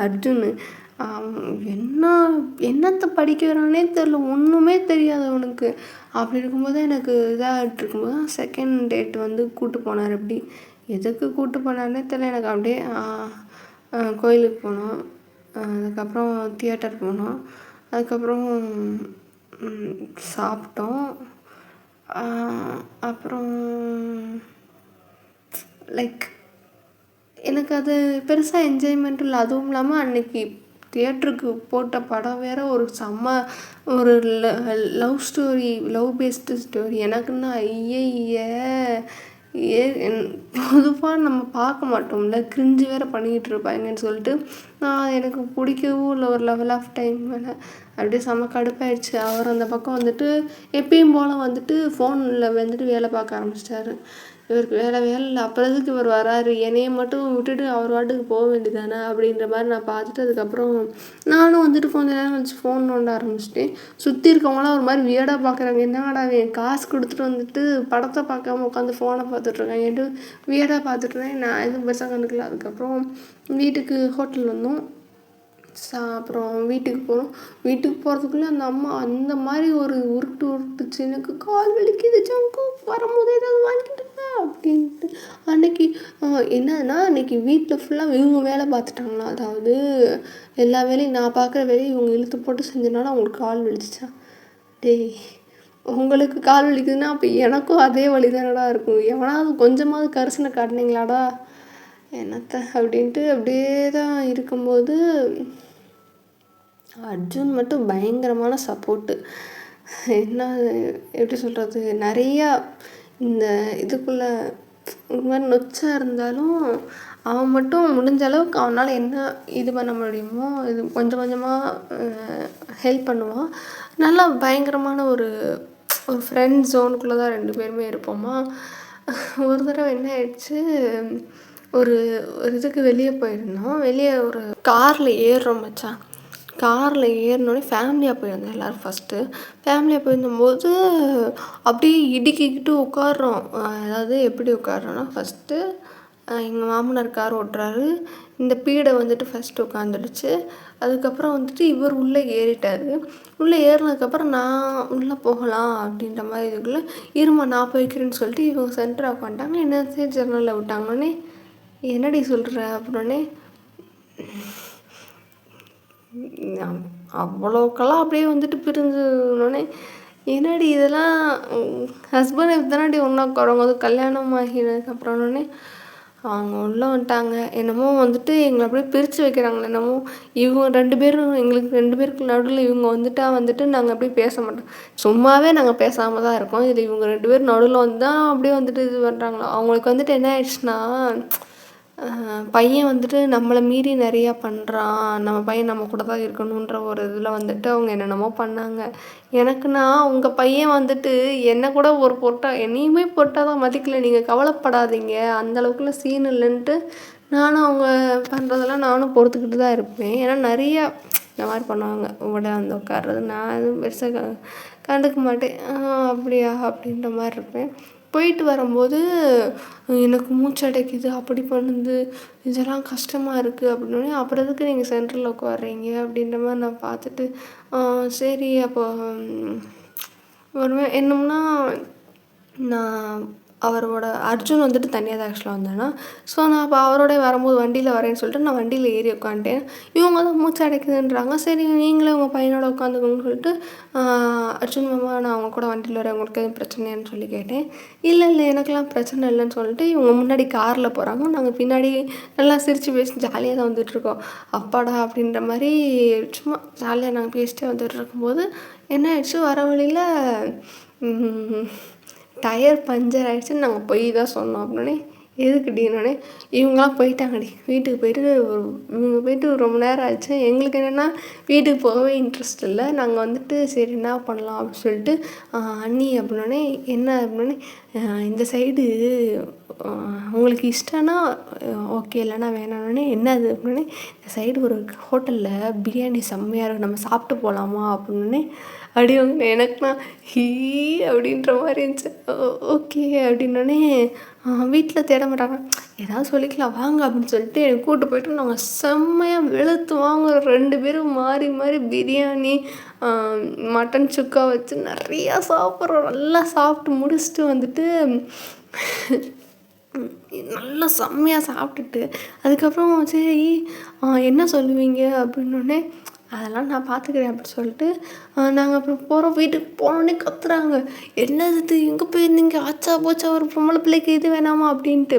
அர்ஜுன் என்னத்தை படிக்க வரானே தெரில, ஒன்றுமே தெரியாது அவனுக்கு. அப்படி இருக்கும்போது எனக்கு இதாகிட்டு இருக்கும்போது தான் செகண்ட் டேட் வந்து கூப்பிட்டு போனார். அப்படி எதுக்கு கூப்பிட்டு போனார்னே தெரில எனக்கு. அப்படியே கோயிலுக்கு போனோம், அதுக்கப்புறம் தியேட்டர் போனோம், அதுக்கப்புறம் சாப்பிட்டோம், அப்புறம் லைக் எனக்கு அது பெருசாக என்ஜாய்மெண்ட்டும் இல்லை. அதுவும் இல்லாமல் அன்றைக்கி தியேட்டருக்கு போட்ட படம் வேறு ஒரு செம்ம ஒரு love story, love based story. எனக்குன்னா பொதுவாக நம்ம பார்க்க மாட்டோம்ல, கிரிஞ்சு வேறு பண்ணிக்கிட்டு இருப்பாங்கன்னு சொல்லிட்டு நான் எனக்கு பிடிக்கவும் இல்லை ஒரு லெவல் ஆஃப் டைம் மேலே. அப்படியே செம்ம கடுப்பாயிடுச்சு. அவர் அந்த பக்கம் வந்துட்டு எப்பயும் போல் வந்துட்டு ஃபோனில் வந்துட்டு வேலை பார்க்க ஆரம்பிச்சிட்டாரு. இவருக்கு வேலை இல்லை, அப்புறம் எதுக்கு இவர் வராரு, என்னையை மட்டும் விட்டுட்டு அவர் வாட்டுக்கு போக வேண்டியதானே அப்படின்ற மாதிரி நான் பார்த்துட்டு அதுக்கப்புறம் நானும் வந்துட்டு கொஞ்சம் நேரம் வச்சு ஃபோன் நோண்ட ஆரம்பிச்சிட்டேன். சுற்றி இருக்கவங்களாம் ஒரு மாதிரி வியர்டாக பார்க்குறாங்க, என்னடா என் காசு கொடுத்துட்டு வந்துட்டு படத்தை பார்க்காம உட்காந்து ஃபோனை பார்த்துட்ருக்காங்க என்ட்டு வியர்டாக பார்த்துட்ருந்தேன். நான் எதுவும் பெருசாக கண்டுக்கல. அதுக்கப்புறம் வீட்டுக்கு ஹோட்டல் வந்தோம், அப்புறம் வீட்டுக்கு போனோம். வீட்டுக்கு போகிறதுக்குள்ளே அந்த அம்மா அந்த மாதிரி ஒரு உருட்டுச்சு. எனக்கு கால் வலிக்குது ஜங்கு, வரும்போது ஏதாவது வாங்கிட்டு வா அப்படின்ட்டு. அன்னைக்கு என்னன்னா அன்னைக்கு வீட்டில் ஃபுல்லாக இவங்க வேலை பார்த்துட்டாங்களா, அதாவது எல்லா வேலையும் நான் பார்க்குற வேலையும் இவங்க இழுத்து போட்டு செஞ்சனால அவங்களுக்கு கால் வலிச்சிச்சா. டேய், உங்களுக்கு கால் வலிக்குதுன்னா அப்போ எனக்கும் அதே வலி தானடா இருக்கும். எவனாவது கொஞ்சமாவது கரிசனை காட்டினீங்களாடா என்னத்த அப்படின்ட்டு அப்படியே தான் இருக்கும்போது அர்ஜுன் மட்டும் பயங்கரமான சப்போர்ட்டு. என்ன எப்படி சொல்கிறது, நிறையா இந்த இதுக்குள்ளே இந்த மாதிரி நொச்சா இருந்தாலும் அவன் மட்டும் முடிஞ்ச அளவுக்கு அவனால் என்ன இது பண்ண முடியுமோ இது கொஞ்சம் கொஞ்சமாக ஹெல்ப் பண்ணுவான். நல்லா பயங்கரமான ஒரு ஃப்ரெண்ட் ஜோனுக்குள்ளே தான் 2 பேருமே இருப்போமா. ஒரு தடவை என்ன ஆயிடுச்சு, ஒரு இதுக்கு வெளியே போயிருந்தோம். வெளியே ஒரு காரில் ஏறுறோம் மச்சான். காரில் ஏறினோடனே ஃபேமிலியாக போயிருந்தோம் எல்லோரும். ஃபஸ்ட்டு ஃபேமிலியாக போயிருந்தபோது அப்படியே இடுக்கிக்கிட்டு உட்காடுறோம். அதாவது எப்படி உட்காடுறோன்னா, ஃபஸ்ட்டு எங்கள் மாமனார் கார் ஓட்டுறாரு. இந்த பீடை வந்துட்டு ஃபஸ்ட்டு உட்காந்துடுச்சு. அதுக்கப்புறம் வந்துட்டு இவர் உள்ளே ஏறிட்டார். உள்ளே ஏறினதுக்கப்புறம் நான் உள்ளே போகலாம் அப்படின்ற மாதிரி இதுக்குள்ளே இருமா நான் போய்க்கிறேன்னு சொல்லிட்டு இவங்க சென்டராக உட்காந்துட்டாங்க. என்ன சரி ஜன்னலில் விட்டாங்கன்னே, என்னடி சொல்கிற அப்படின்னே, அவ்வளோக்கெல்லாம் அப்படியே வந்துட்டு பிரிஞ்சுனோடனே, என்னடி இதெல்லாம் ஹஸ்பண்ட் ஒய்ஃப் தானடி ஒன்றா உட்காருவாங்க, அது கல்யாணம் ஆகினதுக்கப்புறம்னே அவங்க உள்ளே வந்துட்டாங்க. என்னமோ வந்துட்டு எங்களை அப்படியே பிரித்து வைக்கிறாங்களே என்னமோ. இவங்க 2 பேரும் எங்களுக்கு 2 பேருக்கு நடுவில் இவங்க வந்துட்டு நாங்கள் அப்படியே பேச மாட்டோம். சும்மாவே நாங்கள் பேசாமல் தான் இருக்கோம். இதில் இவங்க 2 பேரும் நடுவில் வந்து தான் அப்படியே வந்துட்டு இது பண்ணுறாங்களோ. அவங்களுக்கு வந்துட்டு என்ன ஆயிடுச்சுன்னா, பையன் வந்துட்டு நம்மளை மீறி நிறையா பண்ணுறான், நம்ம பையன் நம்ம கூட தான் இருக்கணுன்ற ஒரு இதில் வந்துட்டு அவங்க என்னென்னமோ பண்ணாங்க. எனக்குன்னா உங்கள் பையன் வந்துட்டு என்னை கூட ஒரு பொருட்டாக என்னையுமே பொருட்டாக தான் மதிக்கல, நீங்கள் கவலைப்படாதீங்க, அந்தளவுக்குலாம் சீன் இல்லைன்ட்டு நானும் அவங்க பண்ணுறதெல்லாம் நானும் பொறுத்துக்கிட்டு தான் இருப்பேன். ஏன்னா நிறையா இந்த மாதிரி பண்ணுவாங்க, உட வந்து உட்கார்றது. நான் எதுவும் பெருசாக கண்டுக்க மாட்டேன். அப்படியா அப்படின்ற மாதிரி இருப்பேன். போயிட்டு வரும்போது எனக்கு மூச்சு அடைக்குது, அப்படி பண்ணுது, இதெல்லாம் கஷ்டமாக இருக்குது அப்படின்னோடனே, அப்புறம் எதுக்கு நீங்கள் சென்டரில் உட்கார்றீங்க அப்படின்ற மாதிரி நான் பார்த்துட்டு, சரி அப்போ ஒரு என்னம்னா நான் அவரோட அர்ஜுன் வந்துட்டு தனியாக தான் ஆக்சுவலாக வந்தானா. ஸோ நான் அப்போ அவரோட வரும்போது வண்டியில் வரேன்னு சொல்லிட்டு நான் வண்டியில் ஏறி உட்காந்துட்டேன். இவங்க தான் மூச்சு அடைக்குதுன்றாங்க. சரி நீங்களே உங்கள் பையனோட உட்காந்துக்கோங்கன்னு சொல்லிட்டு, அர்ஜுன் மாமா நான் அவங்க கூட வண்டியில் வரேன், உங்களுக்கு எதுவும் பிரச்சனையான்னு சொல்லி கேட்டேன். இல்லை எனக்கெல்லாம் பிரச்சனை இல்லைன்னு சொல்லிட்டு இவங்க முன்னாடி காரில் போகிறாங்க. நாங்கள் பின்னாடி நல்லா சிரித்து பேசி ஜாலியாக தான் வந்துட்டுருக்கோம். அப்பாடா அப்படின்ற மாதிரி சும்மா ஜாலியாக நாங்கள் பேசிட்டே வந்துட்டு இருக்கும்போது என்ன ஆயிடுச்சு, வர வழியில் டயர் பஞ்சர் ஆகிடுச்சின்னு நாங்கள் போய் தான் சொன்னோம். அப்படின்னே, எதுக்குடின்னோடனே, இவங்களாம் போயிட்டாங்கடி வீட்டுக்கு போயிட்டு. இவங்க போயிட்டு ரொம்ப நேரம் ஆச்சு. எங்களுக்கு என்னென்னா வீட்டுக்கு போகவே இன்ட்ரெஸ்ட் இல்லை. நாங்கள் வந்துட்டு சரி என்ன பண்ணலாம் அப்படின்னு சொல்லிட்டு, அண்ணி அப்படின்னோடனே, என்ன அப்படின்னே, இந்த சைடு உங்களுக்கு இஷ்டம்னா ஓகே, இல்லைனா வேணான்னே, என்னது அப்படின்னே, இந்த சைடு ஒரு ஹோட்டலில் பிரியாணி செம்மையாக இருக்கும், நம்ம சாப்பிட்டு போகலாமா அப்படின்னே. அப்படி அவங்க எனக்குனா ஹீ அப்படின்ற மாதிரி இருந்துச்சு. ஓகே அப்படின்னோடனே, வீட்டில் தேட மாட்டாங்க, ஏதாவது சொல்லிக்கலாம் வாங்க அப்படின்னு சொல்லிட்டு எனக்கு கூப்பிட்டு போய்ட்டு நாங்கள் செம்மையாக வெளுத்து வாங்க 2 பேரும் மாறி மாறி பிரியாணி மட்டன் சுக்கா வச்சு நிறையா சாப்பிட்றோம். நல்லா சாப்பிட்டு முடிச்சுட்டு வந்துட்டு நல்லா செம்மையாக சாப்பிட்டுட்டு அதுக்கப்புறம் சரி என்ன சொல்லுவீங்க அப்படின்னோடனே, அதெல்லாம் நான் பார்த்துக்கிறேன் அப்படி சொல்லிட்டு நாங்கள் அப்புறம் போகிறோம். வீட்டுக்கு போனோடனே கத்துறாங்க, என்னது இது, எங்கே போயிருந்தீங்க, ஆச்சா போச்சா ஒரு பொம்பளை பிள்ளைக்கு இது வேணாமா அப்படின்ட்டு.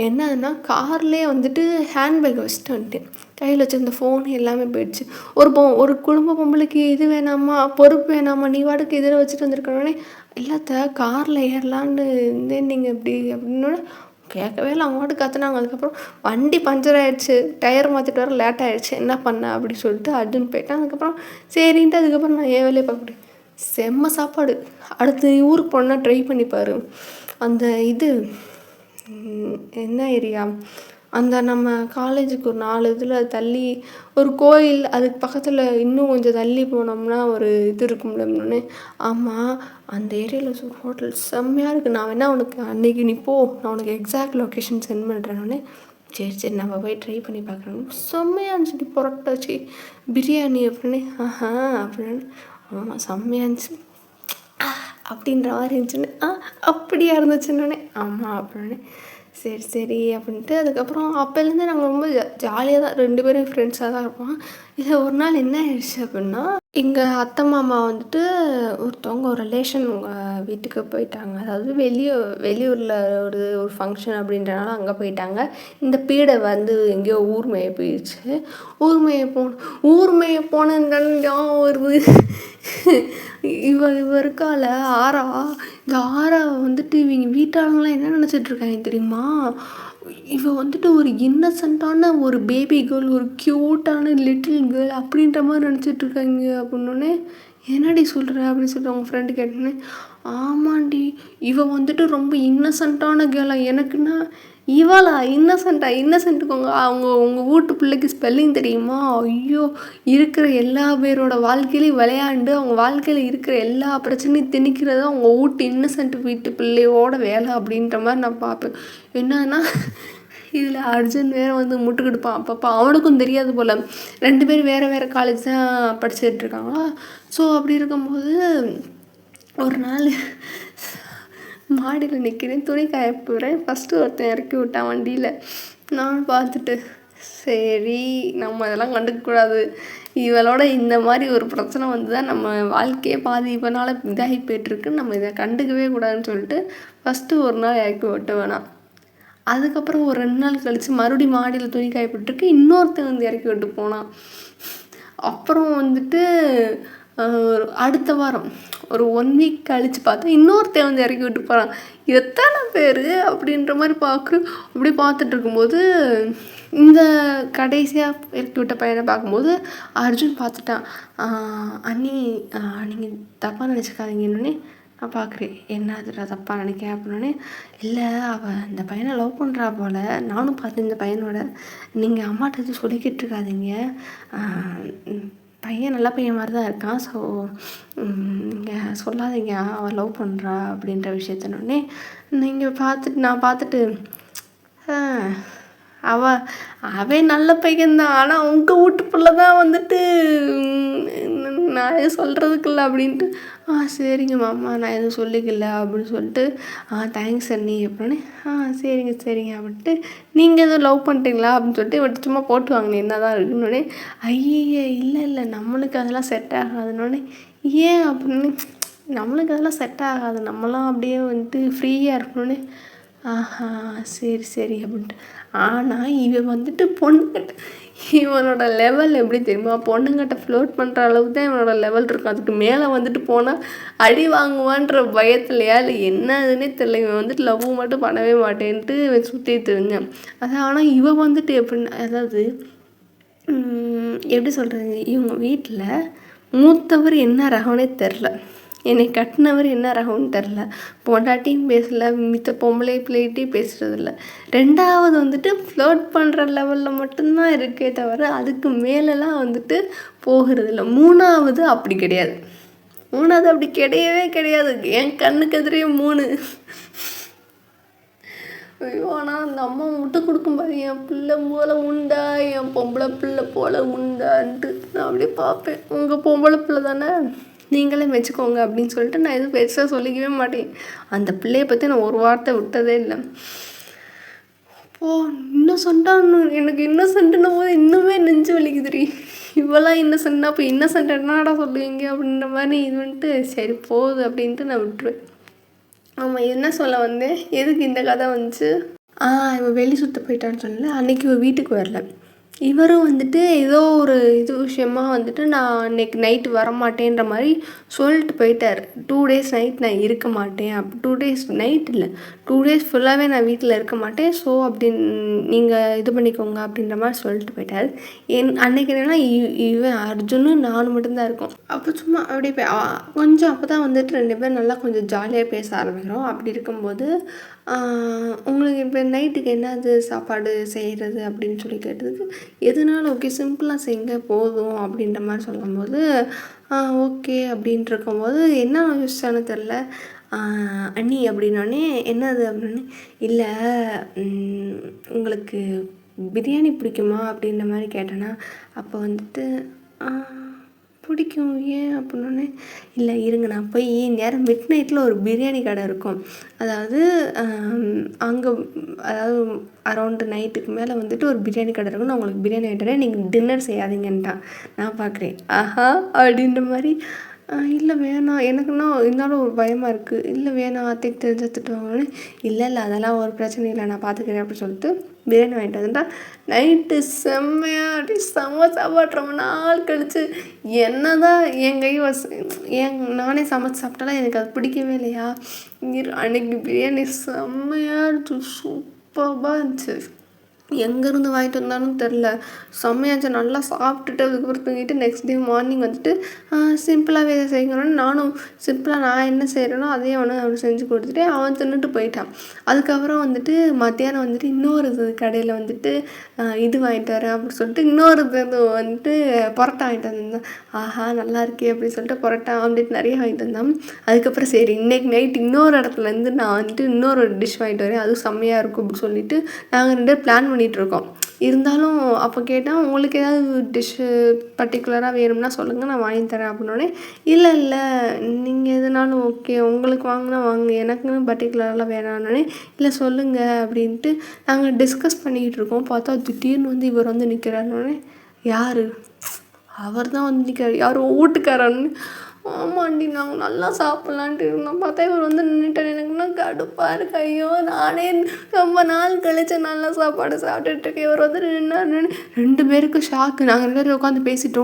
என்னதுன்னா கார்லேயே வந்துட்டு ஹேண்ட்பேக் வச்சுட்டு வந்துட்டேன், கையில் வச்சுருந்த ஃபோன் எல்லாமே போயிடுச்சு. ஒரு குடும்ப பொம்பளைக்கு இது வேணாமா, பொறுப்பு வேணாமா, நீ வாடகை இதில் வச்சுட்டு வந்துருக்கோன்னே, எல்லாத்த காரில் ஏறலான்னு இருந்தேன் நீங்கள் இப்படி அப்படின்னோட கேட்கவே இல்லை. அவங்க மட்டும் கற்றுனாங்க. அதுக்கப்புறம் வண்டி பஞ்சர் ஆகிடுச்சு, டயர் மாற்றிட்டு வர லேட் ஆகிடுச்சு, என்ன பண்ண அப்படின்னு சொல்லிட்டு அர்ஜுன் போயிட்டேன். அதுக்கப்புறம் சரின்ட்டு அதுக்கப்புறம் நான் ஏன் வேலையை பார்க்க செம்ம சாப்பாடு. அடுத்து ஊருக்கு போனால் ட்ரை பண்ணிப்பார். அந்த இது என்ன ஏரியா, அந்த நம்ம காலேஜுக்கு ஒரு 4 இதில் தள்ளி ஒரு கோயில், அதுக்கு பக்கத்தில் இன்னும் கொஞ்சம் தள்ளி போனோம்னா ஒரு இது இருக்கும்லன்னு. ஆமாம், அந்த ஏரியாவில் ஒரு ஹோட்டல் செம்மையாக இருக்குது. நான் வேணா உனக்கு அன்றைக்கி நீ போ, நான் உனக்கு எக்ஸாக்ட் லொக்கேஷன் சென்ட் பண்ணுறேன்னொடனே, சரி சரி நம்ம போய் ட்ரை பண்ணி பார்க்குறோம். செம்மையாக இருந்துச்சு பரோட்டா பிரியாணி அப்படின்னு. ஆஹா அப்படின்னு. ஆமாம் செம்மையாக இருந்துச்சு அப்படின்ற மாதிரி இருந்துச்சுன்னு. அப்படியா இருந்துச்சுன்னே ஆமாம் அப்படின்னு. சரி சரி அப்படின்ட்டு அதுக்கப்புறம் அப்போலேருந்து நாங்கள் ரொம்ப ஜாலியாக தான் 2 பேரும் ஃப்ரெண்ட்ஸாக தான் இருப்போம். இதில் ஒரு நாள் என்ன ஆயிடுச்சு அப்படின்னா, எங்கள் அத்தை மாமா வந்துட்டு ஒருத்தவங்க ஒரு ரிலேஷன் வீட்டுக்கு போயிட்டாங்க. அதாவது வெளியூரில் ஒரு ஒரு ஃபங்க்ஷன் அப்படின்றனால அங்கே போயிட்டாங்க. இந்த பீடை வந்து எங்கேயோ ஊர் மேய போயிடுச்சு. ஊர் மேய போனேன்னு வருது. இவ இருக்கால ஆரா. இந்த ஆரா வந்துட்டு இவங்க வீட்டாளங்களாம் என்ன நினச்சிட்ருக்காங்க தெரியுமா? இவ வந்துட்டு ஒரு இன்னசென்ட்டான ஒரு பேபி கேர்ள், ஒரு க்யூட்டான லிட்டில் கேர்ள் அப்படின்ற மாதிரி நினச்சிட்ருக்காங்க. அப்படின்னோடனே என்னடி சொல்கிற அப்படின்னு சொல்லிட்டு அவங்க ஃப்ரெண்டு கேட்டோன்னே, ஆமாண்டி இவ வந்துட்டு ரொம்ப இன்னசென்ட்டான கேர்ளாக. எனக்குன்னா இவளா இன்னசென்ட்டுக்கு உங்கள் வீட்டு பிள்ளைக்கு ஸ்பெல்லிங் தெரியுமா? ஐயோ இருக்கிற எல்லா பேரோட வாழ்க்கையிலையும் விளையாண்டு அவங்க வாழ்க்கையில் இருக்கிற எல்லா பிரச்சனையும் திணிக்கிறது அவங்க வீட்டு இன்னசென்ட் வீட்டு பிள்ளையோட வேலை அப்படின்ற மாதிரி நான் பார்ப்பேன். என்னன்னா இதில் அர்ஜுன் வேறு வந்து முட்டுக்கெடுப்பான். அப்பப்போ அவனுக்கும் தெரியாது போல். 2 பேரும் வேறு காலேஜ் தான் படிச்சுட்டு இருக்காங்களா. ஸோ அப்படி இருக்கும்போது ஒரு நாள் மாடியில் நிற்கிறேன், துணி காய போகிறேன். ஃபஸ்ட்டு ஒருத்தன் இறக்கி விட்டான் வண்டியில். நான் பார்த்துட்டு சரி நம்ம இதெல்லாம் கண்டுக்கக்கூடாது, இவளோட இந்த மாதிரி ஒரு பிரச்சனை வந்து தான் நம்ம வாழ்க்கையே பாதி இப்போனால இதாகி போய்ட்டுருக்குன்னு நம்ம இதை கண்டுக்கவே கூடாதுன்னு சொல்லிட்டு ஃபஸ்ட்டு ஒரு நாள் இறக்கி விட்டு வேணாம். அதுக்கப்புறம் ஒரு 2 நாள் கழித்து மறுபடியும் மாடியில் துணி காய போட்டுருக்கு. இன்னொருத்தன் வந்து இறக்கி விட்டு போனான். அப்புறம் வந்துட்டு அடுத்த வாரம் ஒரு 1 வீக் கழித்து பார்த்தா இன்னொருத்தன் வந்து இறக்கி விட்டு போகிறான். எத்தனை பேர் அப்படின்ற மாதிரி அப்படி பார்த்துட்டு இருக்கும்போது இந்த கடைசியாக இறக்கி விட்ட பையனை பார்க்கும்போது அர்ஜுன் பார்த்துட்டான். அண்ணி நீங்கள் தப்பாக நினச்சிக்காதீங்கன்னே நான் பார்க்குறேன். என்ன அதுடா தப்பாக நினைக்கிறேன் அப்படின்னே, இல்லை அவள் இந்த பையனை லவ் பண்ணுறா போல், நானும் பார்த்தேன் இந்த பையனோட. நீங்கள் அம்மாட்ட எதுவும் சொல்லிக்கிட்டு இருக்காதீங்க, பையன் நல்ல பையன் மாதிரி தான் இருக்கான். ஸோ நீங்கள் சொல்லாதீங்க அவள் லவ் பண்ணுறா அப்படின்ற விஷயத்தினோடனே நான் பார்த்துட்டு அவன் நல்ல பையன்தான், ஆனால் உங்கள் வீட்டு பிள்ளை தான் வந்துட்டு நான் எதுவும் சொல்கிறதுக்கு இல்லை அப்படின்ட்டு. சரிங்க மாமா நான் எதுவும் சொல்லிக்கல அப்படின்னு சொல்லிட்டு, தேங்க்ஸ் அண்ணி அப்படின்னு. சரிங்க அப்படின்ட்டு, நீங்கள் எதுவும் லவ் பண்ணிட்டீங்களா அப்படின்னு சொல்லிட்டு இவட்டு சும்மா போட்டு வாங்கினேன் என்ன தான் இருக்குன்னொடனே, ஐயே இல்லை நம்மளுக்கு அதெல்லாம் செட் ஆகாதுன்னொடனே, ஏன் அப்படின்னு, நம்மளுக்கு அதெல்லாம் செட் ஆகாது, நம்மளாம் அப்படியே வந்துட்டு ஃப்ரீயாக இருக்கணுன்னே, சரி அப்படின்ட்டு. ஆனால் இவன் வந்துட்டு பொண்ணுங்கிட்ட இவனோட லெவல் எப்படி தெரியுமா? பொண்ணுங்கிட்ட ஃப்ளோட் பண்ணுற அளவுக்கு தான் இவனோட லெவல் இருக்கும். அதுக்கு மேலே வந்துட்டு போனால் அடி வாங்குவான்ற பயத்துலையா இல்லை என்னதுன்னே தெரியல. இவன் வந்துட்டு லவ் மட்டும் பண்ணவே மாட்டேன்ட்டு இவன் சுற்றி தெரிஞ்சான். ஆனால் இவன் வந்துட்டு எப்படின்னா, அதாவது எப்படி சொல்கிறது, இவங்க வீட்டில் மூத்தவர் என்ன ரகம்னே தெரில, என்னை கட்டினவர் என்ன ரகம்னு தெரில, பொண்டாட்டியும் பேசலை, மித்த பொம்பளை பிள்ளைகிட்டையும் பேசுகிறதில்ல. 2வது வந்துட்டு ஃப்ளோட் பண்ணுற லெவலில் மட்டும்தான் இருக்கே தவிர அதுக்கு மேலெலாம் வந்துட்டு போகிறதில்ல. 3வது அப்படி கிடையாது. 3வது அப்படி கிடையவே. என் கண்ணுக்கு எதிரே 3. ஐயோ ஆனால் அந்த அம்மா முட்டை கொடுக்கும்போது என் பிள்ளை போல் உண்டா, என் பொம்பளை பிள்ளை போல் உண்டான்ட்டு நான் அப்படியே பார்ப்பேன். உங்கள் பொம்பளை பிள்ளை தானே, நீங்களே வச்சுக்கோங்க அப்படின்னு சொல்லிட்டு நான் எதுவும் பெருசாக சொல்லிக்கவே மாட்டேன். அந்த பிள்ளையை பற்றி நான் ஒரு வார்த்தை விட்டதே இல்லை. எனக்கு இன்னசென்ட்னும் போது இன்னுமே நெஞ்சு வலிக்குதுரி. இவெல்லாம் இன்னசென்ட்னா இப்போ இன்னசென்ட் என்னடா சொல்லுவீங்க அப்படின்ற மாதிரி இது வந்துட்டு சரி போகுது அப்படின்ட்டு நான் விட்டுருவேன். ஆமாம் என்ன சொல்ல வந்தேன், எதுக்கு இந்த கதை வந்துச்சு? இவன் வெளி சுற்ற போயிட்டான்னு சொன்னல, அன்றைக்கி இவன் வீட்டுக்கு வரல. இவரும் வந்துட்டு ஏதோ ஒரு விஷயமா வந்துட்டு நான் அன்றைக்கி நைட்டு வரமாட்டேன்ற மாதிரி சொல்லிட்டு போயிட்டார். 2 days நைட் நான் இருக்க மாட்டேன். 2 days நைட் இல்லை, 2 days ஃபுல்லாகவே நான் வீட்டில் இருக்க மாட்டேன். ஸோ அப்படின்னு நீங்கள் இது பண்ணிக்கோங்க அப்படின்ற மாதிரி சொல்லிட்டு போயிட்டார். அன்றைக்கி என்னென்னா இவன் அர்ஜுனும் நானும் மட்டும்தான் இருக்கோம். அப்போ சும்மா அப்படியே கொஞ்சம் அப்போ தான் வந்துட்டு 2 பேரும் நல்லா கொஞ்சம் ஜாலியாக பேச ஆரம்பிக்கிறோம். அப்படி இருக்கும்போது உங்களுக்கு இப்போ நைட்டுக்கு என்னது சாப்பாடு செய்கிறது அப்படின்னு சொல்லி கேட்டதுக்கு, எதுனாலும் ஓகே சிம்பிளாக செய்யுங்க போதும் அப்படின்ற மாதிரி சொல்லும்போது ஓகே அப்படின்ட்டு இருக்கும்போது என்ன யோசிச்சானு தெரில, அண்ணி அப்படின்னோடனே என்னது அப்படின்னு, இல்லை உங்களுக்கு பிரியாணி பிடிக்குமா அப்படின்ற மாதிரி கேட்டேன்னா, அப்போ வந்துட்டு பிடிக்கும் ஏன் அப்படின்னோடனே, இல்லை இருங்க நான் போய் நேரம் மிட் நைட்டில் ஒரு பிரியாணி கடை இருக்கும், அதாவது அங்கே அதாவது அரௌண்டு நைட்டுக்கு மேலே வந்துட்டு ஒரு பிரியாணி கடை இருக்கும், நான் உங்களுக்கு பிரியாணி வாங்கிட்டு நீங்கள் டின்னர் செய்யாதீங்கன்ட்டான். நான் பார்க்குறேன், ஆஹா அப்படின்ற மாதிரி. இல்லை வேணாம், எனக்குன்னா இருந்தாலும் ஒரு பயமாக இருக்குது, இல்லை வேணாம் அத்தைக்கு தெரிஞ்சு திட்டுவாங்கன்னு. இல்லை அதெல்லாம் ஒரு பிரச்சனை இல்லை, நான் பார்த்துக்கிறேன் அப்படின்னு சொல்லிட்டு பிரியாணி வாங்கிட்டு வந்துட்டா. நைட்டு செம்மையாக அப்படி செம்ம சாப்பாடு. ரொம்ப நாள் கழித்து என்ன தான் என் கை நானே சமைச்சு சாப்பிட்டாலும் எனக்கு அது பிடிக்கவே இல்லையா. அன்றைக்கி பிரியாணி செம்மையாக இருந்துச்சு, சூப்பராக இருந்துச்சு. எங்கேருந்து வாங்கிட்டு வந்தாலும் தெரில, செம்மையாச்சு. நல்லா சாப்பிட்டுட்டு அதுக்கப்புறம் தூங்கிட்டு நெக்ஸ்ட் டே மார்னிங் வந்துட்டு சிம்பிளாகவே இதை செய்யணும்னு நானும் சிம்பிளாக நான் என்ன செய்கிறேனோ அதே அவனுக்கு செஞ்சு கொடுத்துட்டு அவன் தின்னுட்டு போயிட்டான். அதுக்கப்புறம் வந்துட்டு மத்தியானம் வந்துட்டு இன்னொரு கடையில் வந்துட்டு இது வாங்கிட்டு வரேன் அப்படின்னு சொல்லிட்டு இன்னொரு இது வந்துட்டு பரோட்டா வாங்கிட்டு வந்திருந்தேன். ஆஹா நல்லா இருக்கே அப்படின்னு சொல்லிட்டு பரோட்டா ஆம்லேட் நிறைய வாங்கிட்டு வந்தான். அதுக்கப்புறம் சரி இன்றைக்கி நைட் இன்னொரு இடத்துலேருந்து நான் வந்துட்டு இன்னொரு டிஷ் வாங்கிட்டு வரேன், அதுவும் செம்மையாக இருக்கும் அப்படின்னு சொல்லிட்டு நாங்கள் 2 பேர் பிளான் பண்ணிகிட்ருக்கோம். இருந்தாலும் அப்போ கேட்டால் உங்களுக்கு ஏதாவது டிஷ்ஷு பர்டிகுலராக வேணும்னா சொல்லுங்கள் நான் வாங்கி தரேன் அப்படின்னோடனே, இல்லை நீங்கள் எதுனாலும் ஓகே, உங்களுக்கு வாங்கினா வாங்க, எனக்குன்னு பர்டிகுலரெலாம் வேணான்னே, இல்லை சொல்லுங்கள் அப்படின்ட்டு நாங்கள் டிஸ்கஸ் பண்ணிக்கிட்டு இருக்கோம். பார்த்தா திடீர்னு வந்து இவர் வந்து நிற்கிறாருன்னொடனே, யார் அவர் தான் வந்து நிற்கிறார், யாரும் வீட்டுக்காரன்னு. ஆமாண்டி நாங்கள் நல்லா சாப்பிட்லான்ட்டு இருந்தோம், பார்த்தா இவர் வந்து நின்றுட்டார். எனக்குன்னா கடுப்பாக இருக்கு. ஐயோ நானே ரொம்ப நாள் கழிச்சு நல்லா சாப்பாடு சாப்பிட்டுட்ருக்கேன், இவர் வந்து நின்று 2 பேருக்கும் ஷாக்கு. நாங்கள் 2 பேரும் உட்காந்து பேசிட்டு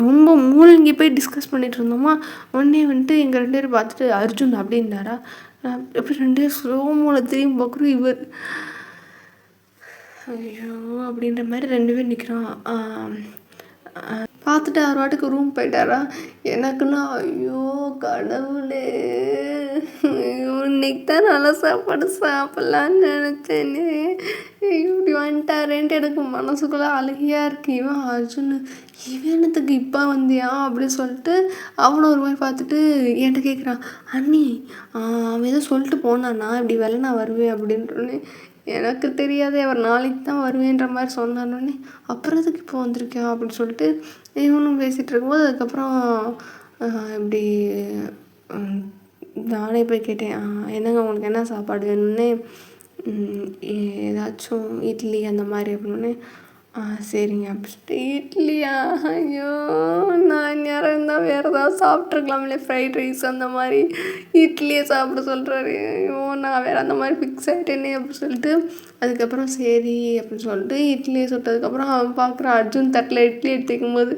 ரொம்ப மூழ்கி போய் டிஸ்கஸ் பண்ணிகிட்டு இருந்தோமா. உடனே வந்துட்டு எங்கள் 2 பேரும் பார்த்துட்டு அர்ஜுன் அப்படின்னாரா. எப்படி 2 பேரும் ஸ்லோமோவில் திரும்பி பார்க்குறோம். இவர் ஐயோ அப்படின்ற மாதிரி 2 பேர் நிற்கிறோம். பார்த்துட்டு அவர் வாட்டுக்கு ரூம் போயிட்டாரா. எனக்குன்னா ஐயோ கடவுளே, இன்னைக்கு தான் நல்லா சாப்பாடு சாப்பிட்லான்னு நினச்சேனே, இப்படி வந்துட்டாரேன்ட்டு எனக்கு மனசுக்குள்ளே அழுகையாக இருக்குது. இவன் அர்ஜுன் இவனத்துக்கு இப்போ வந்தியா அப்படின்னு சொல்லிட்டு அவனை ஒரு மாதிரி பார்த்துட்டு என்கிட்ட கேட்குறான், அண்ணி அவன் எதோ சொல்லிட்டு போனான்னா இப்படி வேலை நான் வருவேன் அப்படின்றோன்னே. எனக்கு தெரியாதே, அவர் நாளைக்கு தான் வருவேன்ற மாதிரி சொன்னானோடனே, அப்புறம் எதுக்கு இப்போ வந்திருக்கேன் அப்படின்னு சொல்லிட்டு இவனும் பேசிகிட்டு இருக்கும்போது அதுக்கப்புறம் இப்படி நானே போய் கேட்டேன், என்னங்க உங்களுக்கு என்ன சாப்பாடு வேணும்னே, ஏதாச்சும் இட்லி அந்த மாதிரி அப்படின்னே. சரிங்க அப்படி சொல்லிட்டு இட்லியா, ஐயோ நான் நேரம் இருந்தால் வேறு ஏதாவது சாப்பிட்ருக்கலாம்ல, ஃப்ரைட் ரைஸ் அந்த மாதிரி, இட்லியை சாப்பிட சொல்கிறாரு. ஐயோ நான் வேறு அந்த மாதிரி ஃபிக்ஸ் ஆகிட்டேனே அப்படின்னு சொல்லிட்டு அதுக்கப்புறம் சரி அப்படின்னு சொல்லிட்டு இட்லியை சுட்டதுக்கப்புறம் அவன் பார்க்குறான் அர்ஜுன் தட்டில் இட்லி எடுத்து வைக்கும்போது,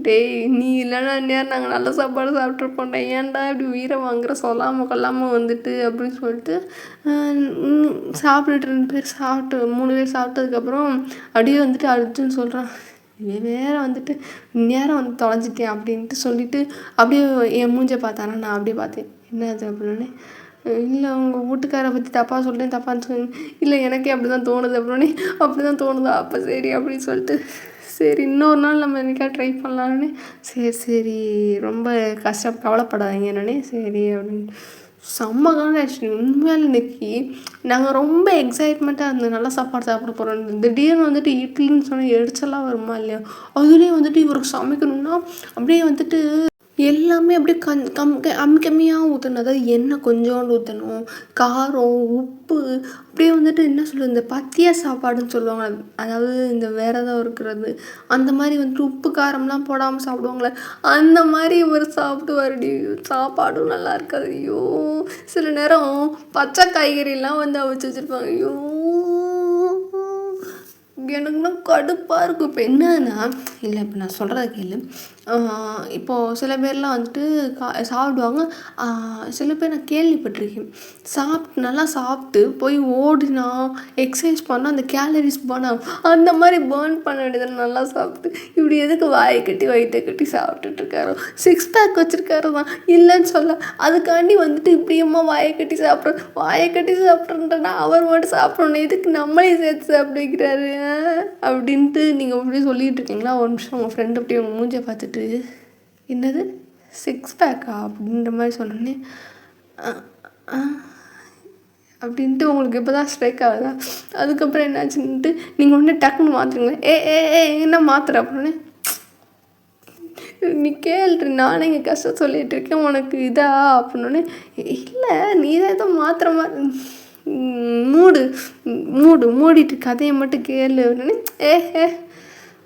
டேய் நீ இல்லைன்னா நேரம் நாங்கள் நல்ல சாப்பாடு சாப்பிட்ருப்போம்டா, ஏன்டா இப்படி உயிரை வாங்குற சொல்லாமல் கொல்லாமல் வந்துட்டு அப்படின்னு சொல்லிட்டு சாப்பிட்டுட்டு 2 பேர் சாப்பிட்டு 3 பேர் சாப்பிட்டதுக்கப்புறம் அப்படியே வந்துட்டு அர்ஜுன் சொல்கிறான், இவன் வேறு வந்துட்டு நேரம் வந்து தொலைஞ்சிட்டேன் அப்படின்ட்டு சொல்லிவிட்டு அப்படியே என் மூஞ்சை பார்த்தானா. நான் அப்படியே பார்த்தேன், என்ன அது அப்படின்னே. இல்லை உங்கள் வீட்டுக்காரை பற்றி தப்பாக சொல்லிட்டேன், தப்பான்னு சொல்லி, இல்லை எனக்கே அப்படி தான் தோணுது அப்படின்னே. அப்படி தான் தோணுதா, அப்போ சரி அப்படின்னு சொல்லிட்டு சரி இன்னொரு நாள் நம்ம என்னைக்கா ட்ரை பண்ணலான்னு. சரி ரொம்ப கவலைப்படாதீங்க என்னன்னே. சரி அப்படின்னு செம்ம ஆக்சுவலி உண்மையால் இன்றைக்கி நாங்கள் ரொம்ப எக்ஸைட்மெண்ட்டாக இருந்தோம், நல்லா சாப்பாடு சாப்பிட போகிறோம். திடீர்னு வந்துட்டு இட்லின்னு சொன்னால் எரிச்சலாக வருமா இல்லையா. அதுலேயும் வந்துட்டு இவருக்கு சமைக்கணும்னா அப்படியே வந்துட்டு எல்லாமே அப்படியே கம்மியாக ஊற்றணும். அதாவது எண்ணெய் கொஞ்சோண்டு ஊற்றணும், காரம் உப்பு அப்படியே வந்துட்டு என்ன சொல்கிறது, இந்த பத்திய சாப்பாடுன்னு சொல்லுவாங்க, அதாவது இந்த விரதம் இருக்கிறது அந்த மாதிரி வந்துட்டு உப்பு காரம்லாம் போடாமல் சாப்பிடுவாங்களே அந்த மாதிரி ஒரு சாப்பிடுவாருடி. சாப்பாடும் நல்லா இருக்காது. ஐயோ சில நேரம் பச்சை காய்கறிலாம் வந்து அவிச்சு வச்சுருப்பாங்க. ஐயோ எனக்குன்னா கடுப்பாக இருக்கும். இப்போ என்னன்னா இல்லை இப்போ நான் சொல்கிறத கேளு. இப்போது சில பேர்லாம் வந்துட்டு சாப்பிடுவாங்க. சில பேர் நான் கேள்விப்பட்டிருக்கேன், நல்லா சாப்பிட்டு போய் ஓடினா எக்ஸசைஸ் பண்ணால் அந்த கேலரிஸ் பர்ன் ஆகும். அந்த மாதிரி பர்ன் பண்ண வேண்டியது நல்லா சாப்பிட்டு. இப்படி எதுக்கு வாயை கட்டி வயிற்றை கட்டி சாப்பிட்டுட்ருக்காரோ. 6 பேக் வச்சுருக்காரு தான் இல்லைன்னு சொல்ல, அதுக்காண்டி வந்துட்டு இப்படியம்மா வாயை கட்டி சாப்பிட்றேன்றனா அவர் மட்டும் சாப்பிடணும், எதுக்கு நம்மளே சேர்த்து சாப்பிட்டு வைக்கிறாரு அப்படின்ட்டு நீங்கள் அப்படி சொல்லிகிட்டு இருக்கீங்களா. ஒரு நிமிஷம் உங்கள் ஃப்ரெண்டு அப்படி உங்கள் மூஞ்சியை பார்த்துட்டு, என்னது 6 பேக்கா அப்படின்ற மாதிரி சொன்னோன்னே அப்படின்ட்டு உங்களுக்கு இப்போ தான் ஸ்ட்ரைக் ஆகுதா? அதுக்கப்புறம் என்னாச்சுன்ட்டு நீங்கள் ஒன்று டக்குன்னு மாற்றுறீங்களே, ஏ என்ன மாற்றுற அப்படின்னு. நீ கேள்றி, நானே இங்கே கஷ்டம் சொல்லிகிட்டு இருக்கேன், உனக்கு இதா அப்படின்னோடனே, இல்லை நீ தான் ஏதோ மாத்திர மாதிரி மூடிட்டு கதையை மட்டும் கேளு அப்படின்னு. ஏ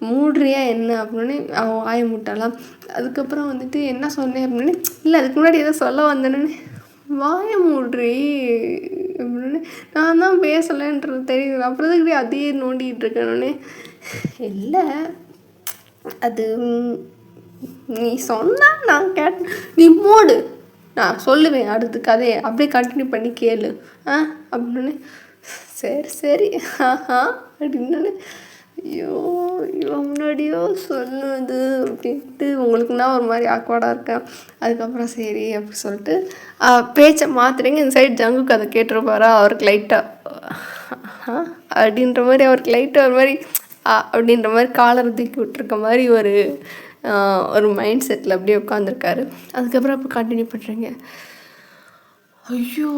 மூடுறியா என்ன அப்படின்னு அவன் வாய முட்டாலாம். அதுக்கப்புறம் வந்துட்டு என்ன சொன்னேன் அப்படின்னு, இல்லை அதுக்கு முன்னாடி ஏதோ சொல்ல வந்தேன்னு. வாய மூடுறி அப்படின்னு. நான் தான் பேசலைன்றது தெரியுது, அப்புறம் தான் அதையே நோண்டிகிட்டு இருக்கேன்னு. இல்லை அது நீ சொன்னா நான் கேட்டேன், நீ மூடு, நான் சொல்லுவேன் அடுத்த கதையை, அப்படியே கண்டினியூ பண்ணி கேளு அப்படின்னு. சரி அப்படின்னு. ஐயோ இவன் முன்னாடியோ சொல்லுது அப்படின்ட்டு உங்களுக்குன்னா ஒரு மாதிரி ஆக்வர்டாக இருக்கேன். அதுக்கப்புறம் சரி அப்படி சொல்லிட்டு பேச்சை மாற்றுறீங்க. இந்த சைடு ஜங்குக்கு அதை கேட்டுருப்பாரா, அவருக்கு லைட்டாக அப்படின்ற மாதிரி, அவருக்கு லைட்டாக ஒரு மாதிரி அப்படின்ற மாதிரி காலரை தூக்கி விட்டுருக்க மாதிரி ஒரு மைண்ட் செட்டில் அப்படியே உட்காந்துருக்காரு. அதுக்கப்புறம் அப்போ கண்டினியூ பண்ணுறீங்க. ஐயோ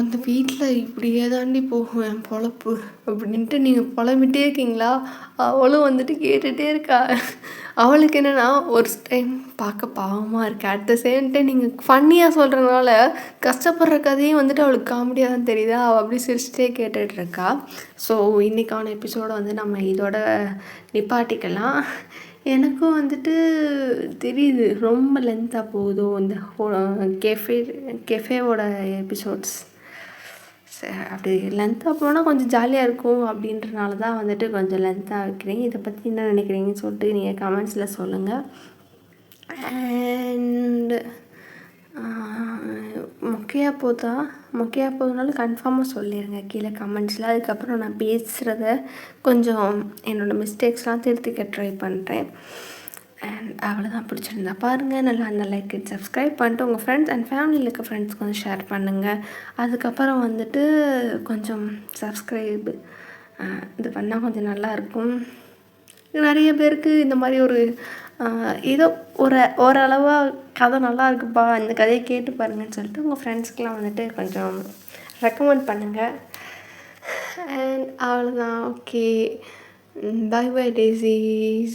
அந்த வீட்டில் இப்படியே தாண்டி போகும் என் பொழப்பு அப்படின்ட்டு நீங்கள் புலம்பிட்டே இருக்கீங்களா? அவளும் வந்துட்டு கேட்டுகிட்டே இருக்கா. அவளுக்கு என்னென்னா ஒரு டைம் பார்க்க பாவமாக இருக்குது, அட் த சேம் டைம் நீங்கள் ஃபன்னியாக சொல்கிறதுனால கஷ்டப்படுற கதையும் வந்துட்டு அவளுக்கு காமெடியாக தான் தெரியுதா. அவள் அப்படி சிரிச்சிட்டே கேட்டுட்ருக்கா. ஸோ இன்றைக்கான எபிசோடை வந்து நம்ம இதோட நிப்பாட்டிக்கலாம். எனக்கும் வந்துட்டு தெரியுது ரொம்ப லென்த்தாக போகுதோ இந்த கெஃபேவோட எபிசோட்ஸ். அப்படி லென்த்தாக போனால் கொஞ்சம் ஜாலியாக இருக்கும் அப்படின்றனால தான் வந்துட்டு கொஞ்சம் லென்த்தாக வைக்கிறேன். இதை பற்றி என்ன நினைக்கிறீங்கன்னு சொல்லிட்டு நீங்கள் கமெண்ட்ஸில் சொல்லுங்கள். அண்ட் மொக்கையாக போகுதுனாலும் கன்ஃபார்மாக சொல்லிடுங்க கீழே கமெண்ட்ஸில். அதுக்கப்புறம் நான் பேசுகிறத கொஞ்சம் என்னோடய மிஸ்டேக்ஸ்லாம் திருத்திக்க ட்ரை பண்ணுறேன். அண்ட் அவ்வளோதான். பிடிச்சிருந்தா பாருங்கள், நல்லா அந்த லைக் சப்ஸ்கிரைப் பண்ணிட்டு உங்கள் ஃப்ரெண்ட்ஸ் அண்ட் ஃபேமிலியில் இருக்க ஃப்ரெண்ட்ஸ் கொஞ்சம் ஷேர் பண்ணுங்கள். அதுக்கப்புறம் வந்துட்டு கொஞ்சம் சப்ஸ்கிரைப் இது பண்ணால் கொஞ்சம் நல்லாயிருக்கும். நிறைய பேருக்கு இந்த மாதிரி ஒரு ஏதோ ஓரளவாக கதை நல்லா இருக்குப்பா, இந்த கதையை கேட்டு பாருங்கன்னு சொல்லிட்டு உங்கள் ஃப்ரெண்ட்ஸ்க்கெலாம் வந்துட்டு கொஞ்சம் ரெக்கமெண்ட் பண்ணுங்கள். அண்ட் அவ்வளோதான். Okay, bye டேஸீஸ்.